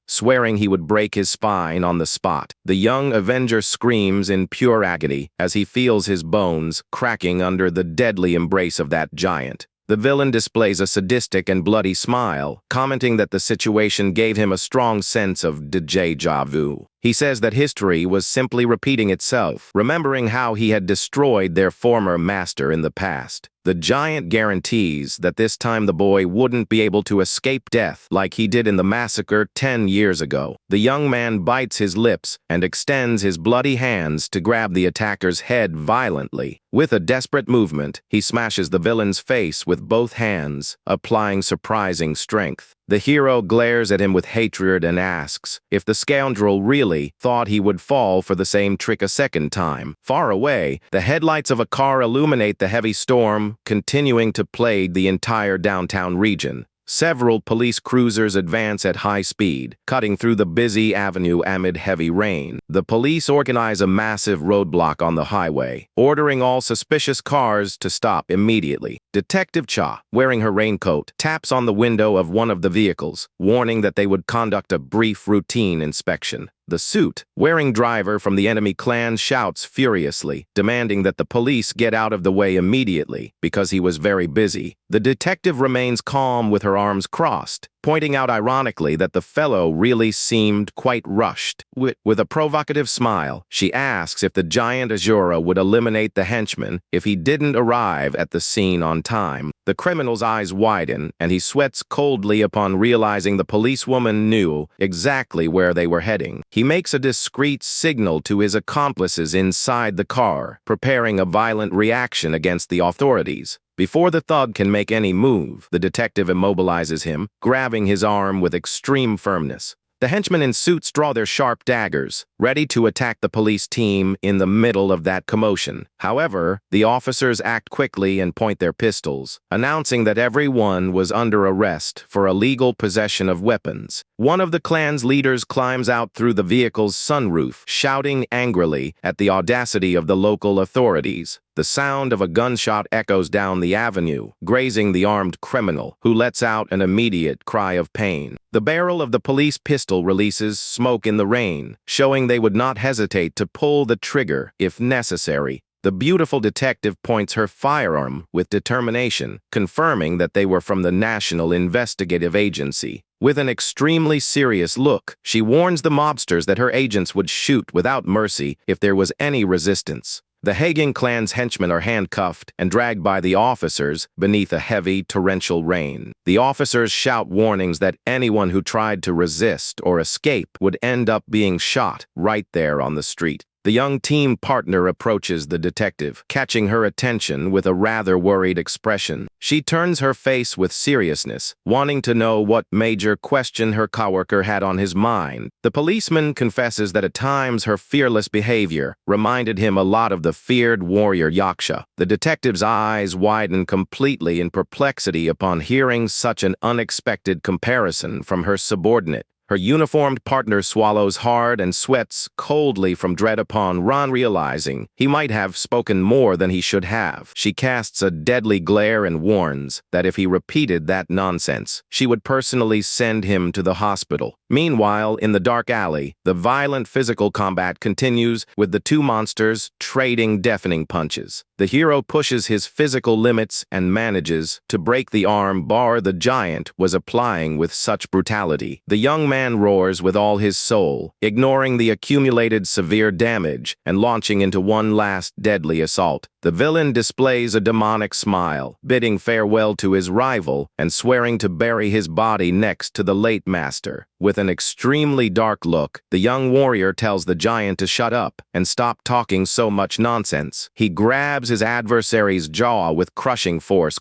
swearing he would break his spine on the spot. The young Avenger screams in pure agony as he feels his bones cracking under the deadly embrace of that giant. The villain displays a sadistic and bloody smile, commenting that the situation gave him a strong sense of déjà vu. He says that history was simply repeating itself, remembering how he had destroyed their former master in the past. The giant guarantees that this time the boy wouldn't be able to escape death like he did in the massacre 10 years ago. The young man bites his lips and extends his bloody hands to grab the attacker's head violently. With a desperate movement, he smashes the villain's face with both hands, applying surprising strength. The hero glares at him with hatred and asks if the scoundrel really thought he would fall for the same trick a second time. Far away, the headlights of a car illuminate the heavy storm, continuing to plague the entire downtown region. Several police cruisers advance at high speed, cutting through the busy avenue amid heavy rain. The police organize a massive roadblock on the highway, ordering all suspicious cars to stop immediately. Detective Cha, wearing her raincoat, taps on the window of one of the vehicles, warning that they would conduct a brief routine inspection. The suit-wearing driver from the enemy clan shouts furiously, demanding that the police get out of the way immediately because he was very busy. The detective remains calm with her arms crossed, pointing out ironically that the fellow really seemed quite rushed. With a provocative smile, she asks if the giant Asura would eliminate the henchman if he didn't arrive at the scene on time. The criminal's eyes widen, and he sweats coldly upon realizing the policewoman knew exactly where they were heading. He makes a discreet signal to his accomplices inside the car, preparing a violent reaction against the authorities. Before the thug can make any move, the detective immobilizes him, grabbing his arm with extreme firmness. The henchmen in suits draw their sharp daggers, ready to attack the police team in the middle of that commotion. However, the officers act quickly and point their pistols, announcing that everyone was under arrest for illegal possession of weapons. One of the clan's leaders climbs out through the vehicle's sunroof, shouting angrily at the audacity of the local authorities. The sound of a gunshot echoes down the avenue, grazing the armed criminal, who lets out an immediate cry of pain. The barrel of the police pistol releases smoke in the rain, showing they would not hesitate to pull the trigger if necessary. The beautiful detective points her firearm with determination, confirming that they were from the National Investigative Agency. With an extremely serious look, she warns the mobsters that her agents would shoot without mercy if there was any resistance. The Hagen clan's henchmen are handcuffed and dragged by the officers beneath a heavy, torrential rain. The officers shout warnings that anyone who tried to resist or escape would end up being shot right there on the street. The young team partner approaches the detective, catching her attention with a rather worried expression. She turns her face with seriousness, wanting to know what major question her coworker had on his mind. The policeman confesses that at times her fearless behavior reminded him a lot of the feared warrior Yaksha. The detective's eyes widen completely in perplexity upon hearing such an unexpected comparison from her subordinate. Her uniformed partner swallows hard and sweats coldly from dread upon realizing he might have spoken more than he should have. She casts a deadly glare and warns that if he repeated that nonsense, she would personally send him to the hospital. Meanwhile, in the dark alley, the violent physical combat continues with the two monsters trading deafening punches. The hero pushes his physical limits and manages to break the arm bar the giant was applying with such brutality. The young man roars with all his soul, ignoring the accumulated severe damage and launching into one last deadly assault. The villain displays a demonic smile, bidding farewell to his rival and swearing to bury his body next to the late master. With an extremely dark look, the young warrior tells the giant to shut up and stop talking so much nonsense. He grabs his adversary's jaw with crushing force,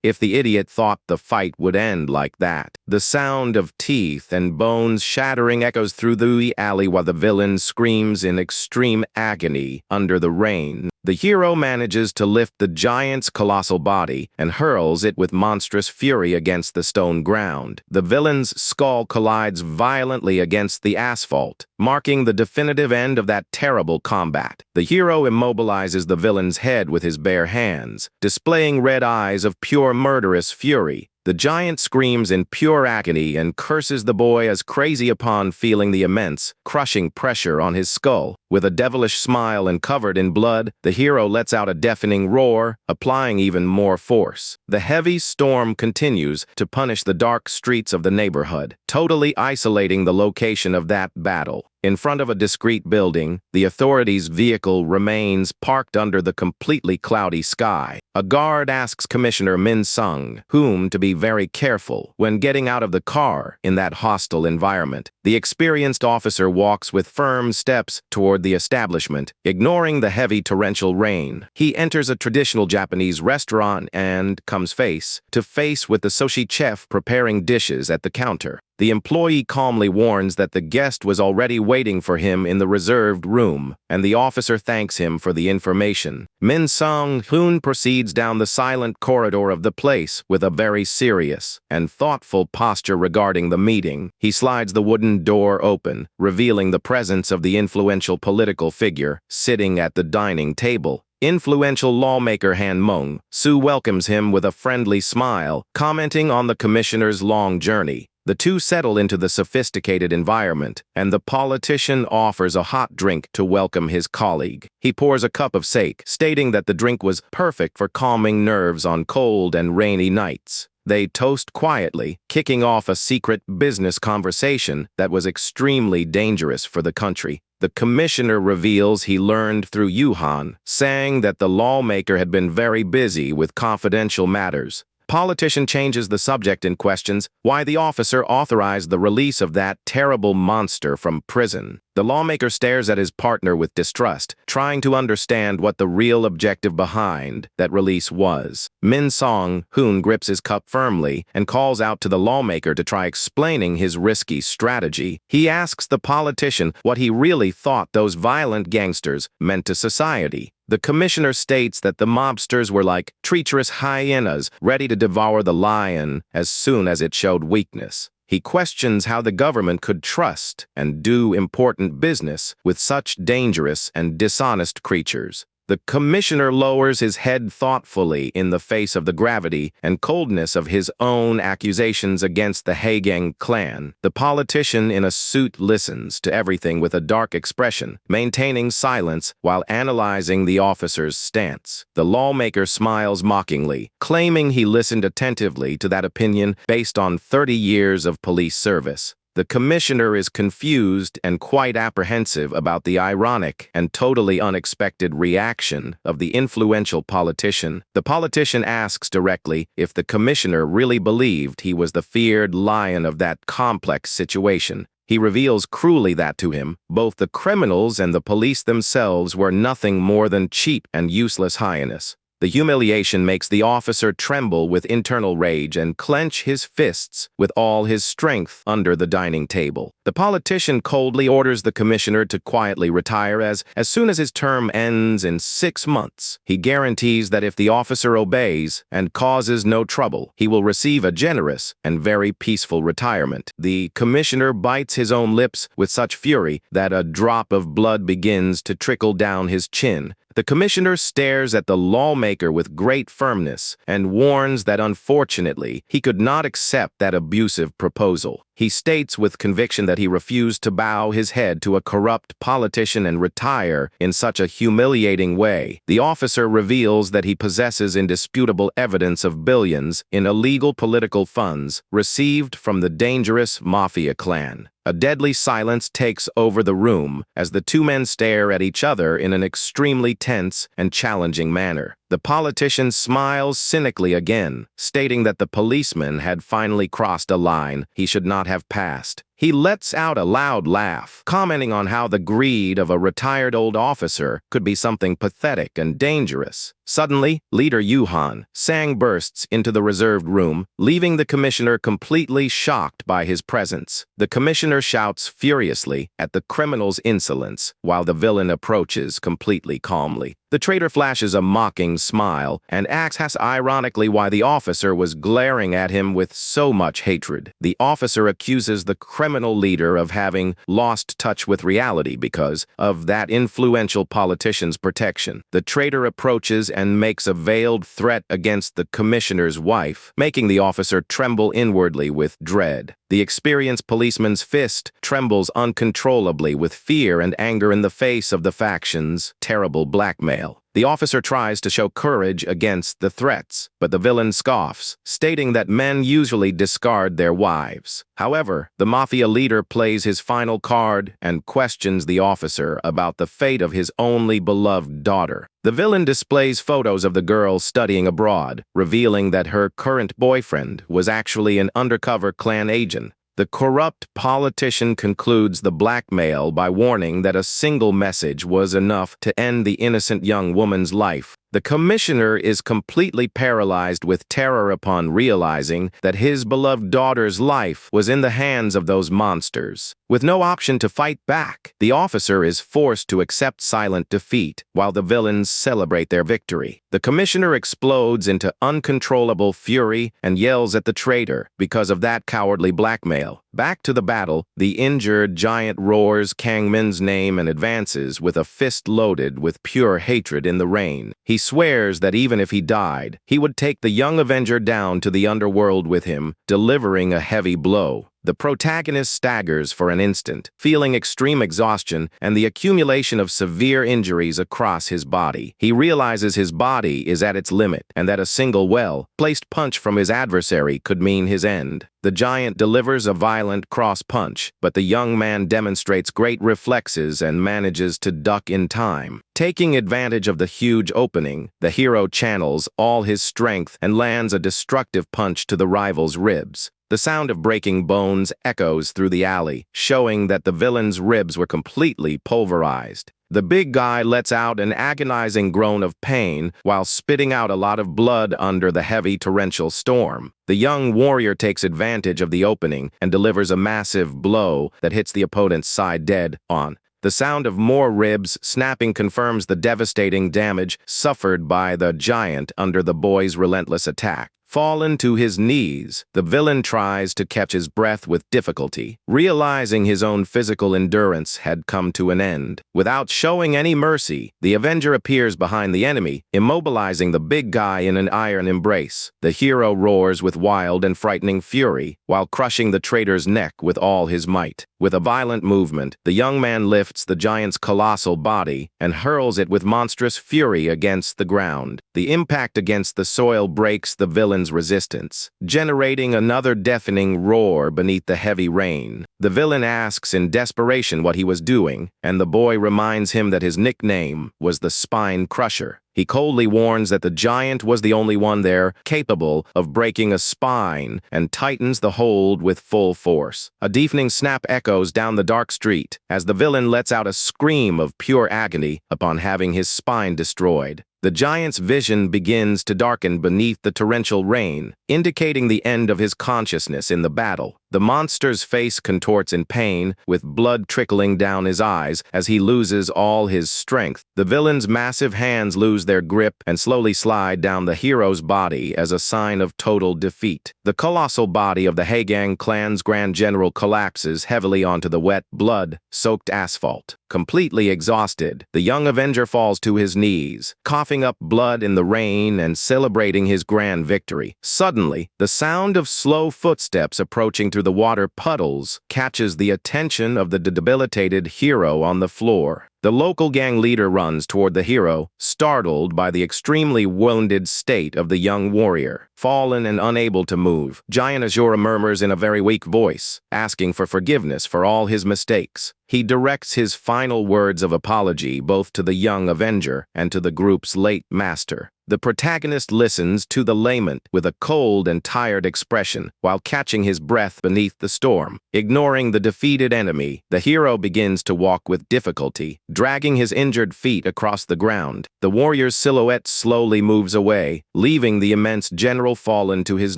if the idiot thought the fight would end like that. The sound of teeth and bones shattering echoes through the alley while the villain screams in extreme agony under the rain. The hero manages to lift the giant's colossal body and hurls it with monstrous fury against the stone ground. The villain's skull collides violently against the asphalt, marking the definitive end of that terrible combat. The hero immobilizes the villain's head with his bare hands, displaying red eyes of pure murderous fury. The giant screams in pure agony and curses the boy as crazy upon feeling the immense, crushing pressure on his skull. With a devilish smile and covered in blood, the hero lets out a deafening roar, applying even more force. The heavy storm continues to punish the dark streets of the neighborhood, totally isolating the location of that battle. In front of a discreet building, the authorities' vehicle remains parked under the completely cloudy sky. A guard asks Commissioner Min Sung-hoon to be very careful when getting out of the car in that hostile environment. The experienced officer walks with firm steps toward the establishment, ignoring the heavy torrential rain. He enters a traditional Japanese restaurant and comes face to face with the sushi chef preparing dishes at the counter. The employee calmly warns that the guest was already waiting for him in the reserved room, and the officer thanks him for the information. Min Sung-hoon proceeds down the silent corridor of the place with a very serious and thoughtful posture regarding the meeting. He slides the wooden door open, revealing the presence of the influential political figure sitting at the dining table. Influential lawmaker Han Mong-soo welcomes him with a friendly smile, commenting on the commissioner's long journey. The two settle into the sophisticated environment, and the politician offers a hot drink to welcome his colleague. He pours a cup of sake, stating that the drink was perfect for calming nerves on cold and rainy nights. They toast quietly, kicking off a secret business conversation that was extremely dangerous for the country. The commissioner reveals he learned through Yuhan, saying that the lawmaker had been very busy with confidential matters. Politician changes the subject and questions why the officer authorized the release of that terrible monster from prison. The lawmaker stares at his partner with distrust, trying to understand what the real objective behind that release was. Min Sung-hoon grips his cup firmly and calls out to the lawmaker to try explaining his risky strategy. He asks the politician what he really thought those violent gangsters meant to society. The commissioner states that the mobsters were like treacherous hyenas ready to devour the lion as soon as it showed weakness. He questions how the government could trust and do important business with such dangerous and dishonest creatures. The commissioner lowers his head thoughtfully in the face of the gravity and coldness of his own accusations against the Haegang clan. The politician in a suit listens to everything with a dark expression, maintaining silence while analyzing the officer's stance. The lawmaker smiles mockingly, claiming he listened attentively to that opinion based on 30 years of police service. The commissioner is confused and quite apprehensive about the ironic and totally unexpected reaction of the influential politician. The politician asks directly if the commissioner really believed he was the feared lion of that complex situation. He reveals cruelly that to him, both the criminals and the police themselves were nothing more than cheap and useless hyenas. The humiliation makes the officer tremble with internal rage and clench his fists with all his strength under the dining table. The politician coldly orders the commissioner to quietly retire as soon as his term ends in 6 months. He guarantees that if the officer obeys and causes no trouble, he will receive a generous and very peaceful retirement. The commissioner bites his own lips with such fury that a drop of blood begins to trickle down his chin. The commissioner stares at the lawmaker with great firmness and warns that unfortunately he could not accept that abusive proposal. He states with conviction that he refused to bow his head to a corrupt politician and retire in such a humiliating way. The officer reveals that he possesses indisputable evidence of billions in illegal political funds received from the dangerous mafia clan. A deadly silence takes over the room as the two men stare at each other in an extremely tense and challenging manner. The politician smiles cynically again, stating that the policeman had finally crossed a line he should not have passed. He lets out a loud laugh, commenting on how the greed of a retired old officer could be something pathetic and dangerous. Suddenly, Leader Yuhan Sang bursts into the reserved room, leaving the commissioner completely shocked by his presence. The commissioner shouts furiously at the criminal's insolence, while the villain approaches completely calmly. The traitor flashes a mocking smile and asks ironically why the officer was glaring at him with so much hatred. The officer accuses the criminal leader of having lost touch with reality because of that influential politician's protection. The traitor approaches and makes a veiled threat against the commissioner's wife, making the officer tremble inwardly with dread. The experienced policeman's fist trembles uncontrollably with fear and anger in the face of the faction's terrible blackmail. The officer tries to show courage against the threats, but the villain scoffs, stating that men usually discard their wives. However, the mafia leader plays his final card and questions the officer about the fate of his only beloved daughter. The villain displays photos of the girl studying abroad, revealing that her current boyfriend was actually an undercover clan agent. The corrupt politician concludes the blackmail by warning that a single message was enough to end the innocent young woman's life. The commissioner is completely paralyzed with terror upon realizing that his beloved daughter's life was in the hands of those monsters. With no option to fight back, the officer is forced to accept silent defeat while the villains celebrate their victory. The commissioner explodes into uncontrollable fury and yells at the traitor because of that cowardly blackmail. Back to the battle, the injured giant roars Kang Min's name and advances with a fist loaded with pure hatred in the rain. He swears that even if he died, he would take the young Avenger down to the underworld with him, delivering a heavy blow. The protagonist staggers for an instant, feeling extreme exhaustion and the accumulation of severe injuries across his body. He realizes his body is at its limit and that a single well-placed punch from his adversary could mean his end. The giant delivers a violent cross punch, but the young man demonstrates great reflexes and manages to duck in time. Taking advantage of the huge opening, the hero channels all his strength and lands a destructive punch to the rival's ribs. The sound of breaking bones echoes through the alley, showing that the villain's ribs were completely pulverized. The big guy lets out an agonizing groan of pain while spitting out a lot of blood under the heavy torrential storm. The young warrior takes advantage of the opening and delivers a massive blow that hits the opponent's side dead on. The sound of more ribs snapping confirms the devastating damage suffered by the giant under the boy's relentless attack. Fallen to his knees, the villain tries to catch his breath with difficulty, realizing his own physical endurance had come to an end. Without showing any mercy, the Avenger appears behind the enemy, immobilizing the big guy in an iron embrace. The hero roars with wild and frightening fury, while crushing the traitor's neck with all his might. With a violent movement, the young man lifts the giant's colossal body and hurls it with monstrous fury against the ground. The impact against the soil breaks the villain's resistance, generating another deafening roar beneath the heavy rain. The villain asks in desperation what he was doing, and the boy reminds him that his nickname was the Spine Crusher. He coldly warns that the giant was the only one there capable of breaking a spine and tightens the hold with full force. A deafening snap echoes down the dark street as the villain lets out a scream of pure agony upon having his spine destroyed. The giant's vision begins to darken beneath the torrential rain, indicating the end of his consciousness in the battle. The monster's face contorts in pain, with blood trickling down his eyes as he loses all his strength. The villain's massive hands lose their grip and slowly slide down the hero's body as a sign of total defeat. The colossal body of the Haegang clan's Grand General collapses heavily onto the wet, blood-soaked asphalt. Completely exhausted, the young Avenger falls to his knees, coughing up blood in the rain and celebrating his grand victory. Suddenly, the sound of slow footsteps approaching through the water puddles catches the attention of the debilitated hero on the floor. The local gang leader runs toward the hero, startled by the extremely wounded state of the young warrior. Fallen and unable to move, Giant Asura murmurs in a very weak voice, asking for forgiveness for all his mistakes. He directs his final words of apology both to the young Avenger and to the group's late master. The protagonist listens to the lament with a cold and tired expression while catching his breath beneath the storm. Ignoring the defeated enemy, the hero begins to walk with difficulty, dragging his injured feet across the ground. The warrior's silhouette slowly moves away, leaving the immense general fallen to his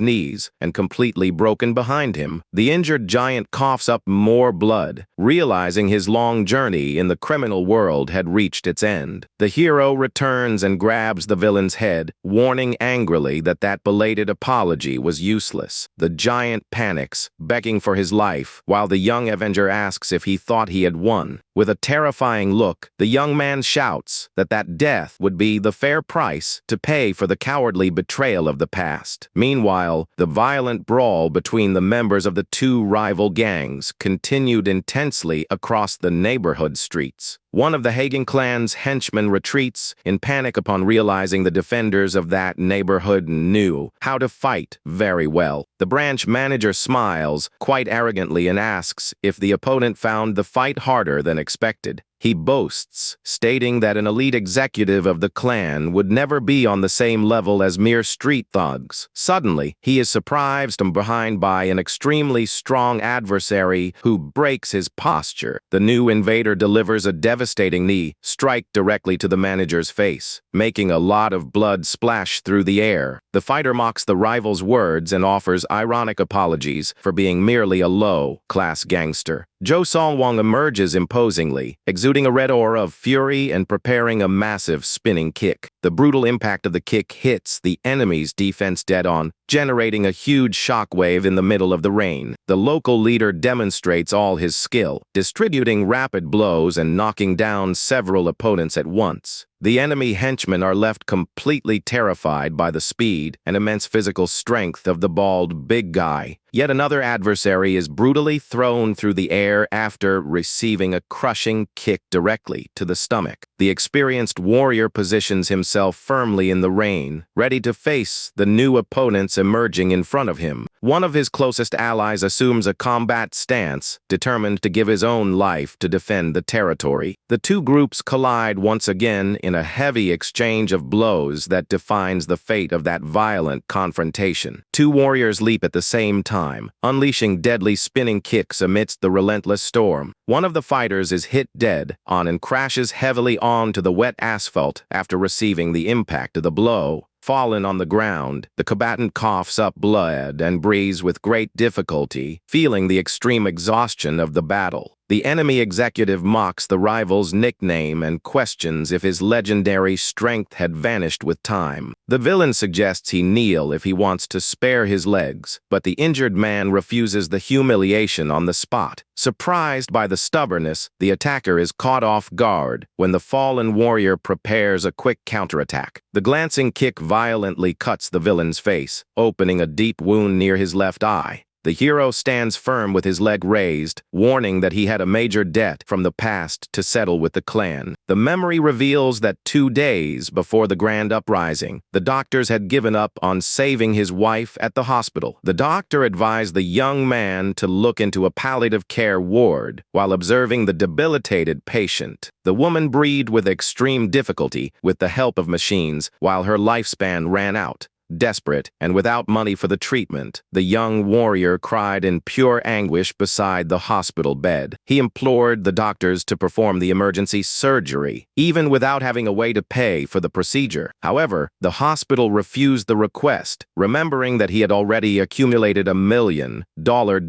knees and completely broken behind him. The injured giant coughs up more blood, realizing his long journey in the criminal world had reached its end. The hero returns and grabs the villain's head, warning angrily that belated apology was useless. The giant panics, begging for his life, while the young Avenger asks if he thought he had won. With a terrifying look, the young man shouts that death death would be the fair price to pay for the cowardly betrayal of the past. Meanwhile, the violent brawl between the members of the two rival gangs continued intensely across the neighborhood streets. One of the Hagen clan's henchmen retreats in panic upon realizing the defenders of that neighborhood knew how to fight very well. The branch manager smiles quite arrogantly and asks if the opponent found the fight harder than expected. He boasts, stating that an elite executive of the clan would never be on the same level as mere street thugs. Suddenly, he is surprised from behind by an extremely strong adversary who breaks his posture. The new invader delivers a devastating knee strike directly to the manager's face, making a lot of blood splash through the air. The fighter mocks the rival's words and offers ironic apologies for being merely a low-class gangster. Jo Song-wong emerges imposingly, exuding a red aura of fury and preparing a massive spinning kick. The brutal impact of the kick hits the enemy's defense dead-on, generating a huge shockwave in the middle of the rain. The local leader demonstrates all his skill, distributing rapid blows and knocking down several opponents at once. The enemy henchmen are left completely terrified by the speed and immense physical strength of the bald big guy. Yet another adversary is brutally thrown through the air after receiving a crushing kick directly to the stomach. The experienced warrior positions himself firmly in the rain, ready to face the new opponents emerging in front of him. One of his closest allies assumes a combat stance, determined to give his own life to defend the territory. The two groups collide once again in a heavy exchange of blows that defines the fate of that violent confrontation. Two warriors leap at the same time, unleashing deadly spinning kicks amidst the relentless storm. One of the fighters is hit dead on and crashes heavily onto the wet asphalt after receiving the impact of the blow. Fallen on the ground, the combatant coughs up blood and breathes with great difficulty, feeling the extreme exhaustion of the battle. The enemy executive mocks the rival's nickname and questions if his legendary strength had vanished with time. The villain suggests he kneel if he wants to spare his legs, but the injured man refuses the humiliation on the spot. Surprised by the stubbornness, the attacker is caught off guard when the fallen warrior prepares a quick counterattack. The glancing kick violently cuts the villain's face, opening a deep wound near his left eye. The hero stands firm with his leg raised, warning that he had a major debt from the past to settle with the clan. The memory reveals that 2 days before the grand uprising, the doctors had given up on saving his wife at the hospital. The doctor advised the young man to look into a palliative care ward while observing the debilitated patient. The woman breathed with extreme difficulty with the help of machines while her lifespan ran out. Desperate and without money for the treatment, the young warrior cried in pure anguish beside the hospital bed. He implored the doctors to perform the emergency surgery, even without having a way to pay for the procedure. However, the hospital refused the request, remembering that he had already accumulated $1 million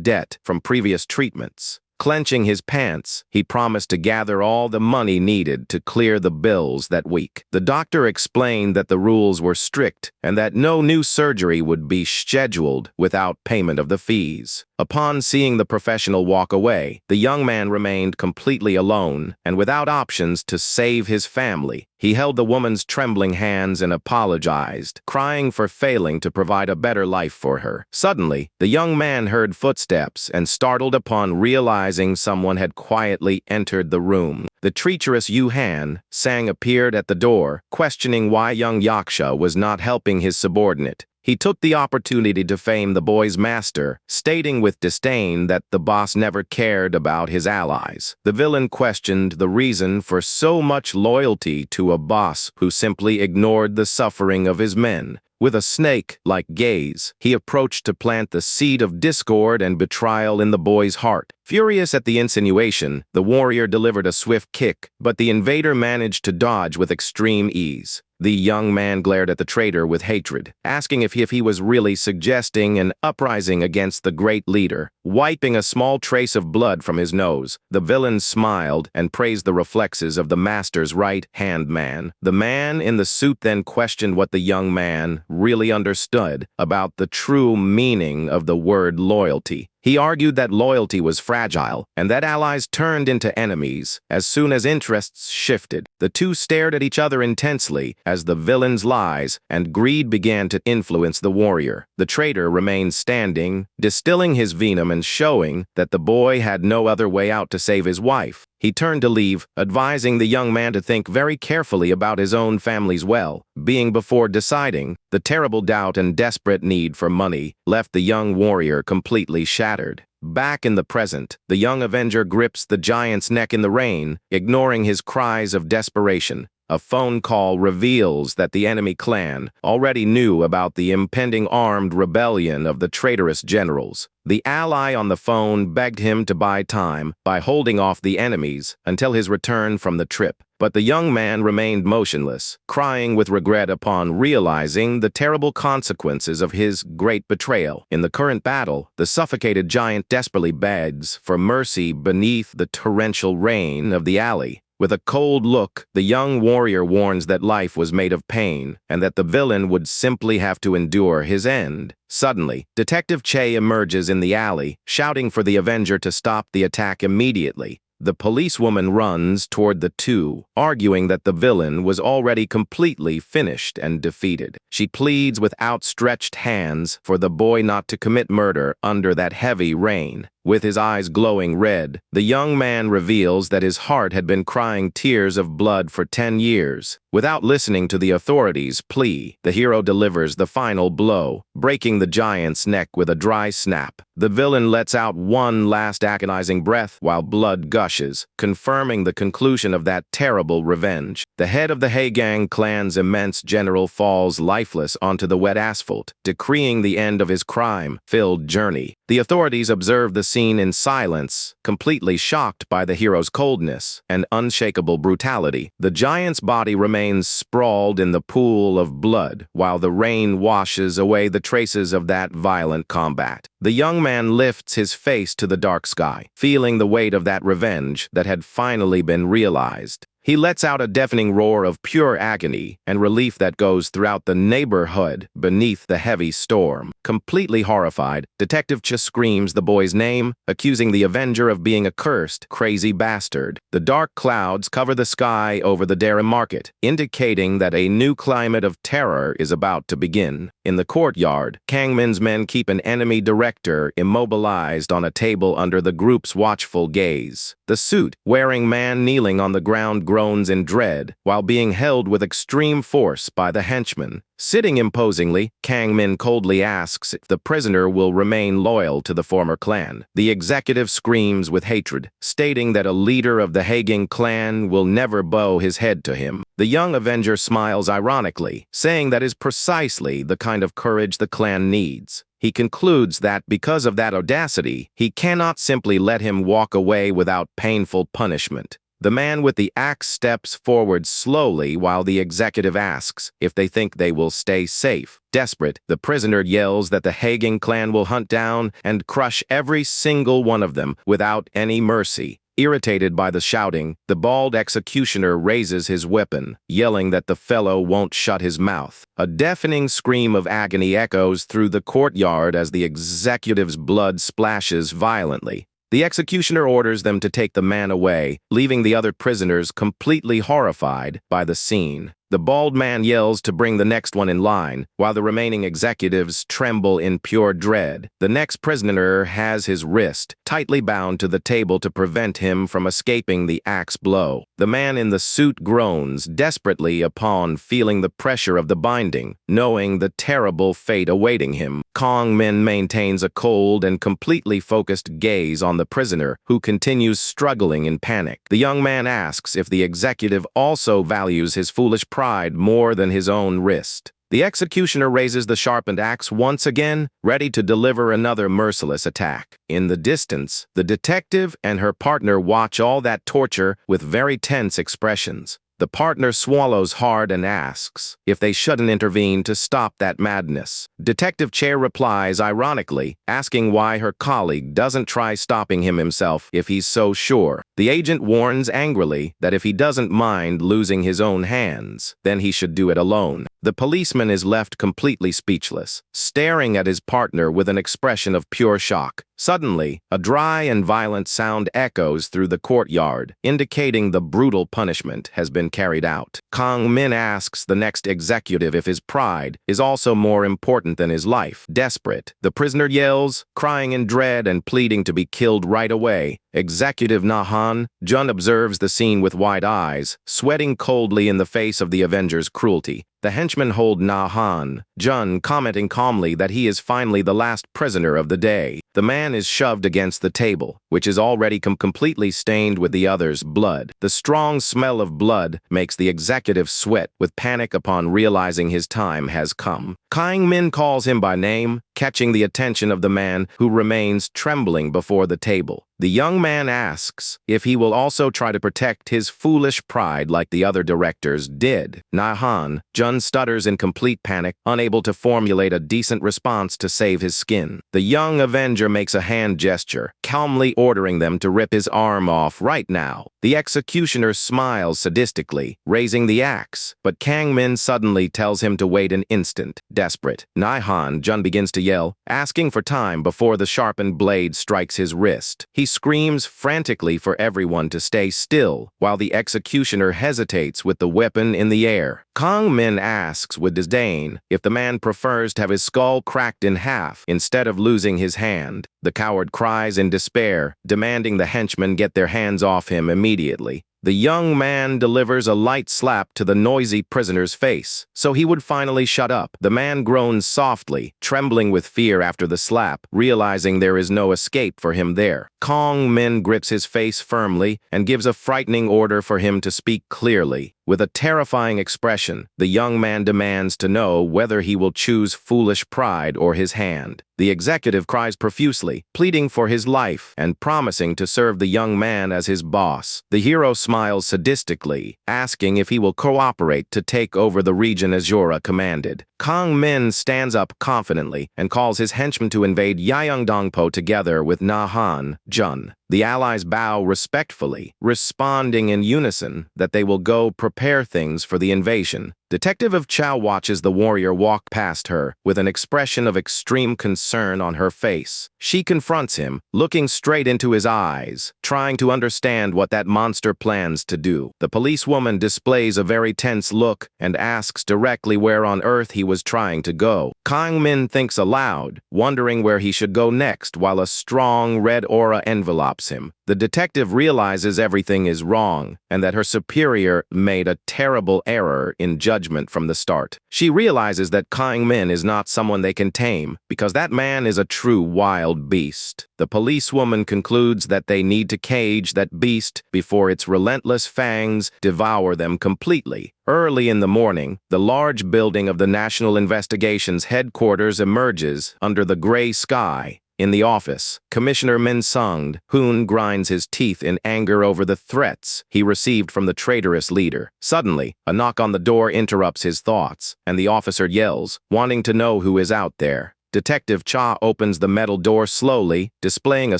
debt from previous treatments. Clenching his pants, he promised to gather all the money needed to clear the bills that week. The doctor explained that the rules were strict and that no new surgery would be scheduled without payment of the fees. Upon seeing the professional walk away, the young man remained completely alone and without options to save his family. He held the woman's trembling hands and apologized, crying for failing to provide a better life for her. Suddenly, the young man heard footsteps and startled upon realizing someone had quietly entered the room. The treacherous Yu-Han Sang appeared at the door, questioning why young Yaksha was not helping his subordinate. He took the opportunity to defame the boy's master, stating with disdain that the boss never cared about his allies. The villain questioned the reason for so much loyalty to a boss who simply ignored the suffering of his men. With a snake-like gaze, he approached to plant the seed of discord and betrayal in the boy's heart. Furious at the insinuation, the warrior delivered a swift kick, but the invader managed to dodge with extreme ease. The young man glared at the traitor with hatred, asking if he was really suggesting an uprising against the great leader. Wiping a small trace of blood from his nose, the villain smiled and praised the reflexes of the master's right-hand man. The man in the suit then questioned what the young man really understood about the true meaning of the word loyalty. He argued that loyalty was fragile and that allies turned into enemies as soon as interests shifted. The two stared at each other intensely as the villain's lies and greed began to influence the warrior. The traitor remained standing, distilling his venom and showing that the boy had no other way out to save his wife. He turned to leave, advising the young man to think very carefully about his own family's well-being before deciding. The terrible doubt and desperate need for money left the young warrior completely shattered. Back in the present, the young avenger grips the giant's neck in the rain, ignoring his cries of desperation. A phone call reveals that the enemy clan already knew about the impending armed rebellion of the traitorous generals. The ally on the phone begged him to buy time by holding off the enemies until his return from the trip. But the young man remained motionless, crying with regret upon realizing the terrible consequences of his great betrayal. In the current battle, the suffocated giant desperately begs for mercy beneath the torrential rain of the alley. With a cold look, the young warrior warns that life was made of pain and that the villain would simply have to endure his end. Suddenly, Detective Che emerges in the alley, shouting for the Avenger to stop the attack immediately. The policewoman runs toward the two, arguing that the villain was already completely finished and defeated. She pleads with outstretched hands for the boy not to commit murder under that heavy rain. With his eyes glowing red, the young man reveals that his heart had been crying tears of blood for 10 years. Without listening to the authorities' plea, the hero delivers the final blow, breaking the giant's neck with a dry snap. The villain lets out one last agonizing breath while blood gushes, confirming the conclusion of that terrible revenge. The head of the Haegang clan's immense general falls lifeless onto the wet asphalt, decreeing the end of his crime-filled journey. The authorities observe the scene in silence, completely shocked by the hero's coldness and unshakable brutality. The giant's body remains sprawled in the pool of blood, while the rain washes away the traces of that violent combat. The young man lifts his face to the dark sky, feeling the weight of that revenge that had finally been realized. He lets out a deafening roar of pure agony and relief that goes throughout the neighborhood beneath the heavy storm. Completely horrified, Detective Che screams the boy's name, accusing the Avenger of being a cursed, crazy bastard. The dark clouds cover the sky over the Dara market, indicating that a new climate of terror is about to begin. In the courtyard, Kangmin's men keep an enemy director immobilized on a table under the group's watchful gaze. The suit-wearing man kneeling on the ground groans in dread while being held with extreme force by the henchman. Sitting imposingly, Kangmin coldly asks if the prisoner will remain loyal to the former clan. The executive screams with hatred, stating that a leader of the Haegang clan will never bow his head to him. The young Avenger smiles ironically, saying that is precisely the kind of courage the clan needs. He concludes that because of that audacity, he cannot simply let him walk away without painful punishment. The man with the axe steps forward slowly while the executive asks if they think they will stay safe. Desperate, the prisoner yells that the Haegang clan will hunt down and crush every single one of them without any mercy. Irritated by the shouting, the bald executioner raises his weapon, yelling that the fellow won't shut his mouth. A deafening scream of agony echoes through the courtyard as the executive's blood splashes violently. The executioner orders them to take the man away, leaving the other prisoners completely horrified by the scene. The bald man yells to bring the next one in line, while the remaining executives tremble in pure dread. The next prisoner has his wrist tightly bound to the table to prevent him from escaping the axe blow. The man in the suit groans desperately upon feeling the pressure of the binding, knowing the terrible fate awaiting him. Kangmin maintains a cold and completely focused gaze on the prisoner, who continues struggling in panic. The young man asks if the executive also values his foolish pride more than his own wrist. The executioner raises the sharpened axe once again, ready to deliver another merciless attack. In the distance, the detective and her partner watch all that torture with very tense expressions. The partner swallows hard and asks if they shouldn't intervene to stop that madness. Detective Che replies ironically, asking why her colleague doesn't try stopping him himself if he's so sure. The agent warns angrily that if he doesn't mind losing his own hands, then he should do it alone. The policeman is left completely speechless, staring at his partner with an expression of pure shock. Suddenly, a dry and violent sound echoes through the courtyard, indicating the brutal punishment has been carried out. Kang Min asks the next executive if his pride is also more important than his life. Desperate, the prisoner yells, crying in dread and pleading to be killed right away. Executive Nahan Jun observes the scene with wide eyes, sweating coldly in the face of the Avenger's cruelty. The henchmen hold Nahan Jun, commenting calmly that he is finally the last prisoner of the day. The man is shoved against the table, which is already completely stained with the other's blood. The strong smell of blood makes the executive sweat with panic upon realizing his time has come. Kang Min calls him by name, catching the attention of the man who remains trembling before the table. The young man asks if he will also try to protect his foolish pride like the other directors did. Nahan Jun stutters in complete panic, unable to formulate a decent response to save his skin. The young Avenger makes a hand gesture, calmly ordering them to rip his arm off right now. The executioner smiles sadistically, raising the axe, but Kang Min suddenly tells him to wait an instant. Desperate, Nahan Jun begins to yell, asking for time before the sharpened blade strikes his wrist. He screams frantically for everyone to stay still, while the executioner hesitates with the weapon in the air. Kang Min asks with disdain if the man prefers to have his skull cracked in half instead of losing his hand. The coward cries in despair, demanding the henchmen get their hands off him immediately. The young man delivers a light slap to the noisy prisoner's face, so he would finally shut up. The man groans softly, trembling with fear after the slap, realizing there is no escape for him there. Kang Min grips his face firmly and gives a frightening order for him to speak clearly. With a terrifying expression, the young man demands to know whether he will choose foolish pride or his hand. The executive cries profusely, pleading for his life and promising to serve the young man as his boss. The hero smiles sadistically, asking if he will cooperate to take over the region Asura commanded. Kang Min stands up confidently and calls his henchmen to invade Yeongdongpo together with Nahan Jun. The allies bow respectfully, responding in unison that they will go prepare things for the invasion. Detective of Chow watches the warrior walk past her with an expression of extreme concern on her face. She confronts him, looking straight into his eyes, trying to understand what that monster plans to do. The policewoman displays a very tense look and asks directly where on earth he was trying to go. Kang Min thinks aloud, wondering where he should go next while a strong red aura envelopes him. The detective realizes everything is wrong and that her superior made a terrible error in judgment from the start. She realizes that Kang Min is not someone they can tame because that man is a true wild beast. The policewoman concludes that they need to cage that beast before its relentless fangs devour them completely. Early in the morning, the large building of the National Investigations headquarters emerges under the gray sky. In the office, Commissioner Min Sung-hoon grinds his teeth in anger over the threats he received from the traitorous leader. Suddenly, a knock on the door interrupts his thoughts, and the officer yells, wanting to know who is out there. Detective Cha opens the metal door slowly, displaying a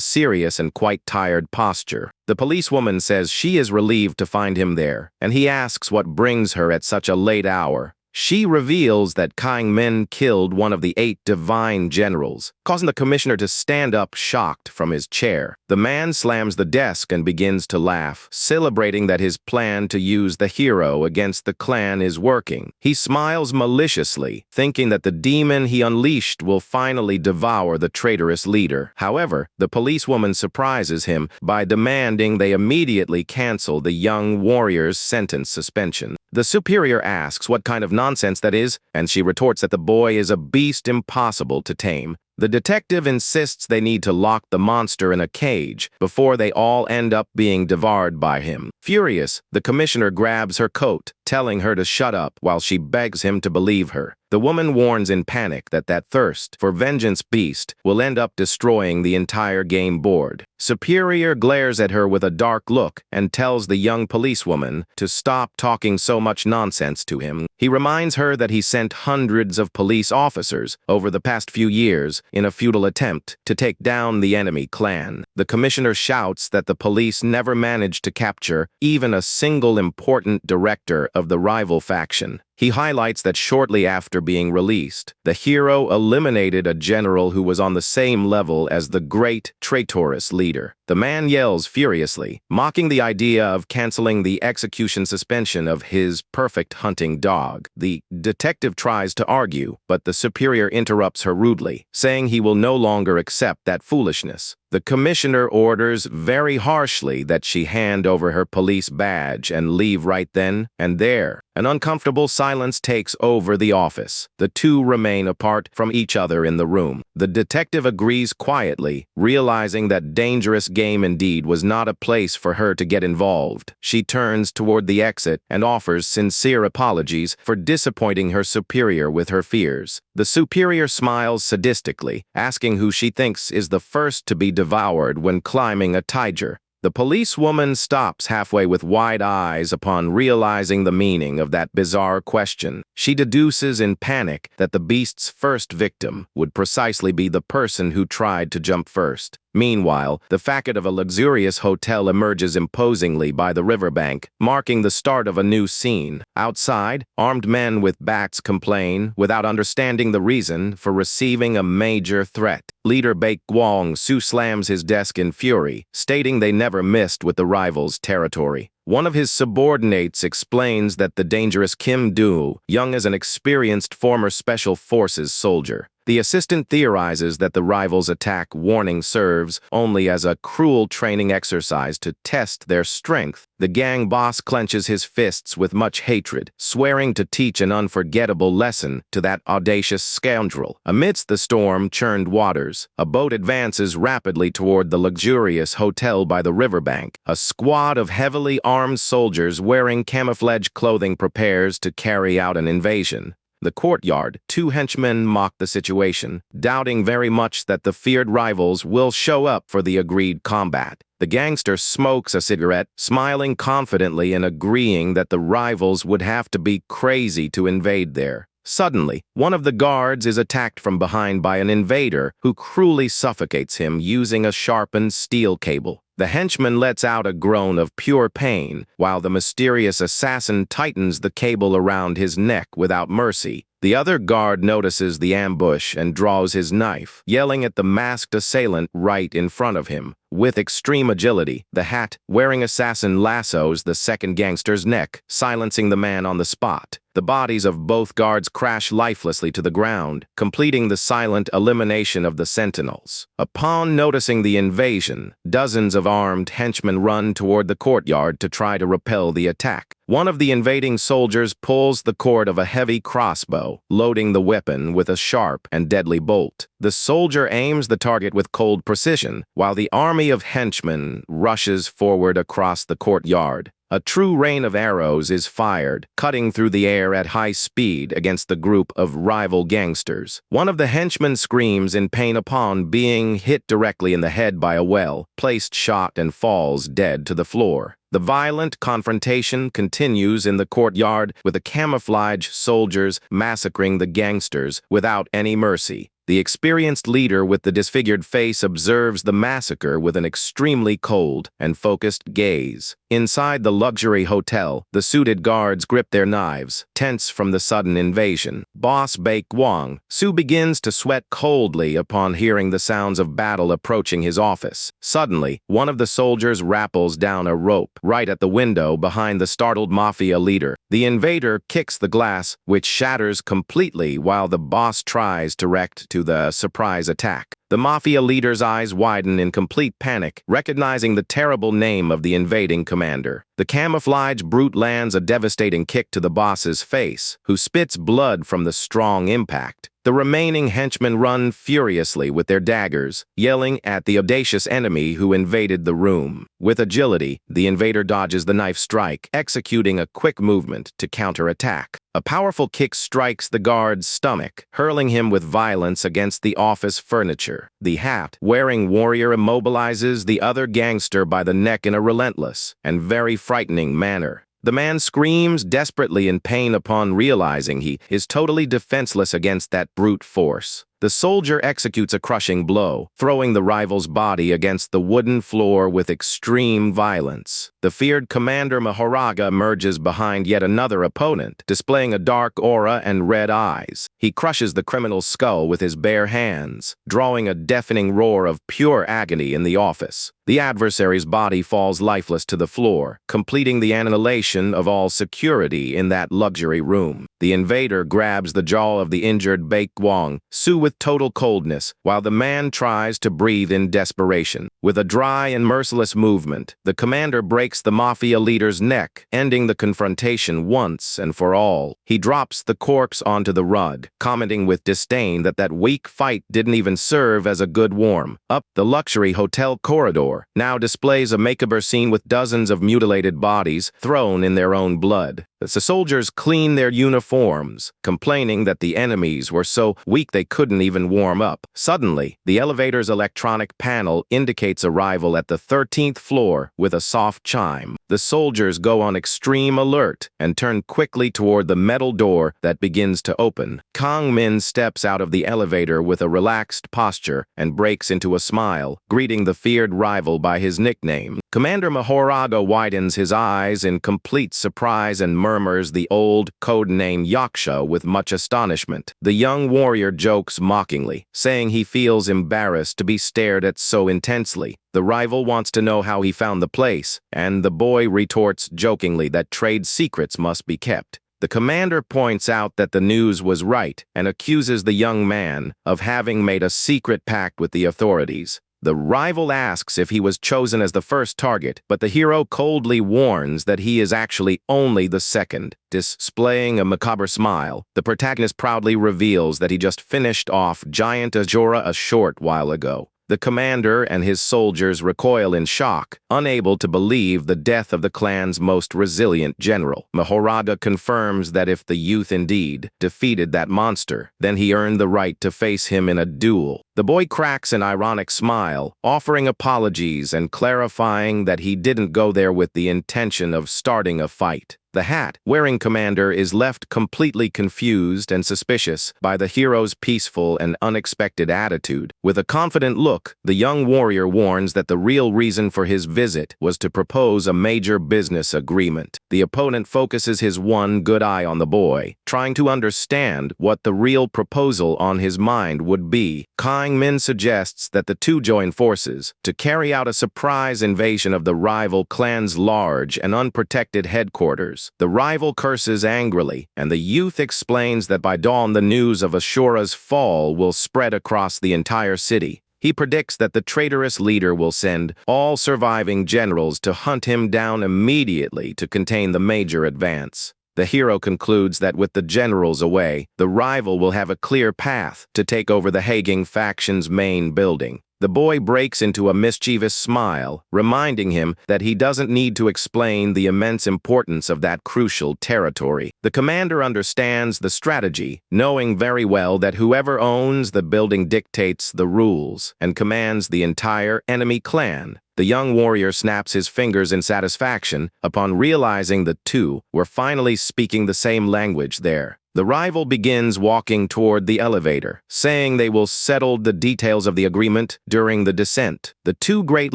serious and quite tired posture. The policewoman says she is relieved to find him there, and he asks what brings her at such a late hour. She reveals that Kang Min killed one of the 8 divine generals, causing the commissioner to stand up shocked from his chair. The man slams the desk and begins to laugh, celebrating that his plan to use the hero against the clan is working. He smiles maliciously, thinking that the demon he unleashed will finally devour the traitorous leader. However, the policewoman surprises him by demanding they immediately cancel the young warrior's sentence suspension. The superior asks what kind of nonsense that is, and she retorts that the boy is a beast impossible to tame. The detective insists they need to lock the monster in a cage before they all end up being devoured by him. Furious, the commissioner grabs her coat, telling her to shut up while she begs him to believe her. The woman warns in panic that thirst for vengeance beast will end up destroying the entire game board. Superior glares at her with a dark look and tells the young policewoman to stop talking so much nonsense to him. He reminds her that he sent hundreds of police officers over the past few years in a futile attempt to take down the enemy clan. The commissioner shouts that the police never managed to capture even a single important director of the rival faction. He highlights that shortly after being released, the hero eliminated a general who was on the same level as the great traitorous leader. The man yells furiously, mocking the idea of canceling the execution suspension of his perfect hunting dog. The detective tries to argue, but the superior interrupts her rudely, saying he will no longer accept that foolishness. The commissioner orders very harshly that she hand over her police badge and leave right then and there. An uncomfortable silence takes over the office. The two remain apart from each other in the room. The detective agrees quietly, realizing that dangerous game indeed was not a place for her to get involved. She turns toward the exit and offers sincere apologies for disappointing her superior with her fears. The superior smiles sadistically, asking who she thinks is the first to be devoured when climbing a tiger. The policewoman stops halfway with wide eyes upon realizing the meaning of that bizarre question. She deduces in panic that the beast's first victim would precisely be the person who tried to jump first. Meanwhile, the facade of a luxurious hotel emerges imposingly by the riverbank, marking the start of a new scene. Outside, armed men with bats complain, without understanding the reason, for receiving a major threat. Leader Baek Gwang-soo slams his desk in fury, stating they never missed with the rivals' territory. One of his subordinates explains that the dangerous Kim Do, young as an experienced former Special Forces soldier. The assistant theorizes that the rivals' attack warning serves only as a cruel training exercise to test their strength. The gang boss clenches his fists with much hatred, swearing to teach an unforgettable lesson to that audacious scoundrel. Amidst the storm-churned waters, a boat advances rapidly toward the luxurious hotel by the riverbank. A squad of heavily armed soldiers wearing camouflage clothing prepares to carry out an invasion. The courtyard, two henchmen mock the situation, doubting very much that the feared rivals will show up for the agreed combat. The gangster smokes a cigarette, smiling confidently and agreeing that the rivals would have to be crazy to invade there. Suddenly, one of the guards is attacked from behind by an invader who cruelly suffocates him using a sharpened steel cable. The henchman lets out a groan of pure pain, while the mysterious assassin tightens the cable around his neck without mercy. The other guard notices the ambush and draws his knife, yelling at the masked assailant right in front of him. With extreme agility, the hat-wearing assassin lassos the second gangster's neck, silencing the man on the spot. The bodies of both guards crash lifelessly to the ground, completing the silent elimination of the sentinels. Upon noticing the invasion, dozens of armed henchmen run toward the courtyard to try to repel the attack. One of the invading soldiers pulls the cord of a heavy crossbow, loading the weapon with a sharp and deadly bolt. The soldier aims the target with cold precision, while the army of henchmen rushes forward across the courtyard. A true rain of arrows is fired, cutting through the air at high speed against the group of rival gangsters. One of the henchmen screams in pain upon being hit directly in the head by a well-placed shot and falls dead to the floor. The violent confrontation continues in the courtyard, with the camouflage soldiers massacring the gangsters without any mercy. The experienced leader with the disfigured face observes the massacre with an extremely cold and focused gaze. Inside the luxury hotel, the suited guards grip their knives, tense from the sudden invasion. Boss Baek Gwang-soo begins to sweat coldly upon hearing the sounds of battle approaching his office. Suddenly, one of the soldiers rappels down a rope right at the window behind the startled mafia leader. The invader kicks the glass, which shatters completely while the boss tries to react to the surprise attack. The mafia leader's eyes widen in complete panic, recognizing the terrible name of the invading commander. The camouflage brute lands a devastating kick to the boss's face, who spits blood from the strong impact. The remaining henchmen run furiously with their daggers, yelling at the audacious enemy who invaded the room. With agility, the invader dodges the knife strike, executing a quick movement to counterattack. A powerful kick strikes the guard's stomach, hurling him with violence against the office furniture. The hat-wearing warrior immobilizes the other gangster by the neck in a relentless and very frightening manner. The man screams desperately in pain upon realizing he is totally defenseless against that brute force. The soldier executes a crushing blow, throwing the rival's body against the wooden floor with extreme violence. The feared commander Mahoraga emerges behind yet another opponent, displaying a dark aura and red eyes. He crushes the criminal's skull with his bare hands, drawing a deafening roar of pure agony in the office. The adversary's body falls lifeless to the floor, completing the annihilation of all security in that luxury room. The invader grabs the jaw of the injured Baekwang, Su with total coldness, while the man tries to breathe in desperation. With a dry and merciless movement, the commander breaks the mafia leader's neck, ending the confrontation once and for all. He drops the corpse onto the rug, commenting with disdain that weak fight didn't even serve as a good warm-up. The luxury hotel corridor now displays a macabre scene with dozens of mutilated bodies thrown in their own blood. The soldiers clean their uniforms, complaining that the enemies were so weak they couldn't even warm up. Suddenly, the elevator's electronic panel indicates arrival at the 13th floor with a soft chime. The soldiers go on extreme alert and turn quickly toward the metal door that begins to open. Kang Min steps out of the elevator with a relaxed posture and breaks into a smile, greeting the feared rival by his nickname. Commander Mahoraga widens his eyes in complete surprise and murmurs the old code name Yaksha with much astonishment. The young warrior jokes mockingly, saying he feels embarrassed to be stared at so intensely. The rival wants to know how he found the place, and the boy retorts jokingly that trade secrets must be kept. The commander points out that the news was right and accuses the young man of having made a secret pact with the authorities. The rival asks if he was chosen as the first target, but the hero coldly warns that he is actually only the second. Displaying a macabre smile, the protagonist proudly reveals that he just finished off giant Asura a short while ago. The commander and his soldiers recoil in shock, unable to believe the death of the clan's most resilient general. Mahoraga confirms that if the youth indeed defeated that monster, then he earned the right to face him in a duel. The boy cracks an ironic smile, offering apologies and clarifying that he didn't go there with the intention of starting a fight. The hat-wearing commander is left completely confused and suspicious by the hero's peaceful and unexpected attitude. With a confident look, the young warrior warns that the real reason for his visit was to propose a major business agreement. The opponent focuses his one good eye on the boy, trying to understand what the real proposal on his mind would be. Kang Min suggests that the two join forces to carry out a surprise invasion of the rival clan's large and unprotected headquarters. The rival curses angrily, and the youth explains that by dawn the news of Asura's fall will spread across the entire city. He predicts that the traitorous leader will send all surviving generals to hunt him down immediately to contain the major advance. The hero concludes that with the generals away, the rival will have a clear path to take over the Haging faction's main building. The boy breaks into a mischievous smile, reminding him that he doesn't need to explain the immense importance of that crucial territory. The commander understands the strategy, knowing very well that whoever owns the building dictates the rules and commands the entire enemy clan. The young warrior snaps his fingers in satisfaction upon realizing the two were finally speaking the same language there. The rival begins walking toward the elevator, saying they will settle the details of the agreement during the descent. The two great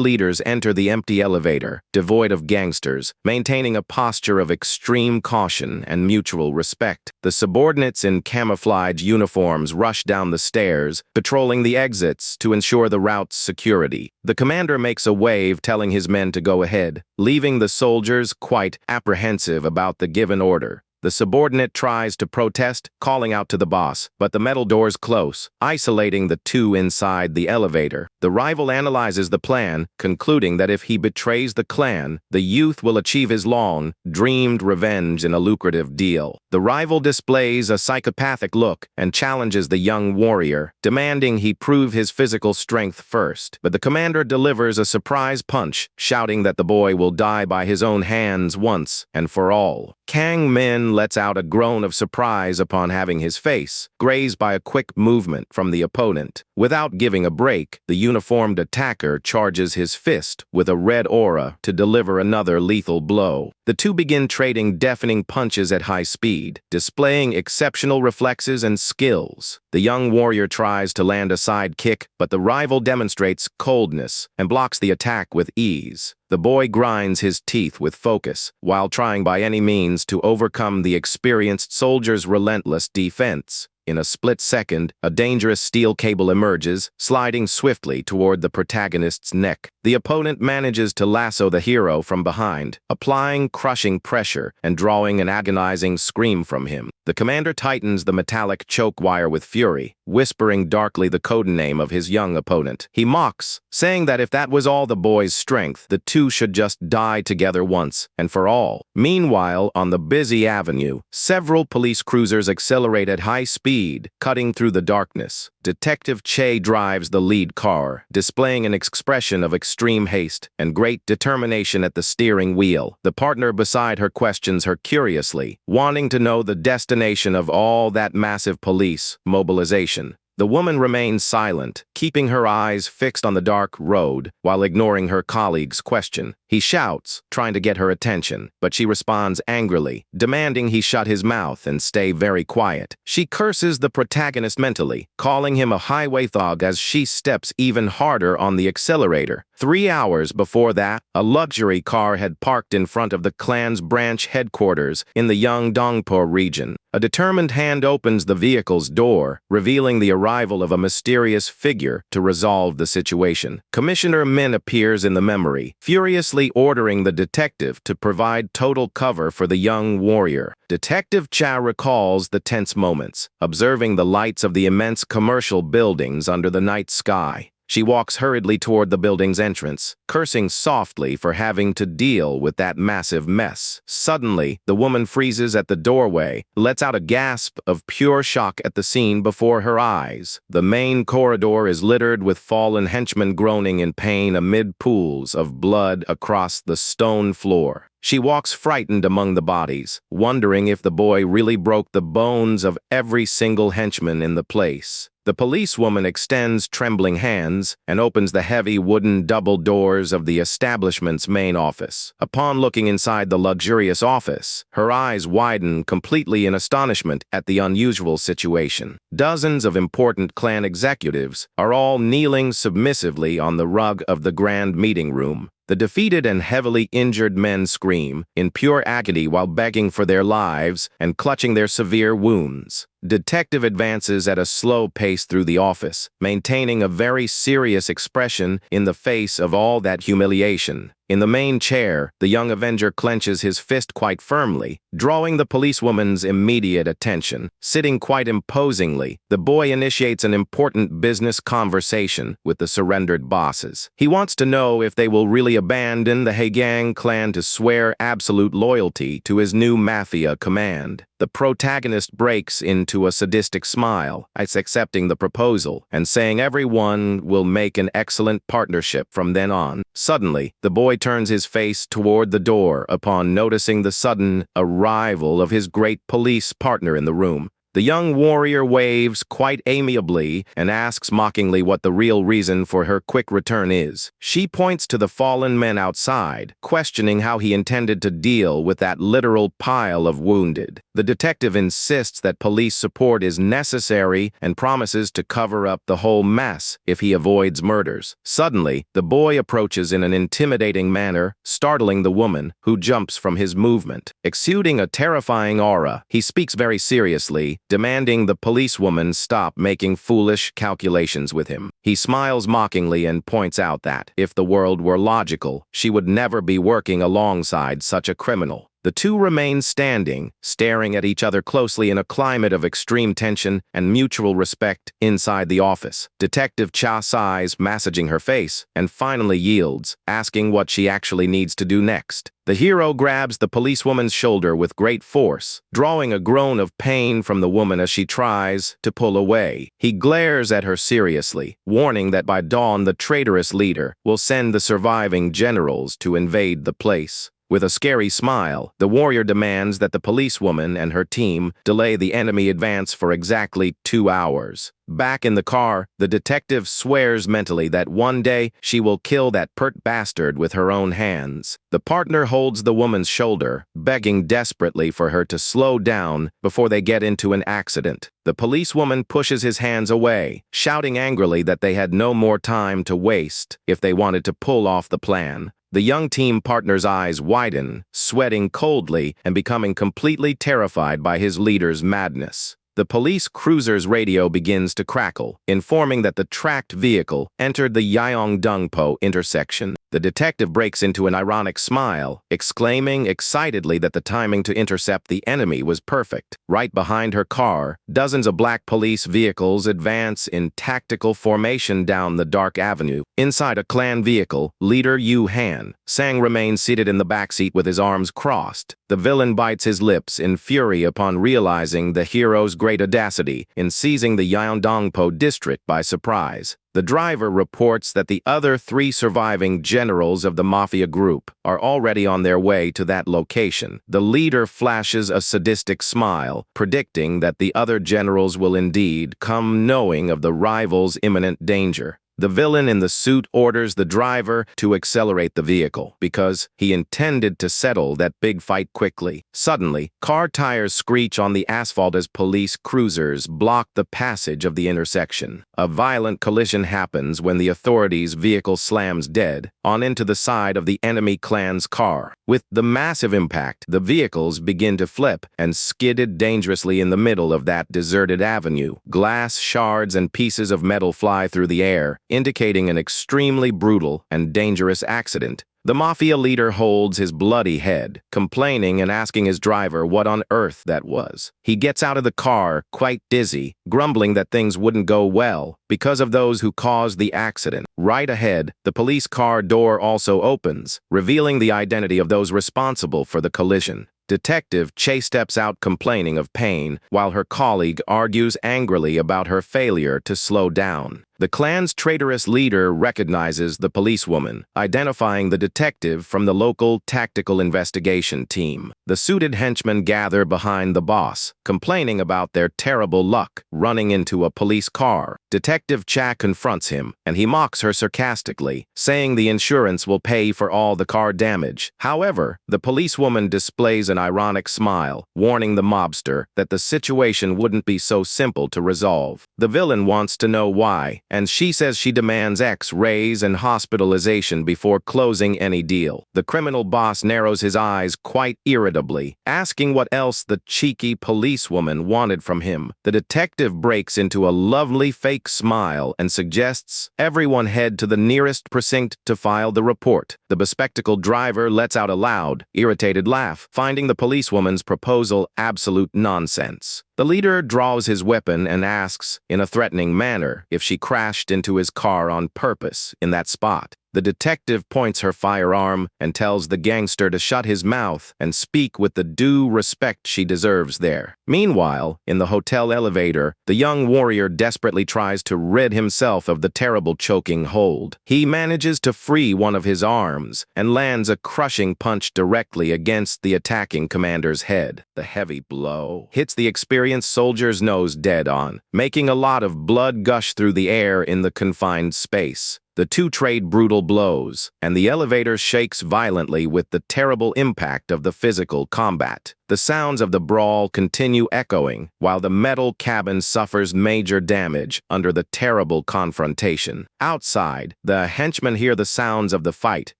leaders enter the empty elevator, devoid of gangsters, maintaining a posture of extreme caution and mutual respect. The subordinates in camouflage uniforms rush down the stairs, patrolling the exits to ensure the route's security. The commander makes a wave telling his men to go ahead, leaving the soldiers quite apprehensive about the given order. The subordinate tries to protest, calling out to the boss, but the metal doors close, isolating the two inside the elevator. The rival analyzes the plan, concluding that if he betrays the clan, the youth will achieve his long-dreamed revenge in a lucrative deal. The rival displays a psychopathic look and challenges the young warrior, demanding he prove his physical strength first. But the commander delivers a surprise punch, shouting that the boy will die by his own hands once and for all. Kang Min lets out a groan of surprise upon having his face grazed by a quick movement from the opponent. Without giving a break, the uniformed attacker charges his fist with a red aura to deliver another lethal blow. The two begin trading deafening punches at high speed, displaying exceptional reflexes and skills. The young warrior tries to land a side kick, but the rival demonstrates coldness and blocks the attack with ease. The boy grinds his teeth with focus, while trying by any means to overcome the experienced soldier's relentless defense. In a split second, a dangerous steel cable emerges, sliding swiftly toward the protagonist's neck. The opponent manages to lasso the hero from behind, applying crushing pressure and drawing an agonizing scream from him. The commander tightens the metallic choke wire with fury, whispering darkly the codename of his young opponent. He mocks, saying that if that was all the boy's strength, the two should just die together once and for all. Meanwhile, on the busy avenue, several police cruisers accelerate at high speed, cutting through the darkness. Detective Che drives the lead car, displaying an expression of extreme haste and great determination at the steering wheel. The partner beside her questions her curiously, wanting to know the destination of all that massive police mobilization. The woman remains silent, keeping her eyes fixed on the dark road while ignoring her colleague's question. He shouts, trying to get her attention, but she responds angrily, demanding he shut his mouth and stay very quiet. She curses the protagonist mentally, calling him a highway thug as she steps even harder on the accelerator. 3 hours before that, a luxury car had parked in front of the clan's branch headquarters in the Yeongdongpo region. A determined hand opens the vehicle's door, revealing the arrival of a mysterious figure to resolve the situation. Commissioner Min appears in the memory, furiously ordering the detective to provide total cover for the young warrior. Detective Cha recalls the tense moments, observing the lights of the immense commercial buildings under the night sky. She walks hurriedly toward the building's entrance, cursing softly for having to deal with that massive mess. Suddenly, the woman freezes at the doorway, lets out a gasp of pure shock at the scene before her eyes. The main corridor is littered with fallen henchmen groaning in pain amid pools of blood across the stone floor. She walks frightened among the bodies, wondering if the boy really broke the bones of every single henchman in the place. The policewoman extends trembling hands and opens the heavy wooden double doors of the establishment's main office. Upon looking inside the luxurious office, her eyes widen completely in astonishment at the unusual situation. Dozens of important clan executives are all kneeling submissively on the rug of the grand meeting room. The defeated and heavily injured men scream in pure agony while begging for their lives and clutching their severe wounds. Detective advances at a slow pace through the office, maintaining a very serious expression in the face of all that humiliation. In the main chair, the young avenger clenches his fist quite firmly, drawing the policewoman's immediate attention. Sitting quite imposingly, the boy initiates an important business conversation with the surrendered bosses. He wants to know if they will really abandon the Haegang clan to swear absolute loyalty to his new mafia command. The protagonist breaks into a sadistic smile, accepting the proposal and saying everyone will make an excellent partnership from then on. Suddenly, the boy turns his face toward the door upon noticing the sudden arrival of his great police partner in the room. The young warrior waves quite amiably and asks mockingly what the real reason for her quick return is. She points to the fallen men outside, questioning how he intended to deal with that literal pile of wounded. The detective insists that police support is necessary and promises to cover up the whole mess if he avoids murders. Suddenly, the boy approaches in an intimidating manner, startling the woman, who jumps from his movement. Exuding a terrifying aura, he speaks very seriously, demanding the policewoman stop making foolish calculations with him. He smiles mockingly and points out that, if the world were logical, she would never be working alongside such a criminal. The The two remain standing, staring at each other closely in a climate of extreme tension and mutual respect inside the office. Detective Cha sighs, massaging her face, and finally yields, asking what she actually needs to do next. The hero grabs the policewoman's shoulder with great force, drawing a groan of pain from the woman as she tries to pull away. He glares at her seriously, warning that by dawn the traitorous leader will send the surviving generals to invade the place. With a scary smile, the warrior demands that the policewoman and her team delay the enemy advance for exactly 2 hours. Back in the car, the detective swears mentally that one day she will kill that pert bastard with her own hands. The partner holds the woman's shoulder, begging desperately for her to slow down before they get into an accident. The policewoman pushes his hands away, shouting angrily that they had no more time to waste if they wanted to pull off the plan. The young team partner's eyes widen, sweating coldly and becoming completely terrified by his leader's madness. The police cruiser's radio begins to crackle, informing that the tracked vehicle entered the Yeongdongpo intersection. The detective breaks into an ironic smile, exclaiming excitedly that the timing to intercept the enemy was perfect. Right behind her car, dozens of black police vehicles advance in tactical formation down the dark avenue. Inside a clan vehicle, leader Yu Han Sang remains seated in the backseat with his arms crossed. The villain bites his lips in fury upon realizing the hero's great audacity in seizing the Yeongdongpo district by surprise. The driver reports that the other 3 surviving generals of the mafia group are already on their way to that location. The leader flashes a sadistic smile, predicting that the other generals will indeed come knowing of the rival's imminent danger. The villain in the suit orders the driver to accelerate the vehicle because he intended to settle that big fight quickly. Suddenly, car tires screech on the asphalt as police cruisers block the passage of the intersection. A violent collision happens when the authorities' vehicle slams dead on into the side of the enemy clan's car. With the massive impact, the vehicles begin to flip and skidded dangerously in the middle of that deserted avenue. Glass shards and pieces of metal fly through the air, indicating an extremely brutal and dangerous accident. The mafia leader holds his bloody head, complaining and asking his driver what on earth that was. He gets out of the car, quite dizzy, grumbling that things wouldn't go well because of those who caused the accident. Right ahead, the police car door also opens, revealing the identity of those responsible for the collision. Detective Che steps out complaining of pain, while her colleague argues angrily about her failure to slow down. The clan's traitorous leader recognizes the policewoman, identifying the detective from the local tactical investigation team. The suited henchmen gather behind the boss, complaining about their terrible luck running into a police car. Detective Cha confronts him, and he mocks her sarcastically, saying the insurance will pay for all the car damage. However, the policewoman displays an ironic smile, warning the mobster that the situation wouldn't be so simple to resolve. The villain wants to know why, and she says she demands X-rays and hospitalization before closing any deal. The criminal boss narrows his eyes quite irritably, asking what else the cheeky policewoman wanted from him. The detective breaks into a lovely fake smile and suggests everyone head to the nearest precinct to file the report. The bespectacled driver lets out a loud, irritated laugh, finding the policewoman's proposal absolute nonsense. The leader draws his weapon and asks, in a threatening manner, if she crashed into his car on purpose in that spot. The detective points her firearm and tells the gangster to shut his mouth and speak with the due respect she deserves there. Meanwhile, in the hotel elevator, the young warrior desperately tries to rid himself of the terrible choking hold. He manages to free one of his arms and lands a crushing punch directly against the attacking commander's head. The heavy blow hits the experienced soldier's nose dead on, making a lot of blood gush through the air in the confined space. The two trade brutal blows, and the elevator shakes violently with the terrible impact of the physical combat. The sounds of the brawl continue echoing, while the metal cabin suffers major damage under the terrible confrontation. Outside, the henchmen hear the sounds of the fight,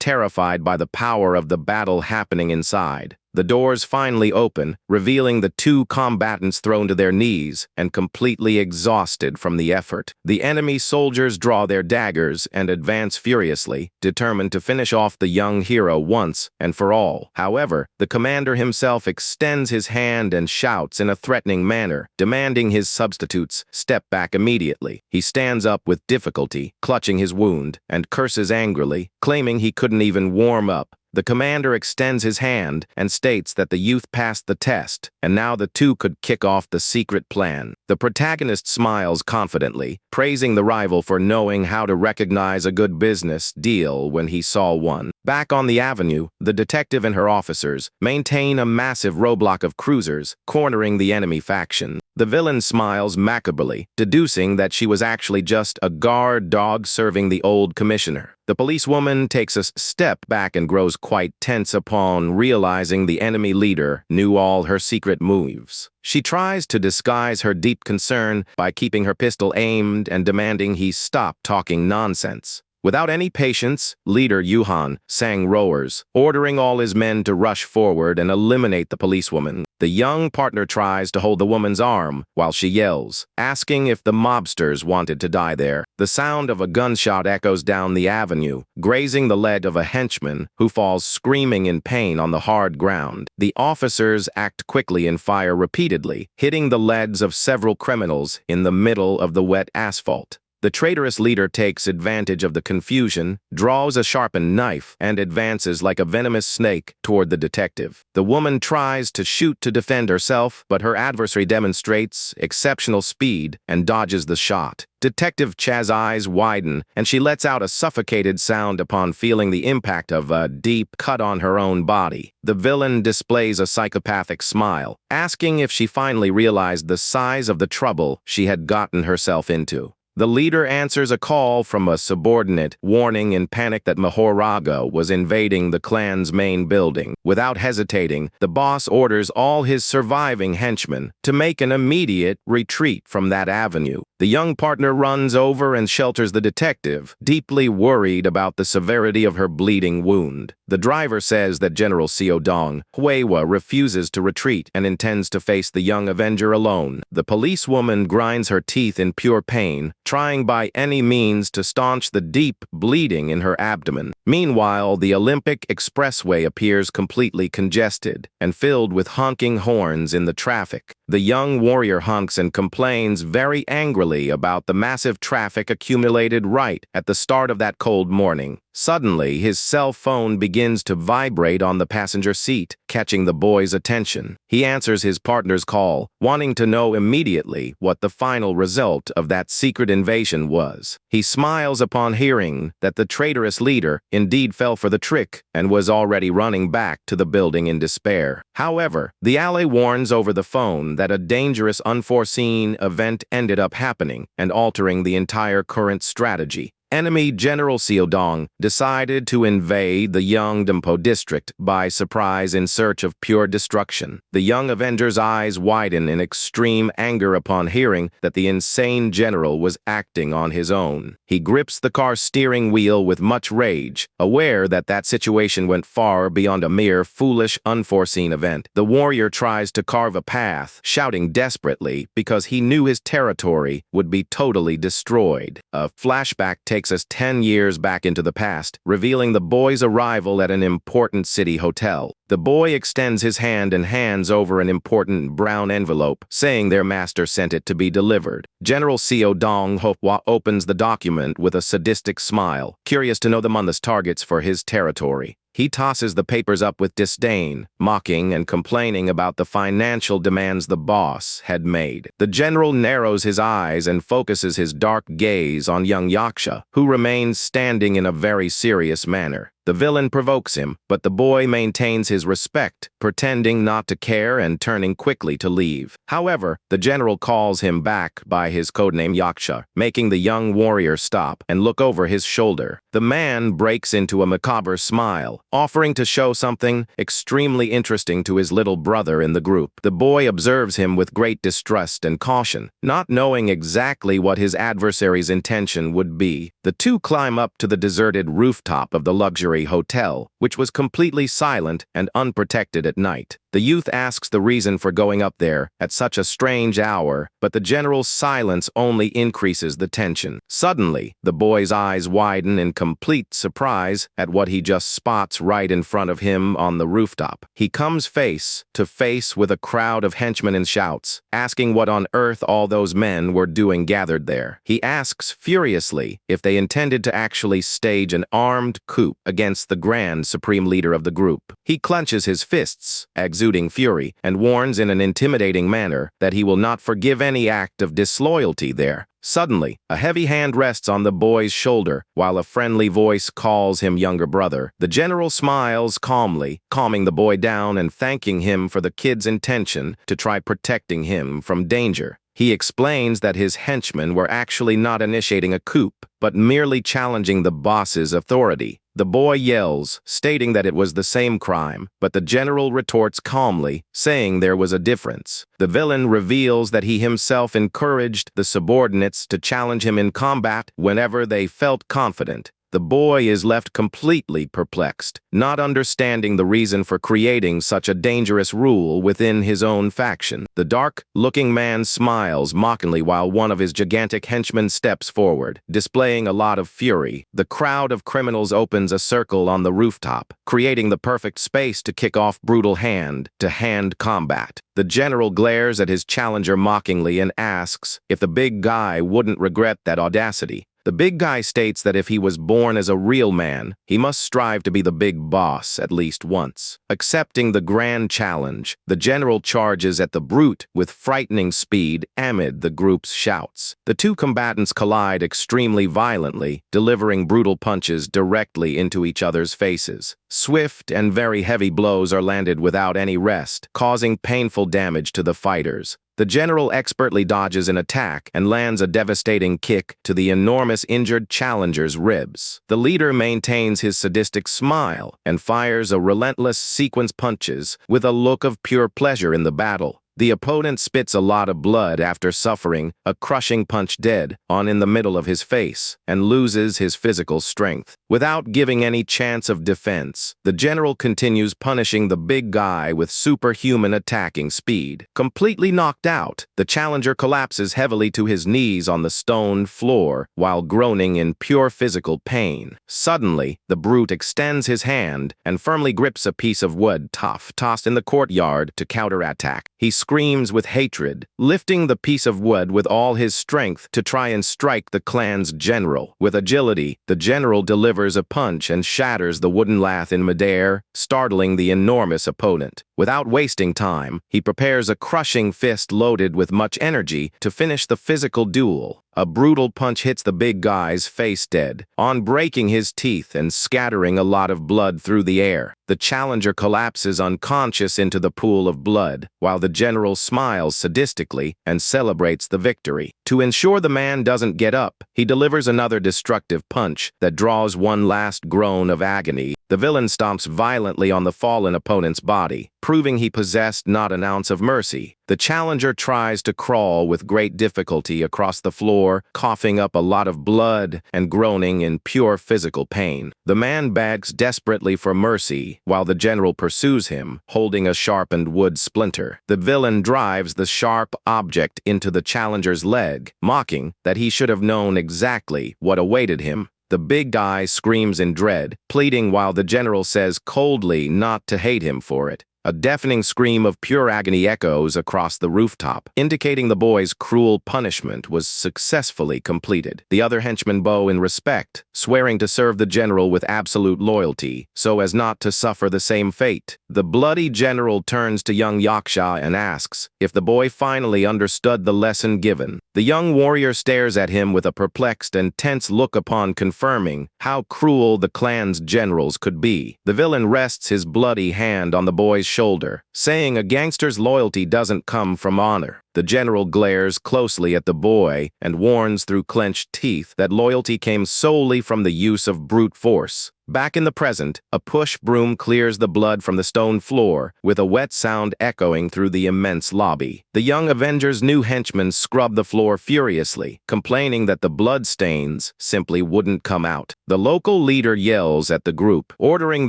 terrified by the power of the battle happening inside. The doors finally open, revealing the two combatants thrown to their knees and completely exhausted from the effort. The enemy soldiers draw their daggers and advance furiously, determined to finish off the young hero once and for all. However, the commander himself extends his hand and shouts in a threatening manner, demanding his substitutes step back immediately. He stands up with difficulty, clutching his wound, and curses angrily, claiming he couldn't even warm up. The commander extends his hand and states that the youth passed the test, and now the two could kick off the secret plan. The protagonist smiles confidently, praising the rival for knowing how to recognize a good business deal when he saw one. Back on the avenue, the detective and her officers maintain a massive roadblock of cruisers, cornering the enemy faction. The villain smiles macabrely, deducing that she was actually just a guard dog serving the old commissioner. The policewoman takes a step back and grows quite tense upon realizing the enemy leader knew all her secret moves. She tries to disguise her deep concern by keeping her pistol aimed and demanding he stop talking nonsense. Without any patience, leader Yuhan sang rowers, ordering all his men to rush forward and eliminate the policewoman. The young partner tries to hold the woman's arm while she yells, asking if the mobsters wanted to die there. The sound of a gunshot echoes down the avenue, grazing the leg of a henchman who falls screaming in pain on the hard ground. The officers act quickly and fire repeatedly, hitting the legs of several criminals in the middle of the wet asphalt. The traitorous leader takes advantage of the confusion, draws a sharpened knife, and advances like a venomous snake toward the detective. The woman tries to shoot to defend herself, but her adversary demonstrates exceptional speed and dodges the shot. Detective Cha's eyes widen, and she lets out a suffocated sound upon feeling the impact of a deep cut on her own body. The villain displays a psychopathic smile, asking if she finally realized the size of the trouble she had gotten herself into. The leader answers a call from a subordinate, warning in panic that Mahoraga was invading the clan's main building. Without hesitating, the boss orders all his surviving henchmen to make an immediate retreat from that avenue. The young partner runs over and shelters the detective, deeply worried about the severity of her bleeding wound. The driver says that General Seodong Huewa refuses to retreat and intends to face the young Avenger alone. The policewoman grinds her teeth in pure pain, trying by any means to staunch the deep bleeding in her abdomen. Meanwhile, the Olympic Expressway appears completely congested and filled with honking horns in the traffic. The young warrior honks and complains very angrily about the massive traffic accumulated right at the start of that cold morning. Suddenly, his cell phone begins to vibrate on the passenger seat, catching the boy's attention. He answers his partner's call, wanting to know immediately what the final result of that secret invasion was. He smiles upon hearing that the traitorous leader indeed fell for the trick and was already running back to the building in despair. However, the ally warns over the phone that a dangerous unforeseen event ended up happening and altering the entire current strategy. Enemy General Seodong decided to invade the Yeongdampo district by surprise in search of pure destruction. The young Avenger's eyes widen in extreme anger upon hearing that the insane general was acting on his own. He grips the car's steering wheel with much rage, aware that that situation went far beyond a mere foolish, unforeseen event. The warrior tries to carve a path, shouting desperately because he knew his territory would be totally destroyed. A flashback takes us 10 years back into the past, revealing the boy's arrival at an important city hotel. The boy extends his hand and hands over an important brown envelope, saying their master sent it to be delivered. General Seodong Hwa opens the document with a sadistic smile, curious to know the month's targets for his territory. He tosses the papers up with disdain, mocking and complaining about the financial demands the boss had made. The general narrows his eyes and focuses his dark gaze on young Yaksha, who remains standing in a very serious manner. The villain provokes him, but the boy maintains his respect, pretending not to care and turning quickly to leave. However, the general calls him back by his codename Yaksha, making the young warrior stop and look over his shoulder. The man breaks into a macabre smile, offering to show something extremely interesting to his little brother in the group. The boy observes him with great distrust and caution, not knowing exactly what his adversary's intention would be. The two climb up to the deserted rooftop of the luxury luxury hotel, which was completely silent and unprotected at night. The youth asks the reason for going up there at such a strange hour, but the general's silence only increases the tension. Suddenly, the boy's eyes widen in complete surprise at what he just spots right in front of him on the rooftop. He comes face to face with a crowd of henchmen and shouts, asking what on earth all those men were doing gathered there. He asks furiously if they intended to actually stage an armed coup against the grand supreme leader of the group. He clenches his fists, exuding fury, and warns in an intimidating manner that he will not forgive any act of disloyalty there. Suddenly, a heavy hand rests on the boy's shoulder, while a friendly voice calls him younger brother. The general smiles calmly, calming the boy down and thanking him for the kid's intention to try protecting him from danger. He explains that his henchmen were actually not initiating a coup, but merely challenging the boss's authority. The boy yells, stating that it was the same crime, but the general retorts calmly, saying there was a difference. The villain reveals that he himself encouraged the subordinates to challenge him in combat whenever they felt confident. The boy is left completely perplexed, not understanding the reason for creating such a dangerous rule within his own faction. The dark-looking man smiles mockingly while one of his gigantic henchmen steps forward, displaying a lot of fury. The crowd of criminals opens a circle on the rooftop, creating the perfect space to kick off brutal hand-to-hand combat. The general glares at his challenger mockingly and asks if the big guy wouldn't regret that audacity. The big guy states that if he was born as a real man, he must strive to be the big boss at least once. Accepting the grand challenge, the general charges at the brute with frightening speed amid the group's shouts. The two combatants collide extremely violently, delivering brutal punches directly into each other's faces. Swift and very heavy blows are landed without any rest, causing painful damage to the fighters. The general expertly dodges an attack and lands a devastating kick to the enormous injured challenger's ribs. The leader maintains his sadistic smile and fires a relentless sequence punches with a look of pure pleasure in the battle. The opponent spits a lot of blood after suffering a crushing punch dead on in the middle of his face and loses his physical strength. Without giving any chance of defense, the general continues punishing the big guy with superhuman attacking speed. Completely knocked out, the challenger collapses heavily to his knees on the stone floor while groaning in pure physical pain. Suddenly, the brute extends his hand and firmly grips a piece of wood tossed in the courtyard to counterattack. He screams with hatred, lifting the piece of wood with all his strength to try and strike the clan's general. With agility, the general delivers a punch and shatters the wooden lath in midair, startling the enormous opponent. Without wasting time, he prepares a crushing fist loaded with much energy to finish the physical duel. A brutal punch hits the big guy's face dead, on breaking his teeth and scattering a lot of blood through the air. The challenger collapses unconscious into the pool of blood, while the general smiles sadistically and celebrates the victory. To ensure the man doesn't get up, he delivers another destructive punch that draws one last groan of agony. The villain stomps violently on the fallen opponent's body, proving he possessed not an ounce of mercy. The challenger tries to crawl with great difficulty across the floor, coughing up a lot of blood and groaning in pure physical pain. The man begs desperately for mercy, while the general pursues him, holding a sharpened wood splinter. The villain drives the sharp object into the challenger's leg, mocking that he should have known exactly what awaited him. The big guy screams in dread, pleading while the general says coldly not to hate him for it. A deafening scream of pure agony echoes across the rooftop, indicating the boy's cruel punishment was successfully completed. The other henchmen bow in respect, swearing to serve the general with absolute loyalty, so as not to suffer the same fate. The bloody general turns to young Yaksha and asks if the boy finally understood the lesson given. The young warrior stares at him with a perplexed and tense look upon confirming how cruel the clan's generals could be. The villain rests his bloody hand on the boy's shoulder, saying a gangster's loyalty doesn't come from honor, The general glares closely at the boy and warns through clenched teeth that loyalty came solely from the use of brute force. Back in the present, a push broom clears the blood from the stone floor, with a wet sound echoing through the immense lobby. The young Avenger's new henchmen scrub the floor furiously, complaining that the blood stains simply wouldn't come out. The local leader yells at the group, ordering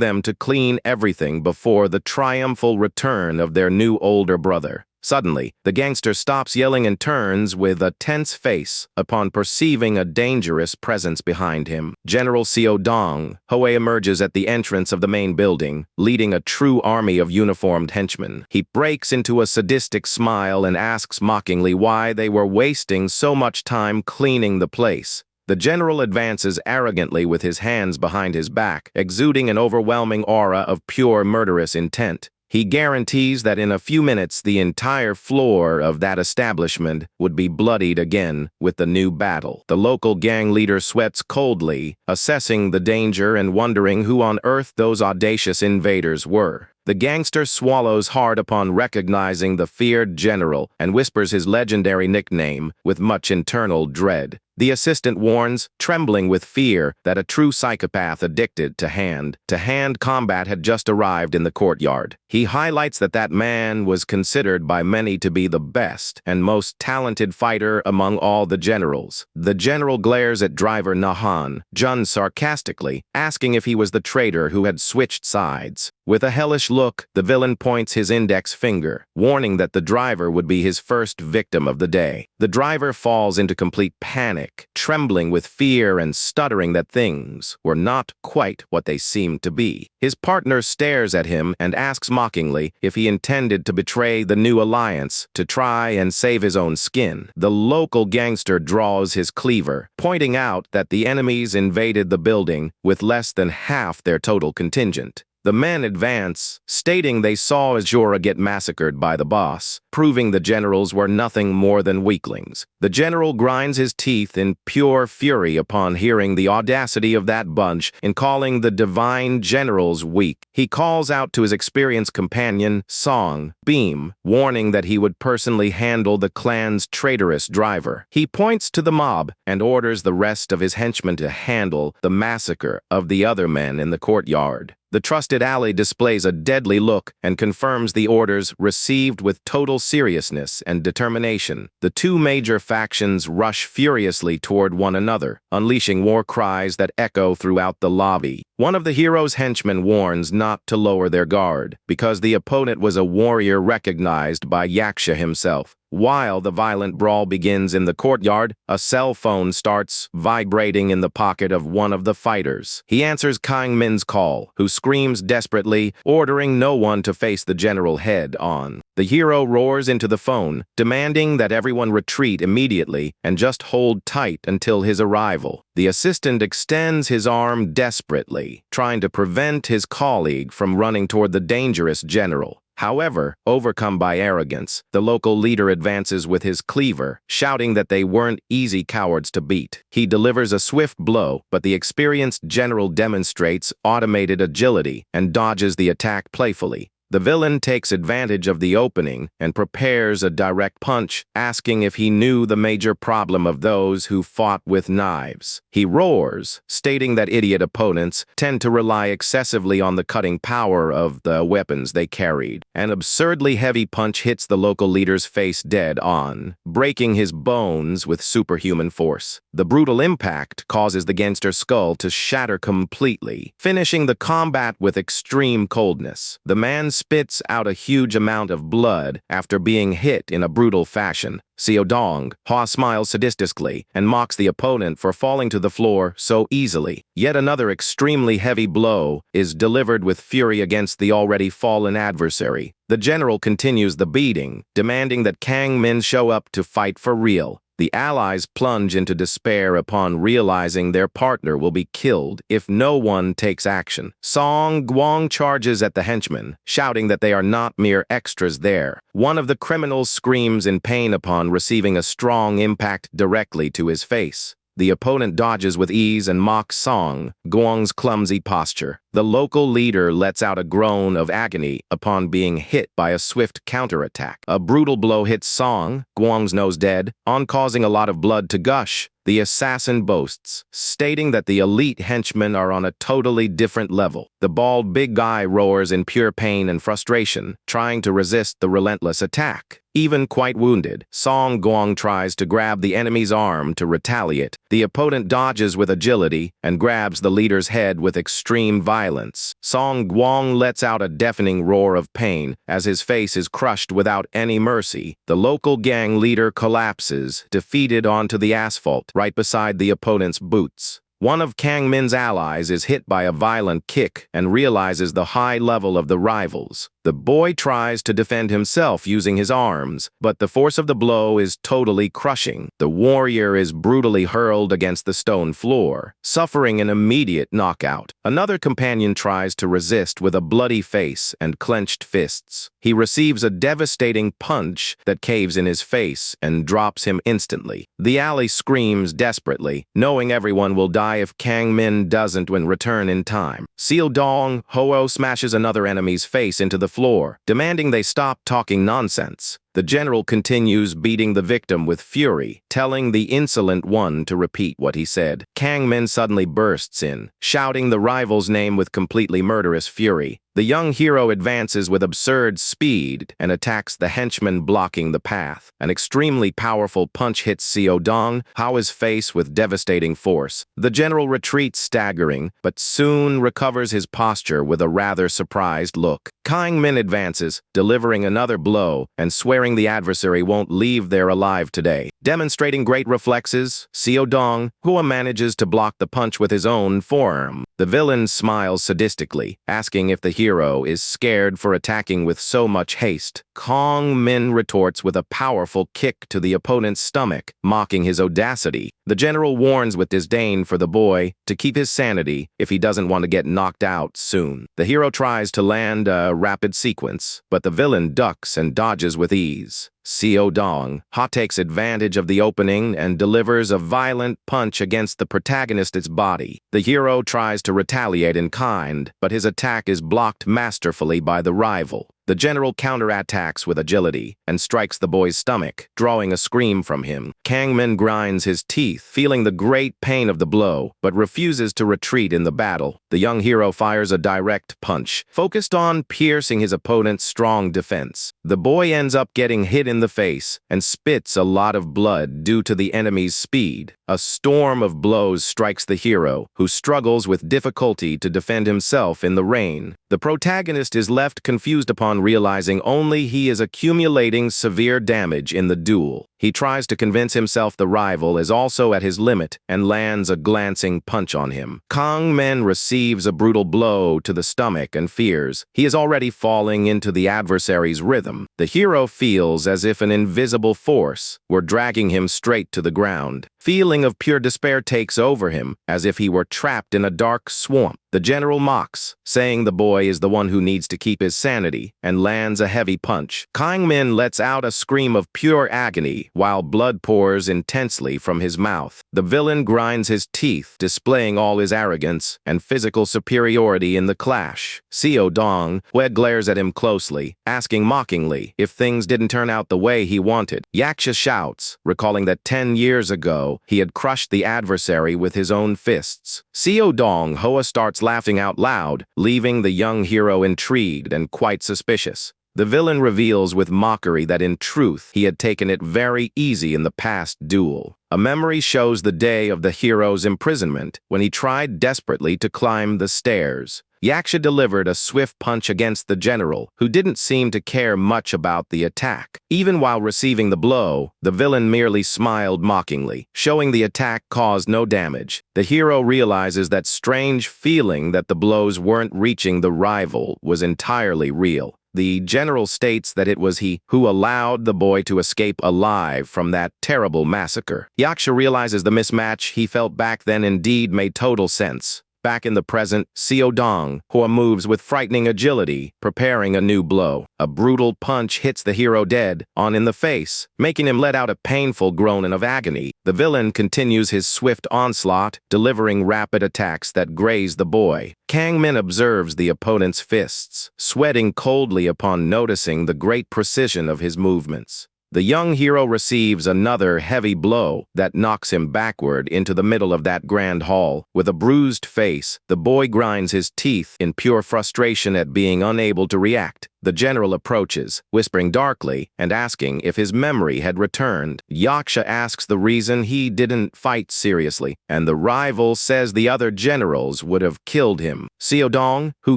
them to clean everything before the triumphal return of their new older brother. Suddenly, the gangster stops yelling and turns with a tense face upon perceiving a dangerous presence behind him. General Seo Dong Howe emerges at the entrance of the main building, leading a true army of uniformed henchmen. He breaks into a sadistic smile and asks mockingly why they were wasting so much time cleaning the place. The general advances arrogantly with his hands behind his back, exuding an overwhelming aura of pure murderous intent. He guarantees that in a few minutes the entire floor of that establishment would be bloodied again with the new battle. The local gang leader sweats coldly, assessing the danger and wondering who on earth those audacious invaders were. The gangster swallows hard upon recognizing the feared general and whispers his legendary nickname with much internal dread. The assistant warns, trembling with fear, that a true psychopath addicted to hand-to-hand combat had just arrived in the courtyard. He highlights that man was considered by many to be the best and most talented fighter among all the generals. The general glares at driver Nahan Jun sarcastically, asking if he was the traitor who had switched sides. With a hellish look, the villain points his index finger, warning that the driver would be his first victim of the day. The driver falls into complete panic, trembling with fear and stuttering that things were not quite what they seemed to be. His partner stares at him and asks mockingly if he intended to betray the new alliance to try and save his own skin. The local gangster draws his cleaver, pointing out that the enemies invaded the building with less than half their total contingent. The men advance, stating they saw Asura get massacred by the boss, proving the generals were nothing more than weaklings. The general grinds his teeth in pure fury upon hearing the audacity of that bunch in calling the divine generals weak. He calls out to his experienced companion, Song Beam, warning that he would personally handle the clan's traitorous driver. He points to the mob and orders the rest of his henchmen to handle the massacre of the other men in the courtyard. The trusted ally displays a deadly look and confirms the orders received with total seriousness and determination. The two major factions rush furiously toward one another, unleashing war cries that echo throughout the lobby. One of the hero's henchmen warns not to lower their guard, because the opponent was a warrior recognized by Yaksha himself. While the violent brawl begins in the courtyard, a cell phone starts vibrating in the pocket of one of the fighters. He answers Kang Min's call, who screams desperately, ordering no one to face the general head-on. The hero roars into the phone, demanding that everyone retreat immediately and just hold tight until his arrival. The assistant extends his arm desperately, trying to prevent his colleague from running toward the dangerous general. However, overcome by arrogance, the local leader advances with his cleaver, shouting that they weren't easy cowards to beat. He delivers a swift blow, but the experienced general demonstrates automated agility and dodges the attack playfully. The villain takes advantage of the opening and prepares a direct punch, asking if he knew the major problem of those who fought with knives. He roars, stating that idiot opponents tend to rely excessively on the cutting power of the weapons they carried. An absurdly heavy punch hits the local leader's face dead on, breaking his bones with superhuman force. The brutal impact causes the gangster's skull to shatter completely, finishing the combat with extreme coldness. The man spits out a huge amount of blood after being hit in a brutal fashion. Seo Dong Ha smiles sadistically and mocks the opponent for falling to the floor so easily. Yet another extremely heavy blow is delivered with fury against the already fallen adversary. The general continues the beating, demanding that Kang Min show up to fight for real. The allies plunge into despair upon realizing their partner will be killed if no one takes action. Song Guang charges at the henchmen, shouting that they are not mere extras there. One of the criminals screams in pain upon receiving a strong impact directly to his face. The opponent dodges with ease and mocks Song Guang's clumsy posture. The local leader lets out a groan of agony upon being hit by a swift counterattack. A brutal blow hits Song, Guang's nose dead, on causing a lot of blood to gush. The assassin boasts, stating that the elite henchmen are on a totally different level. The bald big guy roars in pure pain and frustration, trying to resist the relentless attack. Even quite wounded, Song Guang tries to grab the enemy's arm to retaliate. The opponent dodges with agility and grabs the leader's head with extreme violence. Song Guang lets out a deafening roar of pain as his face is crushed without any mercy. The local gang leader collapses, defeated onto the asphalt, right beside the opponent's boots. One of Kang Min's allies is hit by a violent kick and realizes the high level of the rivals. The boy tries to defend himself using his arms, but the force of the blow is totally crushing. The warrior is brutally hurled against the stone floor, suffering an immediate knockout. Another companion tries to resist with a bloody face and clenched fists. He receives a devastating punch that caves in his face and drops him instantly. The ally screams desperately, knowing everyone will die if Kang Min doesn't return in time. Seo Dong Ho smashes another enemy's face into the floor, demanding they stop talking nonsense. The general continues beating the victim with fury, telling the insolent one to repeat what he said. Kang Min suddenly bursts in, shouting the rival's name with completely murderous fury. The young hero advances with absurd speed and attacks the henchman blocking the path. An extremely powerful punch hits Seo Dong Ho's face with devastating force. The general retreats staggering, but soon recovers his posture with a rather surprised look. Kang Min advances, delivering another blow and swearing the adversary won't leave there alive today. Demonstrating great reflexes, Seo Dong Ho manages to block the punch with his own forearm. The villain smiles sadistically, asking if the hero is scared for attacking with so much haste. Kang Min retorts with a powerful kick to the opponent's stomach, mocking his audacity. The general warns with disdain for the boy to keep his sanity if he doesn't want to get knocked out soon. The hero tries to land a rapid sequence, but the villain ducks and dodges with ease. Seo Dong Ho takes advantage of the opening and delivers a violent punch against the protagonist's body. The hero tries to retaliate in kind, but his attack is blocked masterfully by the rival. The general counterattacks with agility and strikes the boy's stomach, drawing a scream from him. Kang Min grinds his teeth, feeling the great pain of the blow, but refuses to retreat in the battle. The young hero fires a direct punch, focused on piercing his opponent's strong defense. The boy ends up getting hit in the face and spits a lot of blood due to the enemy's speed. A storm of blows strikes the hero, who struggles with difficulty to defend himself in the rain. The protagonist is left confused upon realizing only he is accumulating severe damage in the duel. He tries to convince himself the rival is also at his limit and lands a glancing punch on him. Kang Min receives a brutal blow to the stomach and fears he is already falling into the adversary's rhythm. The hero feels as if an invisible force were dragging him straight to the ground. Feeling of pure despair takes over him, as if he were trapped in a dark swamp. The general mocks, saying the boy is the one who needs to keep his sanity, and lands a heavy punch. Kang Min lets out a scream of pure agony while blood pours intensely from his mouth. The villain grinds his teeth, displaying all his arrogance and physical superiority in the clash. Seo Dong Ho glares at him closely, asking mockingly if things didn't turn out the way he wanted. Yaksha shouts, recalling that 10 years ago he had crushed the adversary with his own fists. Seo Dong Ho starts laughing out loud, leaving the young hero intrigued and quite suspicious. The villain reveals with mockery that in truth he had taken it very easy in the past duel. A memory shows the day of the hero's imprisonment, when he tried desperately to climb the stairs. Yaksha delivered a swift punch against the general, who didn't seem to care much about the attack. Even while receiving the blow, the villain merely smiled mockingly, showing the attack caused no damage. The hero realizes that strange feeling that the blows weren't reaching the rival was entirely real. The general states that it was he who allowed the boy to escape alive from that terrible massacre. Yaksha realizes the mismatch he felt back then indeed made total sense. Back in the present, Seo Dong Ho moves with frightening agility, preparing a new blow. A brutal punch hits the hero dead on in the face, making him let out a painful groan of agony. The villain continues his swift onslaught, delivering rapid attacks that graze the boy. Kang Min observes the opponent's fists, sweating coldly upon noticing the great precision of his movements. The young hero receives another heavy blow that knocks him backward into the middle of that grand hall. With a bruised face, the boy grinds his teeth in pure frustration at being unable to react. The general approaches, whispering darkly and asking if his memory had returned. Yaksha asks the reason he didn't fight seriously, and the rival says the other generals would have killed him. Seodong, who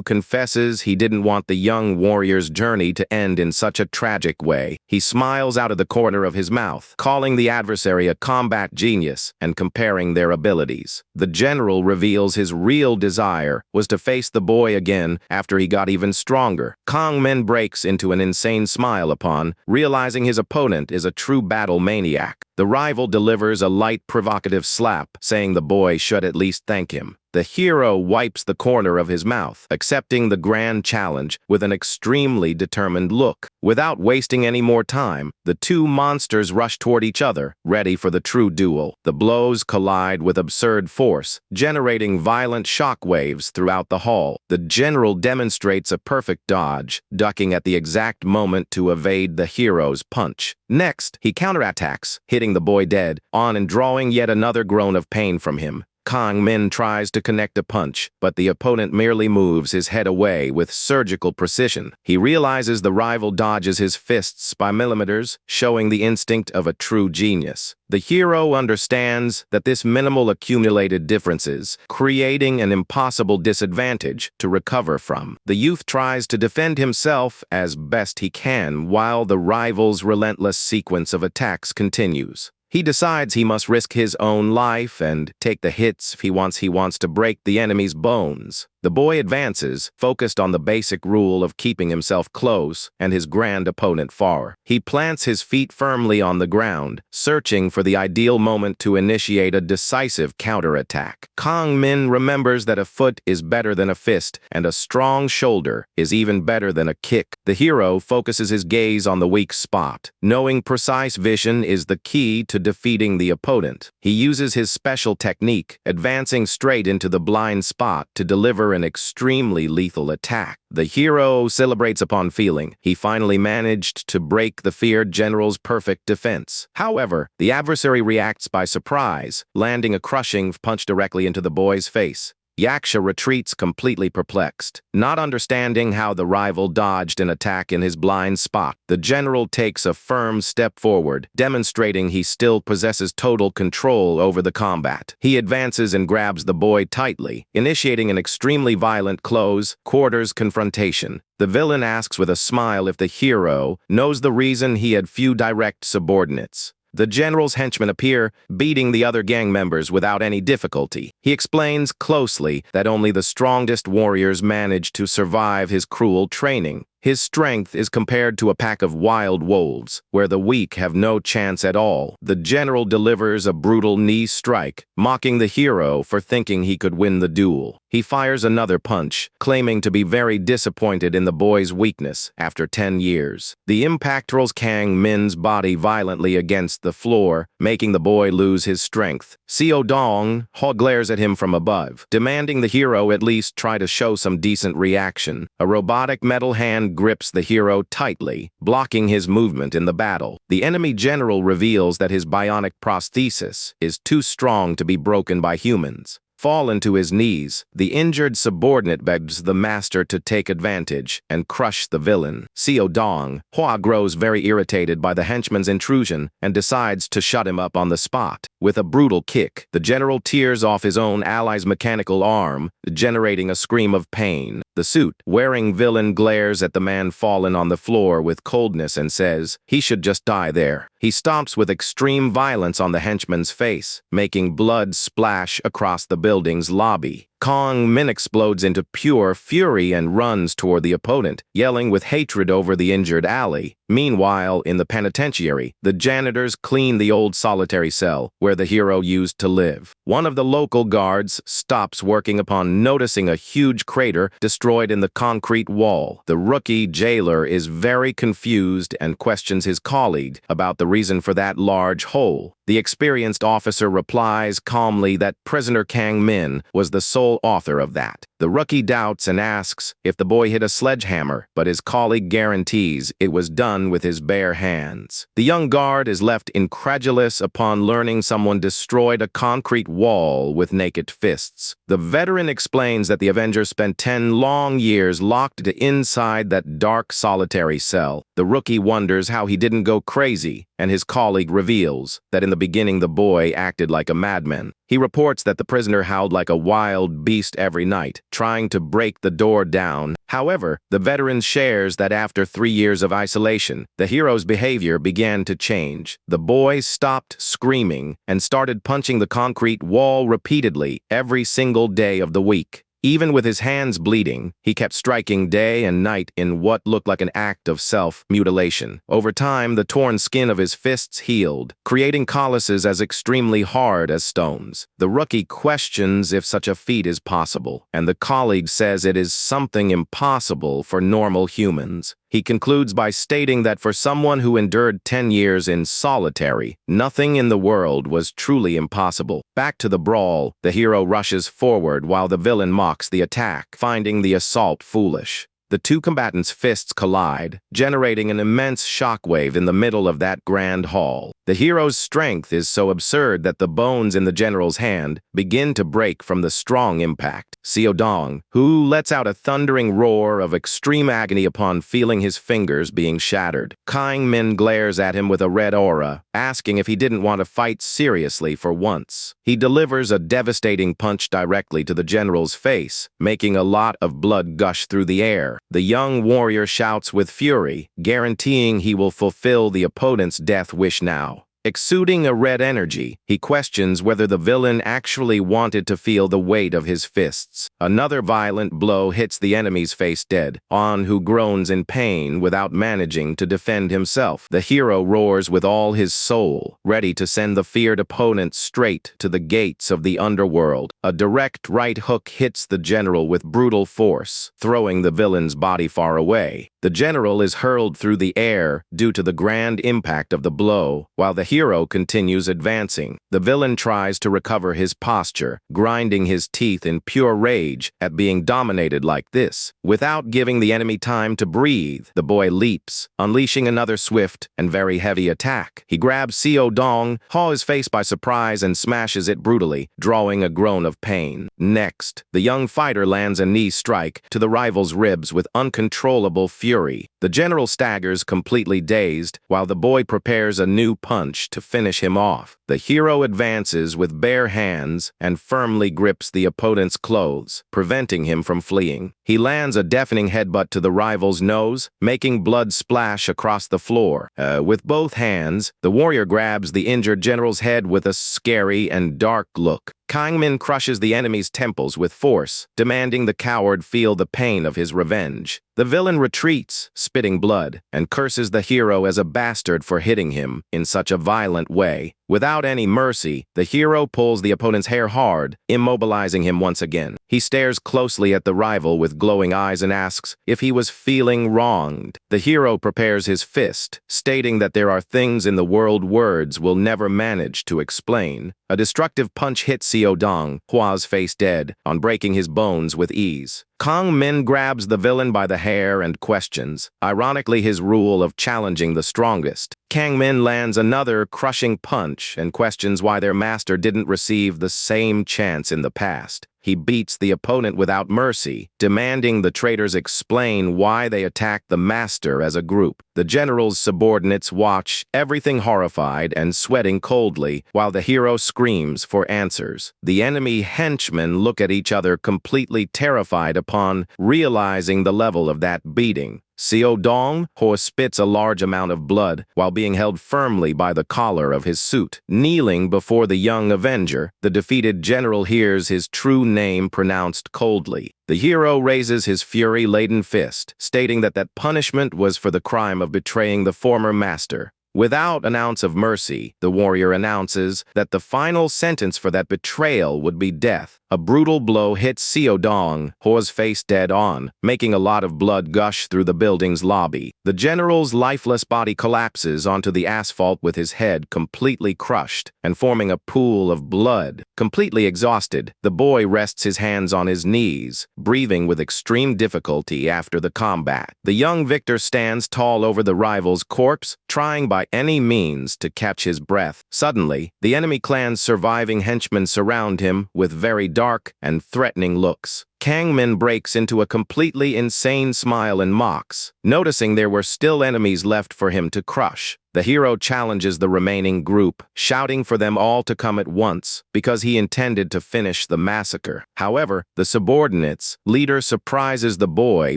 confesses he didn't want the young warrior's journey to end in such a tragic way. He smiles out of the corner of his mouth, calling the adversary a combat genius and comparing their abilities. The general reveals his real desire was to face the boy again after he got even stronger. Kang Min breaks into an insane smile upon realizing his opponent is a true battle maniac. The rival delivers a light provocative slap, saying the boy should at least thank him. The hero wipes the corner of his mouth, accepting the grand challenge with an extremely determined look. Without wasting any more time, the two monsters rush toward each other, ready for the true duel. The blows collide with absurd force, generating violent shock waves throughout the hall. The general demonstrates a perfect dodge, ducking at the exact moment to evade the hero's punch. Next, he counterattacks, hitting the boy dead on and drawing yet another groan of pain from him. Kang Min tries to connect a punch, but the opponent merely moves his head away with surgical precision. He realizes the rival dodges his fists by millimeters, showing the instinct of a true genius. The hero understands that this minimal accumulated differences, creating an impossible disadvantage to recover from. The youth tries to defend himself as best he can while the rival's relentless sequence of attacks continues. He decides he must risk his own life and take the hits if he wants to break the enemy's bones. The boy advances, focused on the basic rule of keeping himself close and his grand opponent far. He plants his feet firmly on the ground, searching for the ideal moment to initiate a decisive counterattack. Kang Min remembers that a foot is better than a fist, and a strong shoulder is even better than a kick. The hero focuses his gaze on the weak spot, knowing precise vision is the key to defeating the opponent. He uses his special technique, advancing straight into the blind spot to deliver an extremely lethal attack. The hero celebrates upon feeling he finally managed to break the feared general's perfect defense. However, the adversary reacts by surprise, landing a crushing punch directly into the boy's face. Yaksha retreats completely perplexed, not understanding how the rival dodged an attack in his blind spot. The general takes a firm step forward, demonstrating he still possesses total control over the combat. He advances and grabs the boy tightly, initiating an extremely violent close-quarters confrontation. The villain asks with a smile if the hero knows the reason he had few direct subordinates. The general's henchmen appear, beating the other gang members without any difficulty. He explains closely that only the strongest warriors manage to survive his cruel training. His strength is compared to a pack of wild wolves, where the weak have no chance at all. The general delivers a brutal knee strike, mocking the hero for thinking he could win the duel. He fires another punch, claiming to be very disappointed in the boy's weakness after 10 years. The impact rolls Kang Min's body violently against the floor, making the boy lose his strength. Seodong glares at him from above, demanding the hero at least try to show some decent reaction. A robotic metal hand grips the hero tightly, blocking his movement in the battle. The enemy general reveals that his bionic prosthesis is too strong to be broken by humans. Fallen to his knees, the injured subordinate begs the master to take advantage and crush the villain. Seodong grows very irritated by the henchman's intrusion and decides to shut him up on the spot. With a brutal kick, the general tears off his own ally's mechanical arm, generating a scream of pain. The suit-wearing villain glares at the man fallen on the floor with coldness and says he should just die there. He stomps with extreme violence on the henchman's face, making blood splash across the building's lobby. Kang Min explodes into pure fury and runs toward the opponent, yelling with hatred over the injured ally. Meanwhile, in the penitentiary, the janitors clean the old solitary cell where the hero used to live. One of the local guards stops working upon noticing a huge crater destroyed in the concrete wall. The rookie jailer is very confused and questions his colleague about the reason for that large hole. The experienced officer replies calmly that prisoner Kang Min was the sole author of that. The rookie doubts and asks if the boy hit a sledgehammer, but his colleague guarantees it was done with his bare hands. The young guard is left incredulous upon learning someone destroyed a concrete wall with naked fists. The veteran explains that the Avenger spent 10 long years locked inside that dark, solitary cell. The rookie wonders how he didn't go crazy, and his colleague reveals that in the beginning the boy acted like a madman. He reports that the prisoner howled like a wild beast every night, trying to break the door down. However, the veteran shares that after 3 years of isolation, the hero's behavior began to change. The boy stopped screaming and started punching the concrete wall repeatedly every single day of the week. Even with his hands bleeding, he kept striking day and night in what looked like an act of self-mutilation. Over time, the torn skin of his fists healed, creating calluses as extremely hard as stones. The rookie questions if such a feat is possible, and the colleague says it is something impossible for normal humans. He concludes by stating that for someone who endured 10 years in solitary, nothing in the world was truly impossible. Back to the brawl, the hero rushes forward while the villain mocks the attack, finding the assault foolish. The two combatants' fists collide, generating an immense shockwave in the middle of that grand hall. The hero's strength is so absurd that the bones in the general's hand begin to break from the strong impact. Seodong, who lets out a thundering roar of extreme agony upon feeling his fingers being shattered. Kang Min glares at him with a red aura, asking if he didn't want to fight seriously for once. He delivers a devastating punch directly to the general's face, making a lot of blood gush through the air. The young warrior shouts with fury, guaranteeing he will fulfill the opponent's death wish now. Exuding a red energy, he questions whether the villain actually wanted to feel the weight of his fists. Another violent blow hits the enemy's face dead, who groans in pain without managing to defend himself. The hero roars with all his soul, ready to send the feared opponent straight to the gates of the underworld. A direct right hook hits the general with brutal force, throwing the villain's body far away. The general is hurled through the air due to the grand impact of the blow, while the hero continues advancing. The villain tries to recover his posture, grinding his teeth in pure rage at being dominated like this. Without giving the enemy time to breathe, the boy leaps, unleashing another swift and very heavy attack. He grabs Seodong, hauls his face by surprise, and smashes it brutally, drawing a groan of pain. Next, the young fighter lands a knee strike to the rival's ribs with uncontrollable fury. The general staggers, completely dazed, while the boy prepares a new punch to finish him off. The hero advances with bare hands and firmly grips the opponent's clothes, preventing him from fleeing. He lands a deafening headbutt to the rival's nose, making blood splash across the floor. With both hands, the warrior grabs the injured general's head with a scary and dark look. Kang Min crushes the enemy's temples with force, demanding the coward feel the pain of his revenge. The villain retreats, spitting blood, and curses the hero as a bastard for hitting him in such a violent way. Without any mercy, the hero pulls the opponent's hair hard, immobilizing him once again. He stares closely at the rival with glowing eyes and asks if he was feeling wronged. The hero prepares his fist, stating that there are things in the world words will never manage to explain. A destructive punch hits Seodong, Hua's face dead, on breaking his bones with ease. Kang Min grabs the villain by the hair and questions, ironically his rule of challenging the strongest. Kang Min lands another crushing punch and questions why their master didn't receive the same chance in the past. He beats the opponent without mercy, demanding the traitors explain why they attacked the master as a group. The general's subordinates watch, everything horrified and sweating coldly, while the hero screams for answers. The enemy henchmen look at each other completely terrified upon realizing the level of that beating. Seodong, who spits a large amount of blood while being held firmly by the collar of his suit. Kneeling before the young avenger, the defeated general hears his true name pronounced coldly. The hero raises his fury-laden fist, stating that punishment was for the crime of betraying the former master. Without an ounce of mercy, the warrior announces that the final sentence for that betrayal would be death. A brutal blow hits Seo Dong, Ho's face dead on, making a lot of blood gush through the building's lobby. The general's lifeless body collapses onto the asphalt with his head completely crushed and forming a pool of blood. Completely exhausted, the boy rests his hands on his knees, breathing with extreme difficulty after the combat. The young victor stands tall over the rival's corpse, trying by any means to catch his breath. Suddenly, the enemy clan's surviving henchmen surround him with very dark and threatening looks. Kang Min breaks into a completely insane smile and mocks, noticing there were still enemies left for him to crush. The hero challenges the remaining group, shouting for them all to come at once, because he intended to finish the massacre. However, the subordinates' leader surprises the boy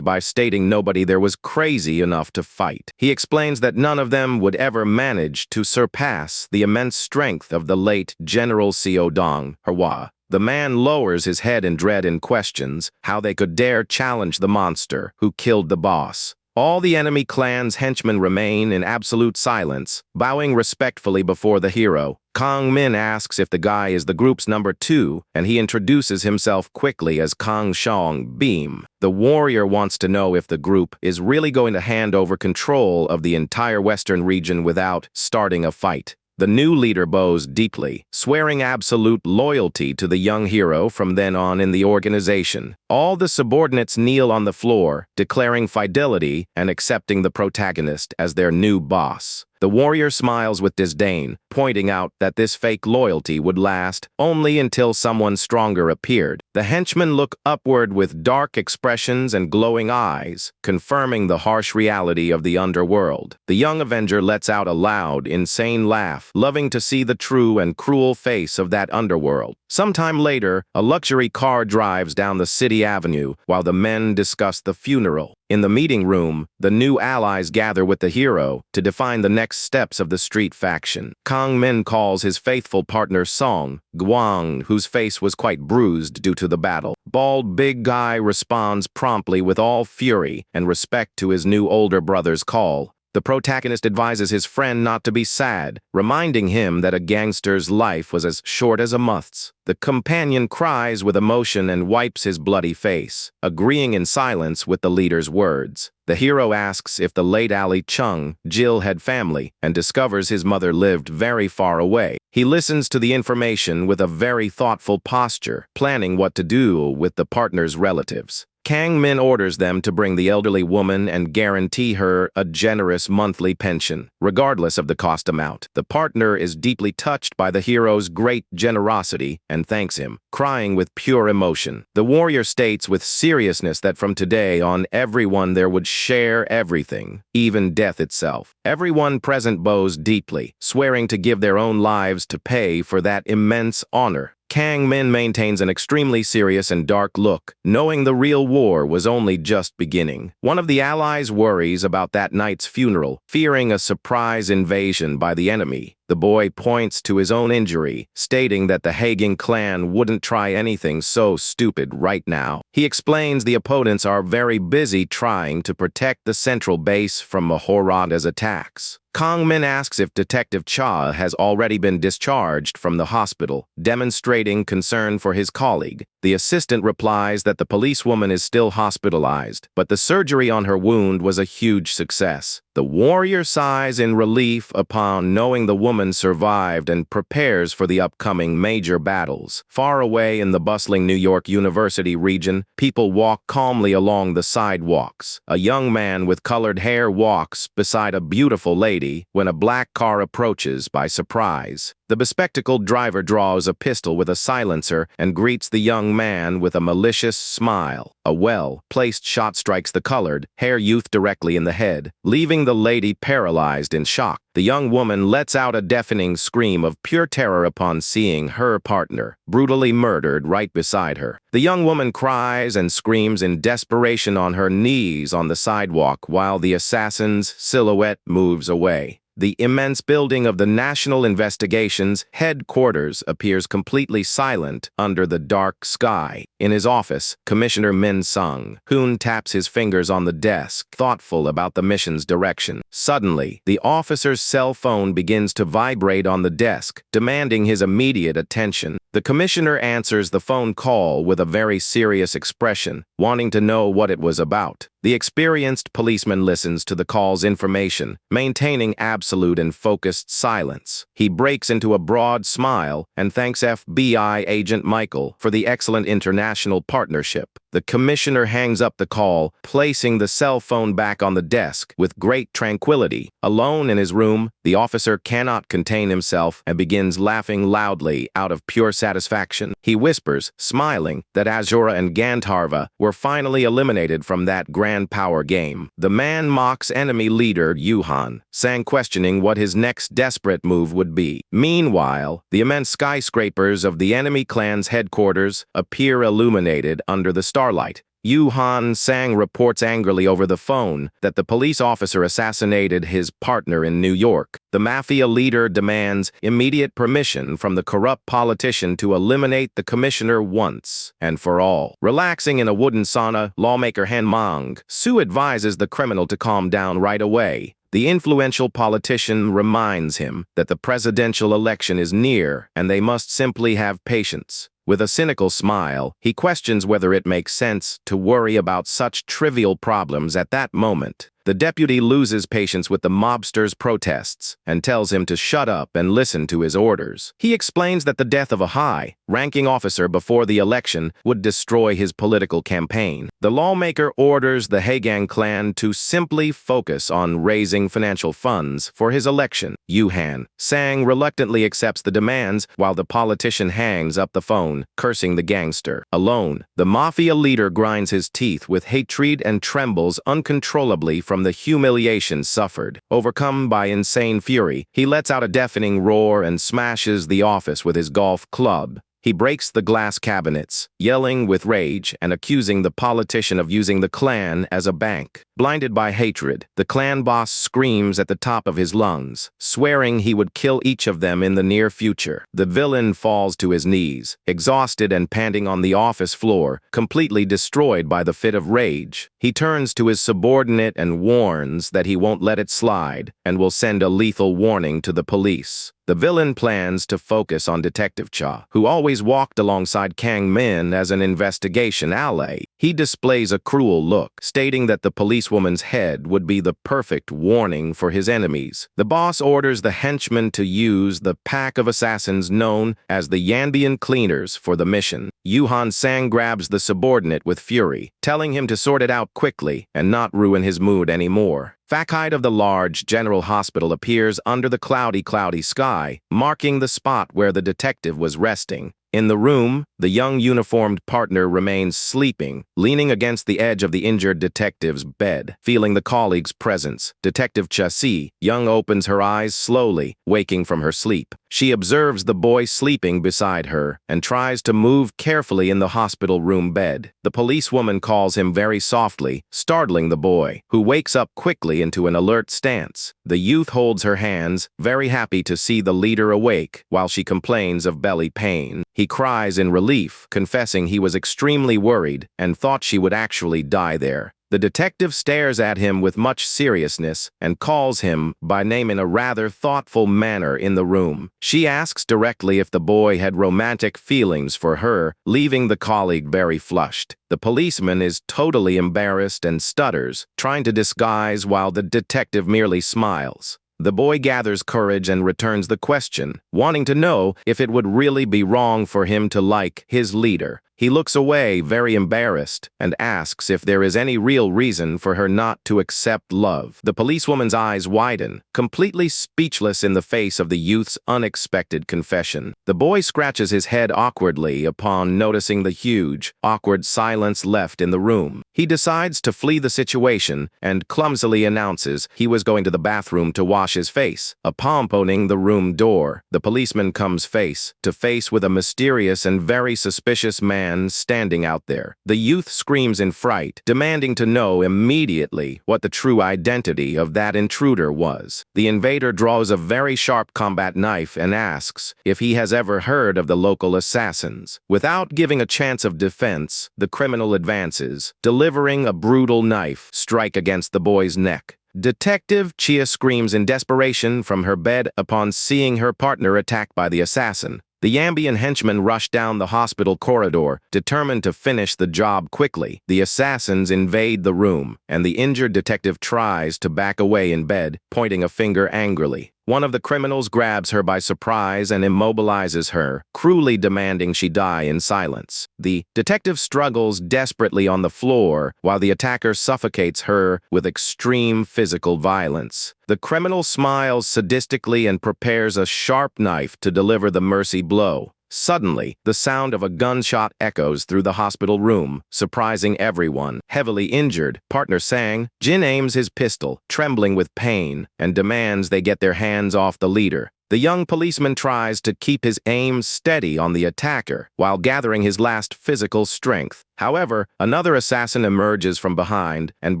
by stating nobody there was crazy enough to fight. He explains that none of them would ever manage to surpass the immense strength of the late General Seo Dong, Hwa. The man lowers his head in dread and questions how they could dare challenge the monster who killed the boss. All the enemy clan's henchmen remain in absolute silence, bowing respectfully before the hero. Kang Min asks if the guy is the group's number 2, and he introduces himself quickly as Kang Shong Beam. The warrior wants to know if the group is really going to hand over control of the entire western region without starting a fight. The new leader bows deeply, swearing absolute loyalty to the young hero from then on in the organization. All the subordinates kneel on the floor, declaring fidelity and accepting the protagonist as their new boss. The warrior smiles with disdain, pointing out that this fake loyalty would last only until someone stronger appeared. The henchmen look upward with dark expressions and glowing eyes, confirming the harsh reality of the underworld. The young Avenger lets out a loud, insane laugh, loving to see the true and cruel face of that underworld. Sometime later, a luxury car drives down the city avenue while the men discuss the funeral. In the meeting room, the new allies gather with the hero to define the next steps of the street faction. Kang Min calls his faithful partner Song Guang, whose face was quite bruised due to the battle. Bald Big Guy responds promptly with all fury and respect to his new older brother's call. The protagonist advises his friend not to be sad, reminding him that a gangster's life was as short as a month's. The companion cries with emotion and wipes his bloody face, agreeing in silence with the leader's words. The hero asks if the late Ali Chung, Jill, had family and discovers his mother lived very far away. He listens to the information with a very thoughtful posture, planning what to do with the partner's relatives. Kang Min orders them to bring the elderly woman and guarantee her a generous monthly pension, regardless of the cost amount. The partner is deeply touched by the hero's great generosity and thanks him, crying with pure emotion. The warrior states with seriousness that from today on everyone there would share everything, even death itself. Everyone present bows deeply, swearing to give their own lives to pay for that immense honor. Kang Min maintains an extremely serious and dark look, knowing the real war was only just beginning. One of the allies worries about that night's funeral, fearing a surprise invasion by the enemy. The boy points to his own injury, stating that the Hagen clan wouldn't try anything so stupid right now. He explains the opponents are very busy trying to protect the central base from Mahorada's attacks. Kang Min asks if Detective Cha has already been discharged from the hospital, demonstrating concern for his colleague. The assistant replies that the policewoman is still hospitalized, but the surgery on her wound was a huge success. The warrior sighs in relief upon knowing the woman survived and prepares for the upcoming major battles. Far away in the bustling New York University region, people walk calmly along the sidewalks. A young man with colored hair walks beside a beautiful lady when a black car approaches by surprise. The bespectacled driver draws a pistol with a silencer and greets the young man with a malicious smile. A well-placed shot strikes the colored hair youth directly in the head, leaving the lady paralyzed in shock. The young woman lets out a deafening scream of pure terror upon seeing her partner brutally murdered right beside her. The young woman cries and screams in desperation on her knees on the sidewalk while the assassin's silhouette moves away. The immense building of the National Investigations headquarters appears completely silent under the dark sky. In his office, Commissioner Min Sung-hoon taps his fingers on the desk, thoughtful about the mission's direction. Suddenly, the officer's cell phone begins to vibrate on the desk, demanding his immediate attention. The commissioner answers the phone call with a very serious expression, wanting to know what it was about. The experienced policeman listens to the call's information, maintaining absolute and focused silence. He breaks into a broad smile and thanks FBI agent Michael for the excellent international partnership. The commissioner hangs up the call, placing the cell phone back on the desk with great tranquility. Alone in his room, the officer cannot contain himself and begins laughing loudly out of pure satisfaction. He whispers, smiling, that Asura and Gandharva were finally eliminated from that grand power game. The man mocks enemy leader Yuhan, Sang questioning what his next desperate move would be. Meanwhile, the immense skyscrapers of the enemy clan's headquarters appear illuminated under the starlight. Yuhan Sang reports angrily over the phone that the police officer assassinated his partner in New York. The mafia leader demands immediate permission from the corrupt politician to eliminate the commissioner once and for all. Relaxing in a wooden sauna, lawmaker Han Mang-soo advises the criminal to calm down right away. The influential politician reminds him that the presidential election is near and they must simply have patience. With a cynical smile, he questions whether it makes sense to worry about such trivial problems at that moment. The deputy loses patience with the mobster's protests and tells him to shut up and listen to his orders. He explains that the death of a high-ranking officer before the election would destroy his political campaign. The lawmaker orders the Haegang clan to simply focus on raising financial funds for his election. Yuhan Sang reluctantly accepts the demands while the politician hangs up the phone, cursing the gangster. Alone, the mafia leader grinds his teeth with hatred and trembles uncontrollably from the humiliation suffered. Overcome by insane fury, he lets out a deafening roar and smashes the office with his golf club. He breaks the glass cabinets, yelling with rage and accusing the politician of using the clan as a bank. Blinded by hatred, the clan boss screams at the top of his lungs, swearing he would kill each of them in the near future. The villain falls to his knees, exhausted and panting on the office floor, completely destroyed by the fit of rage. He turns to his subordinate and warns that he won't let it slide and will send a lethal warning to the police. The villain plans to focus on Detective Cha, who always walked alongside Kang Min as an investigation ally. He displays a cruel look, stating that the policewoman's head would be the perfect warning for his enemies. The boss orders the henchmen to use the pack of assassins known as the Yanbian Cleaners for the mission. Yuhan Sang grabs the subordinate with fury, telling him to sort it out quickly and not ruin his mood anymore. Facade of the large general hospital appears under the cloudy sky, marking the spot where the detective was resting. In the room, the young uniformed partner remains sleeping, leaning against the edge of the injured detective's bed. Feeling the colleague's presence, Detective Cha-si Young opens her eyes slowly, waking from her sleep. She observes the boy sleeping beside her and tries to move carefully in the hospital room bed. The policewoman calls him very softly, startling the boy, who wakes up quickly into an alert stance. The youth holds her hands, very happy to see the leader awake, while she complains of belly pain. He cries in relief, confessing he was extremely worried and thought she would actually die there. The detective stares at him with much seriousness and calls him by name in a rather thoughtful manner in the room. She asks directly if the boy had romantic feelings for her, leaving the colleague very flushed. The policeman is totally embarrassed and stutters, trying to disguise while the detective merely smiles. The boy gathers courage and returns the question, wanting to know if it would really be wrong for him to like his leader. He looks away, very embarrassed, and asks if there is any real reason for her not to accept love. The policewoman's eyes widen, completely speechless in the face of the youth's unexpected confession. The boy scratches his head awkwardly upon noticing the huge, awkward silence left in the room. He decides to flee the situation and clumsily announces he was going to the bathroom to wash his face. Upon opening the room door, the policeman comes face to face with a mysterious and very suspicious man standing out there. The youth screams in fright, demanding to know immediately what the true identity of that intruder was. The invader draws a very sharp combat knife and asks if he has ever heard of the local assassins. Without giving a chance of defense, the criminal advances, delivering a brutal knife strike against the boy's neck. Detective Chia screams in desperation from her bed upon seeing her partner attacked by the assassin. The ambient henchmen rush down the hospital corridor, determined to finish the job quickly. The assassins invade the room, and the injured detective tries to back away in bed, pointing a finger angrily. One of the criminals grabs her by surprise and immobilizes her, cruelly demanding she die in silence. The detective struggles desperately on the floor while the attacker suffocates her with extreme physical violence. The criminal smiles sadistically and prepares a sharp knife to deliver the mercy blow. Suddenly, the sound of a gunshot echoes through the hospital room, surprising everyone. Heavily injured, partner Sang, Jin aims his pistol, trembling with pain, and demands they get their hands off the leader. The young policeman tries to keep his aim steady on the attacker while gathering his last physical strength. However, another assassin emerges from behind and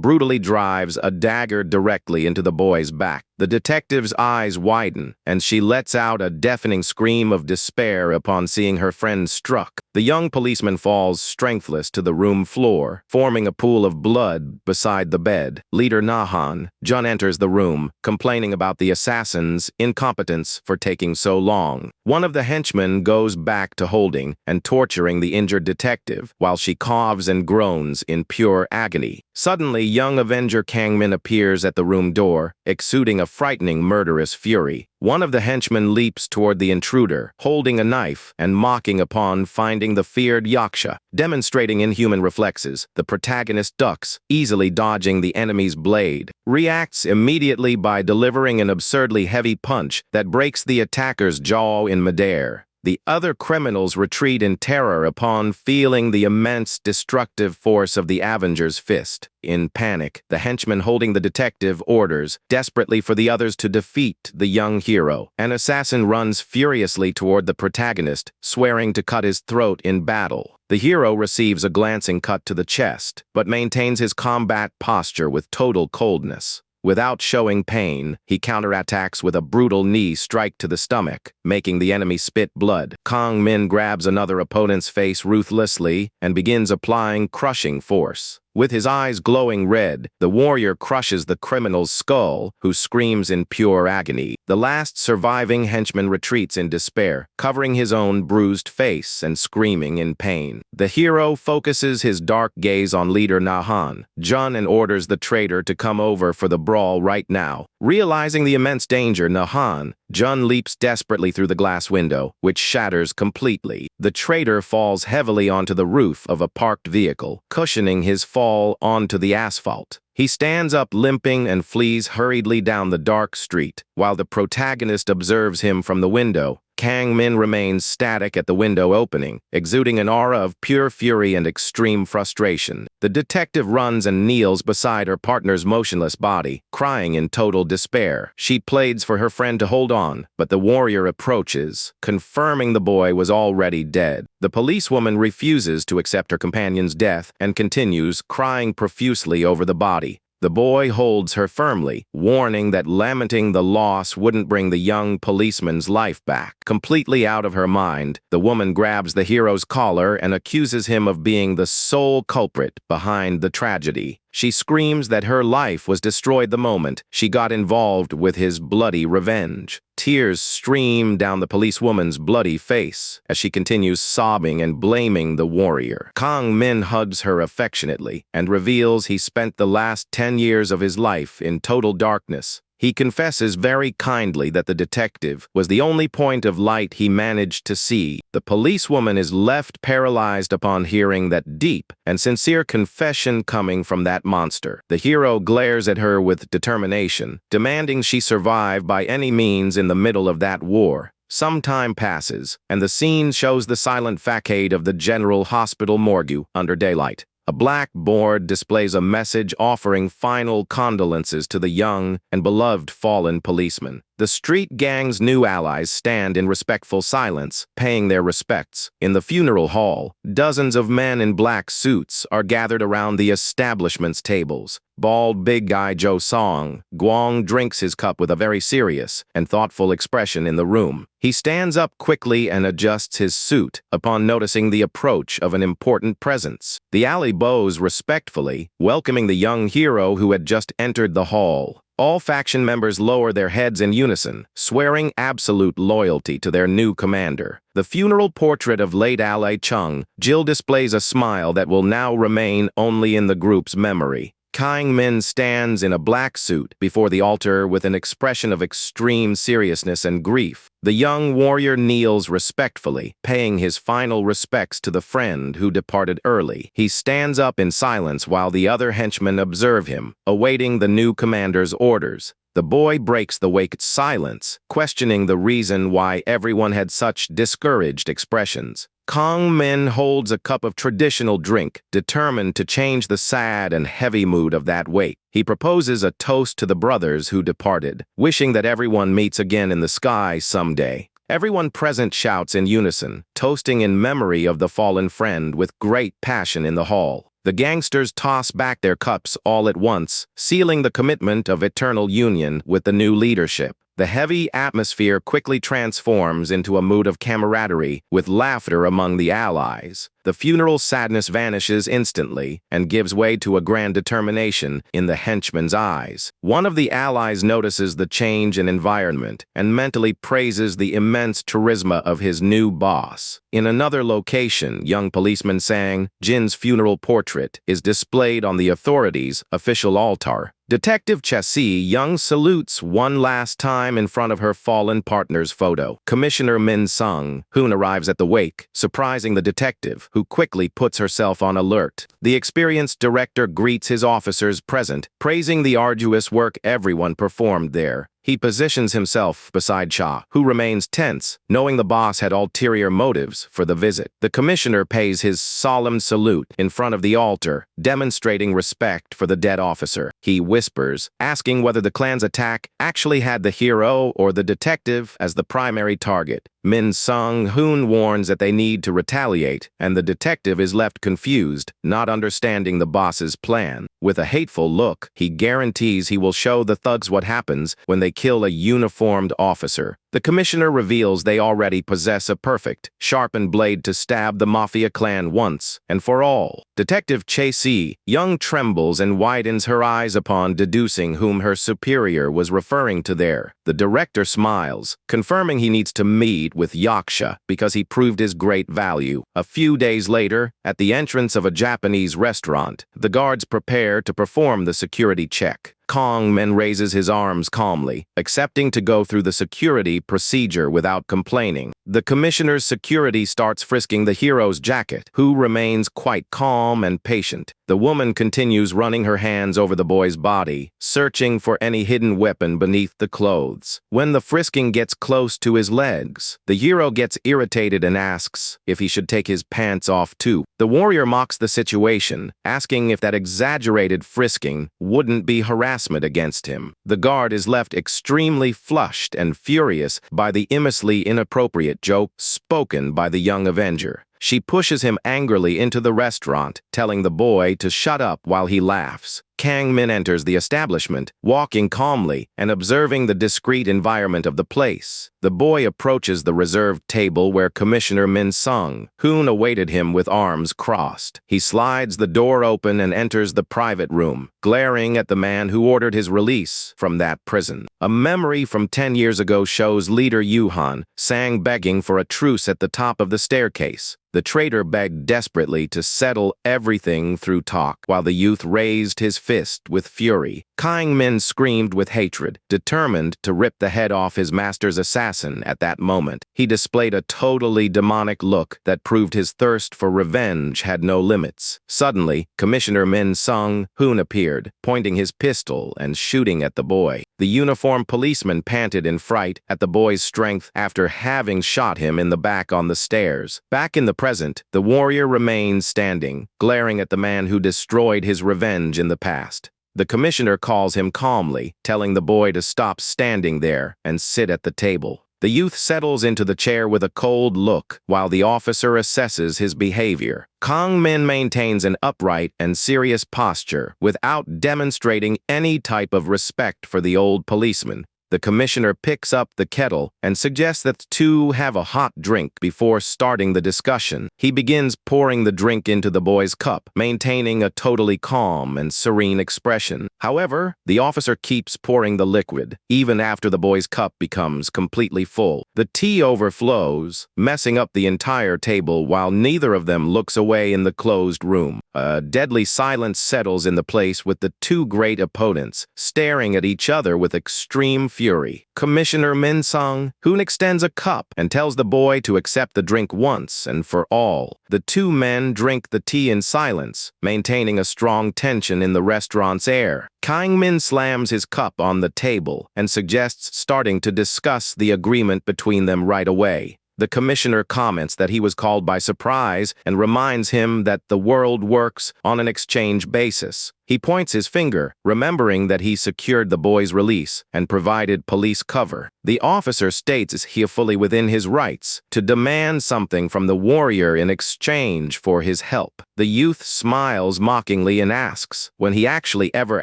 brutally drives a dagger directly into the boy's back. The detective's eyes widen, and she lets out a deafening scream of despair upon seeing her friend struck. The young policeman falls strengthless to the room floor, forming a pool of blood beside the bed. Leader Nahan, Jun enters the room, complaining about the assassin's incompetence for taking so long. One of the henchmen goes back to holding and torturing the injured detective, while she coughs and groans in pure agony. Suddenly, young Avenger Kangmin appears at the room door, exuding a frightening, murderous fury. One of the henchmen leaps toward the intruder, holding a knife and mocking upon finding the feared Yaksha. Demonstrating inhuman reflexes, the protagonist ducks, easily dodging the enemy's blade, reacts immediately by delivering an absurdly heavy punch that breaks the attacker's jaw in midair. The other criminals retreat in terror upon feeling the immense destructive force of the Avenger's fist. In panic, the henchman holding the detective orders desperately for the others to defeat the young hero. An assassin runs furiously toward the protagonist, swearing to cut his throat in battle. The hero receives a glancing cut to the chest, but maintains his combat posture with total coldness. Without showing pain, he counterattacks with a brutal knee strike to the stomach, making the enemy spit blood. Kang Min grabs another opponent's face ruthlessly and begins applying crushing force. With his eyes glowing red, the warrior crushes the criminal's skull, who screams in pure agony. The last surviving henchman retreats in despair, covering his own bruised face and screaming in pain. The hero focuses his dark gaze on leader Nahan, Jun, and orders the traitor to come over for the brawl right now. Realizing the immense danger, Nahan, Jun leaps desperately through the glass window, which shatters completely. The traitor falls heavily onto the roof of a parked vehicle, cushioning his fall onto the asphalt. He stands up limping and flees hurriedly down the dark street, while the protagonist observes him from the window. Kang Min remains static at the window opening, exuding an aura of pure fury and extreme frustration. The detective runs and kneels beside her partner's motionless body, crying in total despair. She pleads for her friend to hold on, but the warrior approaches, confirming the boy was already dead. The policewoman refuses to accept her companion's death and continues, crying profusely over the body. The boy holds her firmly, warning that lamenting the loss wouldn't bring the young policeman's life back. Completely out of her mind, the woman grabs the hero's collar and accuses him of being the sole culprit behind the tragedy. She screams that her life was destroyed the moment she got involved with his bloody revenge. Tears stream down the policewoman's bloody face as she continues sobbing and blaming the warrior. Kang Min hugs her affectionately and reveals he spent the last 10 years of his life in total darkness. He confesses very kindly that the detective was the only point of light he managed to see. The policewoman is left paralyzed upon hearing that deep and sincere confession coming from that monster. The hero glares at her with determination, demanding she survive by any means in the middle of that war. Some time passes, and the scene shows the silent facade of the General Hospital morgue under daylight. A black board displays a message offering final condolences to the young and beloved fallen policeman. The street gang's new allies stand in respectful silence, paying their respects. In the funeral hall, dozens of men in black suits are gathered around the establishment's tables. Bald big guy Joe Song Guang drinks his cup with a very serious and thoughtful expression in the room. He stands up quickly and adjusts his suit upon noticing the approach of an important presence. The alley bows respectfully, welcoming the young hero who had just entered the hall. All faction members lower their heads in unison, swearing absolute loyalty to their new commander. The funeral portrait of late ally Chung, Jill displays a smile that will now remain only in the group's memory. Kang Min stands in a black suit before the altar with an expression of extreme seriousness and grief. The young warrior kneels respectfully, paying his final respects to the friend who departed early. He stands up in silence while the other henchmen observe him, awaiting the new commander's orders. The boy breaks the waked silence, questioning the reason why everyone had such discouraged expressions. Kang Min holds a cup of traditional drink, determined to change the sad and heavy mood of that wake. He proposes a toast to the brothers who departed, wishing that everyone meets again in the sky someday. Everyone present shouts in unison, toasting in memory of the fallen friend with great passion in the hall. The gangsters toss back their cups all at once, sealing the commitment of eternal union with the new leadership. The heavy atmosphere quickly transforms into a mood of camaraderie, with laughter among the allies. The funeral sadness vanishes instantly and gives way to a grand determination in the henchman's eyes. One of the allies notices the change in environment and mentally praises the immense charisma of his new boss. In another location, young policeman Sang Jin's funeral portrait is displayed on the authorities' official altar. Detective Chassis Young salutes one last time in front of her fallen partner's photo. Commissioner Min Sung Hoon arrives at the wake, surprising the detective, who quickly puts herself on alert. The experienced director greets his officers present, praising the arduous work everyone performed there. He positions himself beside Cha, who remains tense, knowing the boss had ulterior motives for the visit. The commissioner pays his solemn salute in front of the altar, demonstrating respect for the dead officer. He whispers, asking whether the clan's attack actually had the hero or the detective as the primary target. Min Sung Hoon warns that they need to retaliate, and the detective is left confused, not understanding the boss's plan. With a hateful look, he guarantees he will show the thugs what happens when they kill a uniformed officer. The commissioner reveals they already possess a perfect, sharpened blade to stab the mafia clan once and for all. Detective Chasey Young trembles and widens her eyes upon deducing whom her superior was referring to there. The director smiles, confirming he needs to meet with Yaksha because he proved his great value. A few days later, at the entrance of a Japanese restaurant, the guards prepare to perform the security check. Kang Min raises his arms calmly, accepting to go through the security procedure without complaining. The commissioner's security starts frisking the hero's jacket, who remains quite calm and patient. The woman continues running her hands over the boy's body, searching for any hidden weapon beneath the clothes. When the frisking gets close to his legs, the hero gets irritated and asks if he should take his pants off too. The warrior mocks the situation, asking if that exaggerated frisking wouldn't be harassment against him. The guard is left extremely flushed and furious by the immensely inappropriate joke spoken by the young avenger. She pushes him angrily into the restaurant, telling the boy to shut up while he laughs. Kang Min enters the establishment, walking calmly and observing the discreet environment of the place. The boy approaches the reserved table where Commissioner Min Sung Hoon awaited him with arms crossed. He slides the door open and enters the private room, glaring at the man who ordered his release from that prison. A memory from 10 years ago shows leader Yuhan Sang begging for a truce at the top of the staircase. The traitor begged desperately to settle everything through talk, while the youth raised his fist with fury. Kang Min screamed with hatred, determined to rip the head off his master's assassin at that moment. He displayed a totally demonic look that proved his thirst for revenge had no limits. Suddenly, Commissioner Min Sung Hoon appeared, pointing his pistol and shooting at the boy. The uniformed policeman panted in fright at the boy's strength after having shot him in the back on the stairs. Back in the present, the warrior remains standing, glaring at the man who destroyed his revenge in the past. The commissioner calls him calmly, telling the boy to stop standing there and sit at the table. The youth settles into the chair with a cold look while the officer assesses his behavior. Kang Min maintains an upright and serious posture without demonstrating any type of respect for the old policeman. The commissioner picks up the kettle and suggests that the two have a hot drink before starting the discussion. He begins pouring the drink into the boy's cup, maintaining a totally calm and serene expression. However, the officer keeps pouring the liquid, even after the boy's cup becomes completely full. The tea overflows, messing up the entire table while neither of them looks away in the closed room. A deadly silence settles in the place with the two great opponents staring at each other with extreme fury. Commissioner Min-sung, who extends a cup and tells the boy to accept the drink once and for all. The two men drink the tea in silence, maintaining a strong tension in the restaurant's air. Kang Min slams his cup on the table and suggests starting to discuss the agreement between them right away. The commissioner comments that he was called by surprise and reminds him that the world works on an exchange basis. He points his finger, remembering that he secured the boy's release and provided police cover. The officer states he is fully within his rights to demand something from the warrior in exchange for his help. The youth smiles mockingly and asks when he actually ever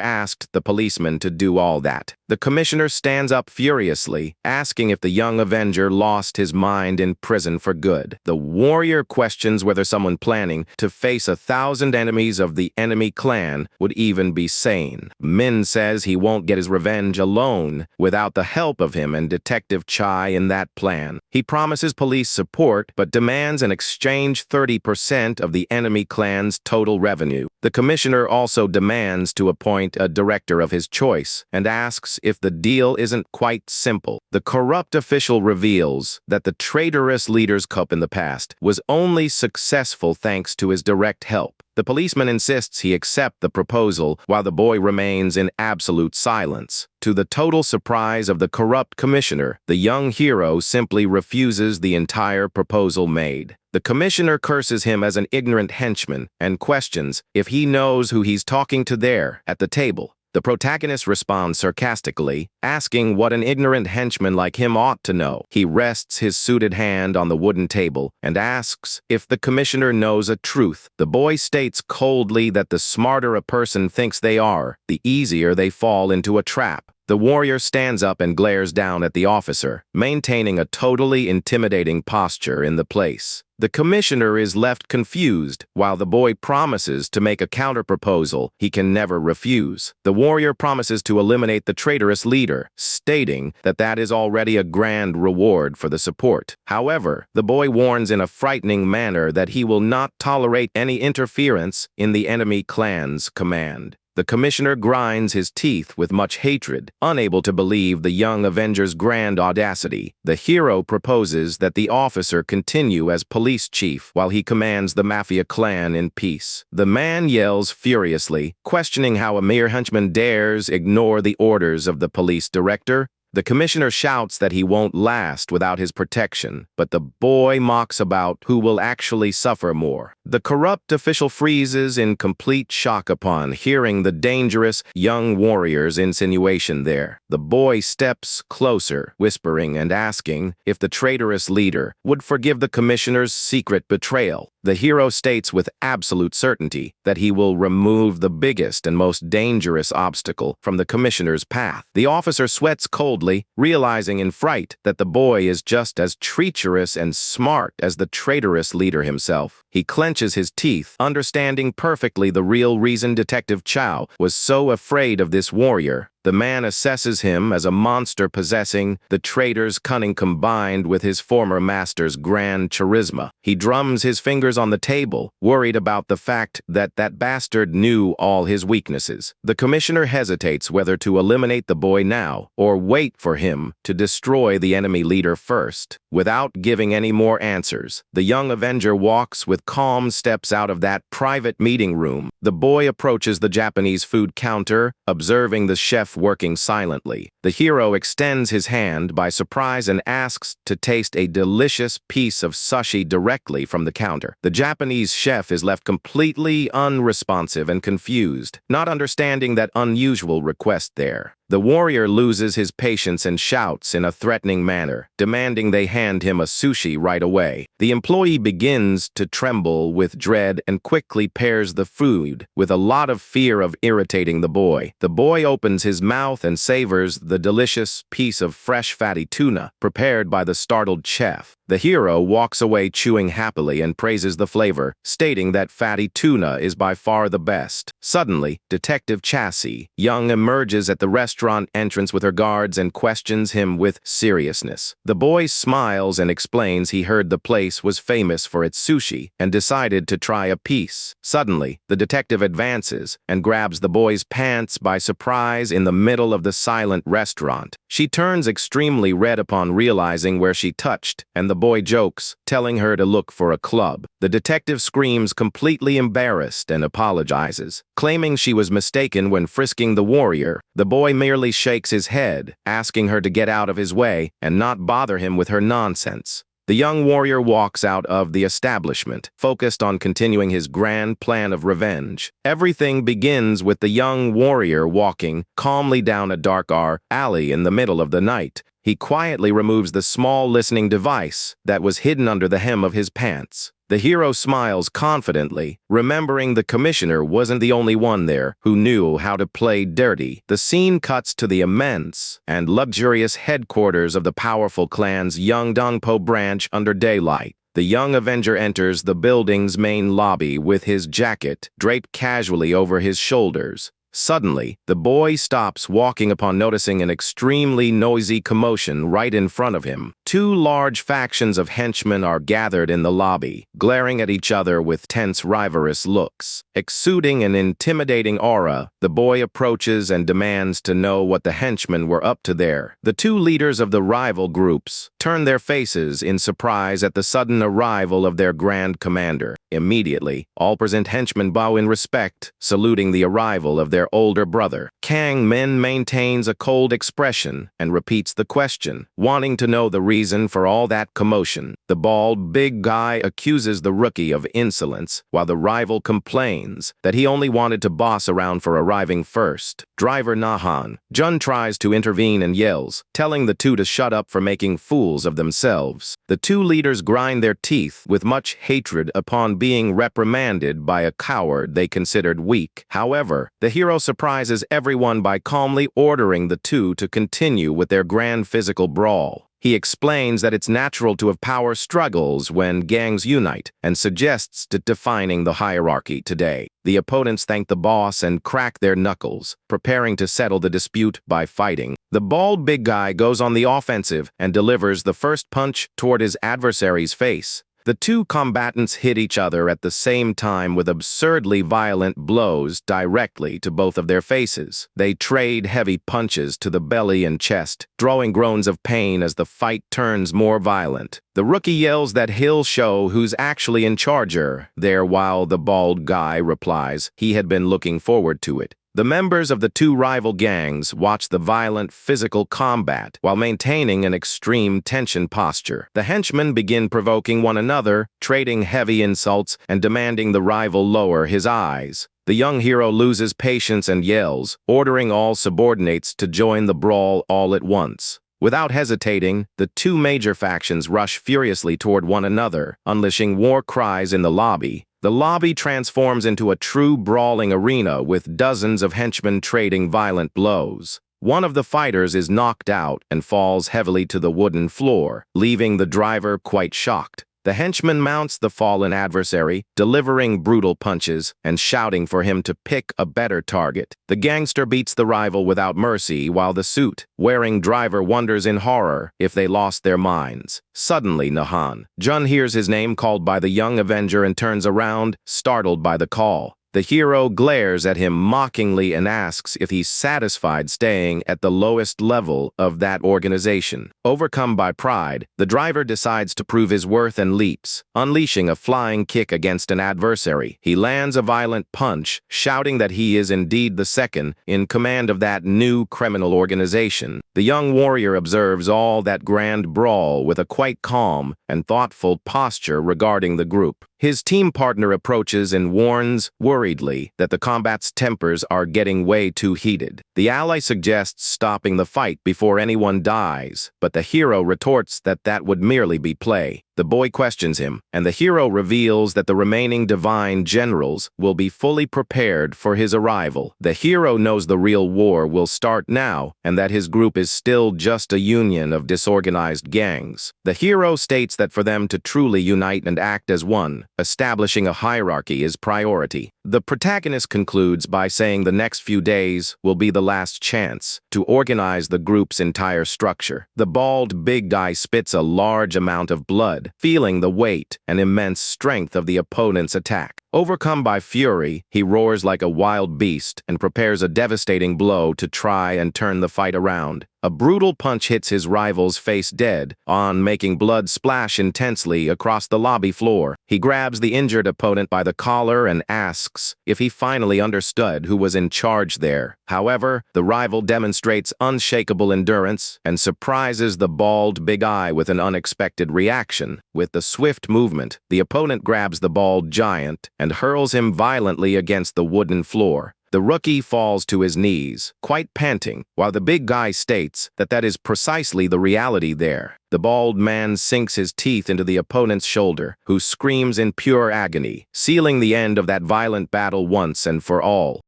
asked the policeman to do all that. The commissioner stands up furiously, asking if the young avenger lost his mind in prison for good. The warrior questions whether someone planning to face 1,000 enemies of the enemy clan would even be sane. Min says he won't get his revenge alone without the help of him and Detective Chai in that plan. He promises police support but demands in exchange 30% of the enemy clan's total revenue. The commissioner also demands to appoint a director of his choice and asks if the deal isn't quite simple. The corrupt official reveals that the traitorous leader's coup in the past was only successful thanks to his direct help. The policeman insists he accept the proposal while the boy remains in absolute silence. To the total surprise of the corrupt commissioner, the young hero simply refuses the entire proposal made. The commissioner curses him as an ignorant henchman and questions if he knows who he's talking to there at the table. The protagonist responds sarcastically, asking what an ignorant henchman like him ought to know. He rests his suited hand on the wooden table and asks if the commissioner knows a truth. The boy states coldly that the smarter a person thinks they are, the easier they fall into a trap. The warrior stands up and glares down at the officer, maintaining a totally intimidating posture in the place. The commissioner is left confused, while the boy promises to make a counterproposal he can never refuse. The warrior promises to eliminate the traitorous leader, stating that that is already a grand reward for the support. However, the boy warns in a frightening manner that he will not tolerate any interference in the enemy clan's command. The commissioner grinds his teeth with much hatred, unable to believe the young avenger's grand audacity. The hero proposes that the officer continue as police chief while he commands the mafia clan in peace. The man yells furiously, questioning how a mere henchman dares ignore the orders of the police director. The commissioner shouts that he won't last without his protection, but the boy mocks about who will actually suffer more. The corrupt official freezes in complete shock upon hearing the dangerous young warrior's insinuation there. The boy steps closer, whispering and asking if the traitorous leader would forgive the commissioner's secret betrayal. The hero states with absolute certainty that he will remove the biggest and most dangerous obstacle from the commissioner's path. The officer sweats coldly, realizing in fright that the boy is just as treacherous and smart as the traitorous leader himself. He clenches his teeth, understanding perfectly the real reason Detective Chow was so afraid of this warrior. The man assesses him as a monster possessing the traitor's cunning combined with his former master's grand charisma. He drums his fingers on the table, worried about the fact that that bastard knew all his weaknesses. The commissioner hesitates whether to eliminate the boy now or wait for him to destroy the enemy leader first. Without giving any more answers, the young avenger walks with calm steps out of that private meeting room. The boy approaches the Japanese food counter, observing the chef chef working silently. The hero extends his hand by surprise and asks to taste a delicious piece of sushi directly from the counter. The Japanese chef is left completely unresponsive and confused, not understanding that unusual request there. The warrior loses his patience and shouts in a threatening manner, demanding they hand him a sushi right away. The employee begins to tremble with dread and quickly pairs the food with a lot of fear of irritating the boy. The boy opens his mouth and savors the delicious piece of fresh fatty tuna prepared by the startled chef. The hero walks away chewing happily and praises the flavor, stating that fatty tuna is by far the best. Suddenly, Detective Chassis Young emerges at the restaurant entrance with her guards and questions him with seriousness. The boy smiles and explains he heard the place was famous for its sushi and decided to try a piece. Suddenly, the detective advances and grabs the boy's pants by surprise in the middle of the silent restaurant. She turns extremely red upon realizing where she touched, and the boy jokes, telling her to look for a club. The detective screams, completely embarrassed, and apologizes, claiming she was mistaken when frisking the warrior. The boy merely shakes his head, asking her to get out of his way and not bother him with her nonsense. The young warrior walks out of the establishment, focused on continuing his grand plan of revenge. Everything begins with the young warrior walking calmly down a dark alley in the middle of the night. He quietly removes the small listening device that was hidden under the hem of his pants. The hero smiles confidently, remembering the commissioner wasn't the only one there who knew how to play dirty. The scene cuts to the immense and luxurious headquarters of the powerful clan's Yeongdongpo branch under daylight. The young Avenger enters the building's main lobby with his jacket draped casually over his shoulders. Suddenly, the boy stops walking upon noticing an extremely noisy commotion right in front of him. Two large factions of henchmen are gathered in the lobby, glaring at each other with tense, rivalrous looks. Exuding an intimidating aura, the boy approaches and demands to know what the henchmen were up to there. The two leaders of the rival groups turn their faces in surprise at the sudden arrival of their grand commander. Immediately, all present henchmen bow in respect, saluting the arrival of their older brother. Kang Min maintains a cold expression and repeats the question, wanting to know the reason for all that commotion. The bald, big guy accuses the rookie of insolence, while the rival complains that he only wanted to boss around for arriving first. Driver Nahan Jun tries to intervene and yells, telling the two to shut up for making fools of themselves. The two leaders grind their teeth with much hatred upon being reprimanded by a coward they considered weak. However, the hero surprises everyone by calmly ordering the two to continue with their grand physical brawl. He explains that it's natural to have power struggles when gangs unite and suggests defining the hierarchy today. The opponents thank the boss and crack their knuckles, preparing to settle the dispute by fighting. The bald big guy goes on the offensive and delivers the first punch toward his adversary's face. The two combatants hit each other at the same time with absurdly violent blows directly to both of their faces. They trade heavy punches to the belly and chest, drawing groans of pain as the fight turns more violent. The rookie yells that he'll show who's actually in charge there, while the bald guy replies he had been looking forward to it. The members of the two rival gangs watch the violent physical combat while maintaining an extreme tension posture. The henchmen begin provoking one another, trading heavy insults and demanding the rival lower his eyes. The young hero loses patience and yells, ordering all subordinates to join the brawl all at once. Without hesitating, the two major factions rush furiously toward one another, unleashing war cries in the lobby. The lobby transforms into a true brawling arena with dozens of henchmen trading violent blows. One of the fighters is knocked out and falls heavily to the wooden floor, leaving the driver quite shocked. The henchman mounts the fallen adversary, delivering brutal punches and shouting for him to pick a better target. The gangster beats the rival without mercy while the suit-wearing driver wonders in horror if they lost their minds. Suddenly, Nahan Jun hears his name called by the young Avenger and turns around, startled by the call. The hero glares at him mockingly and asks if he's satisfied staying at the lowest level of that organization. Overcome by pride, the driver decides to prove his worth and leaps, unleashing a flying kick against an adversary. He lands a violent punch, shouting that he is indeed the second in command of that new criminal organization. The young warrior observes all that grand brawl with a quite calm and thoughtful posture regarding the group. His team partner approaches and warns, worriedly, that the combat's tempers are getting way too heated. The ally suggests stopping the fight before anyone dies, but the hero retorts that that would merely be play. The boy questions him, and the hero reveals that the remaining divine generals will be fully prepared for his arrival. The hero knows the real war will start now, and that his group is still just a union of disorganized gangs. The hero states that for them to truly unite and act as one, establishing a hierarchy is priority. The protagonist concludes by saying the next few days will be the last chance to organize the group's entire structure. The bald big guy spits a large amount of blood, feeling the weight and immense strength of the opponent's attack. Overcome by fury, he roars like a wild beast and prepares a devastating blow to try and turn the fight around. A brutal punch hits his rival's face dead, making blood splash intensely across the lobby floor. He grabs the injured opponent by the collar and asks if he finally understood who was in charge there. However, the rival demonstrates unshakable endurance and surprises the bald big eye with an unexpected reaction. With the swift movement, the opponent grabs the bald giant and hurls him violently against the wooden floor. The rookie falls to his knees, quite panting, while the big guy states that that is precisely the reality there. The bald man sinks his teeth into the opponent's shoulder, who screams in pure agony, sealing the end of that violent battle once and for all.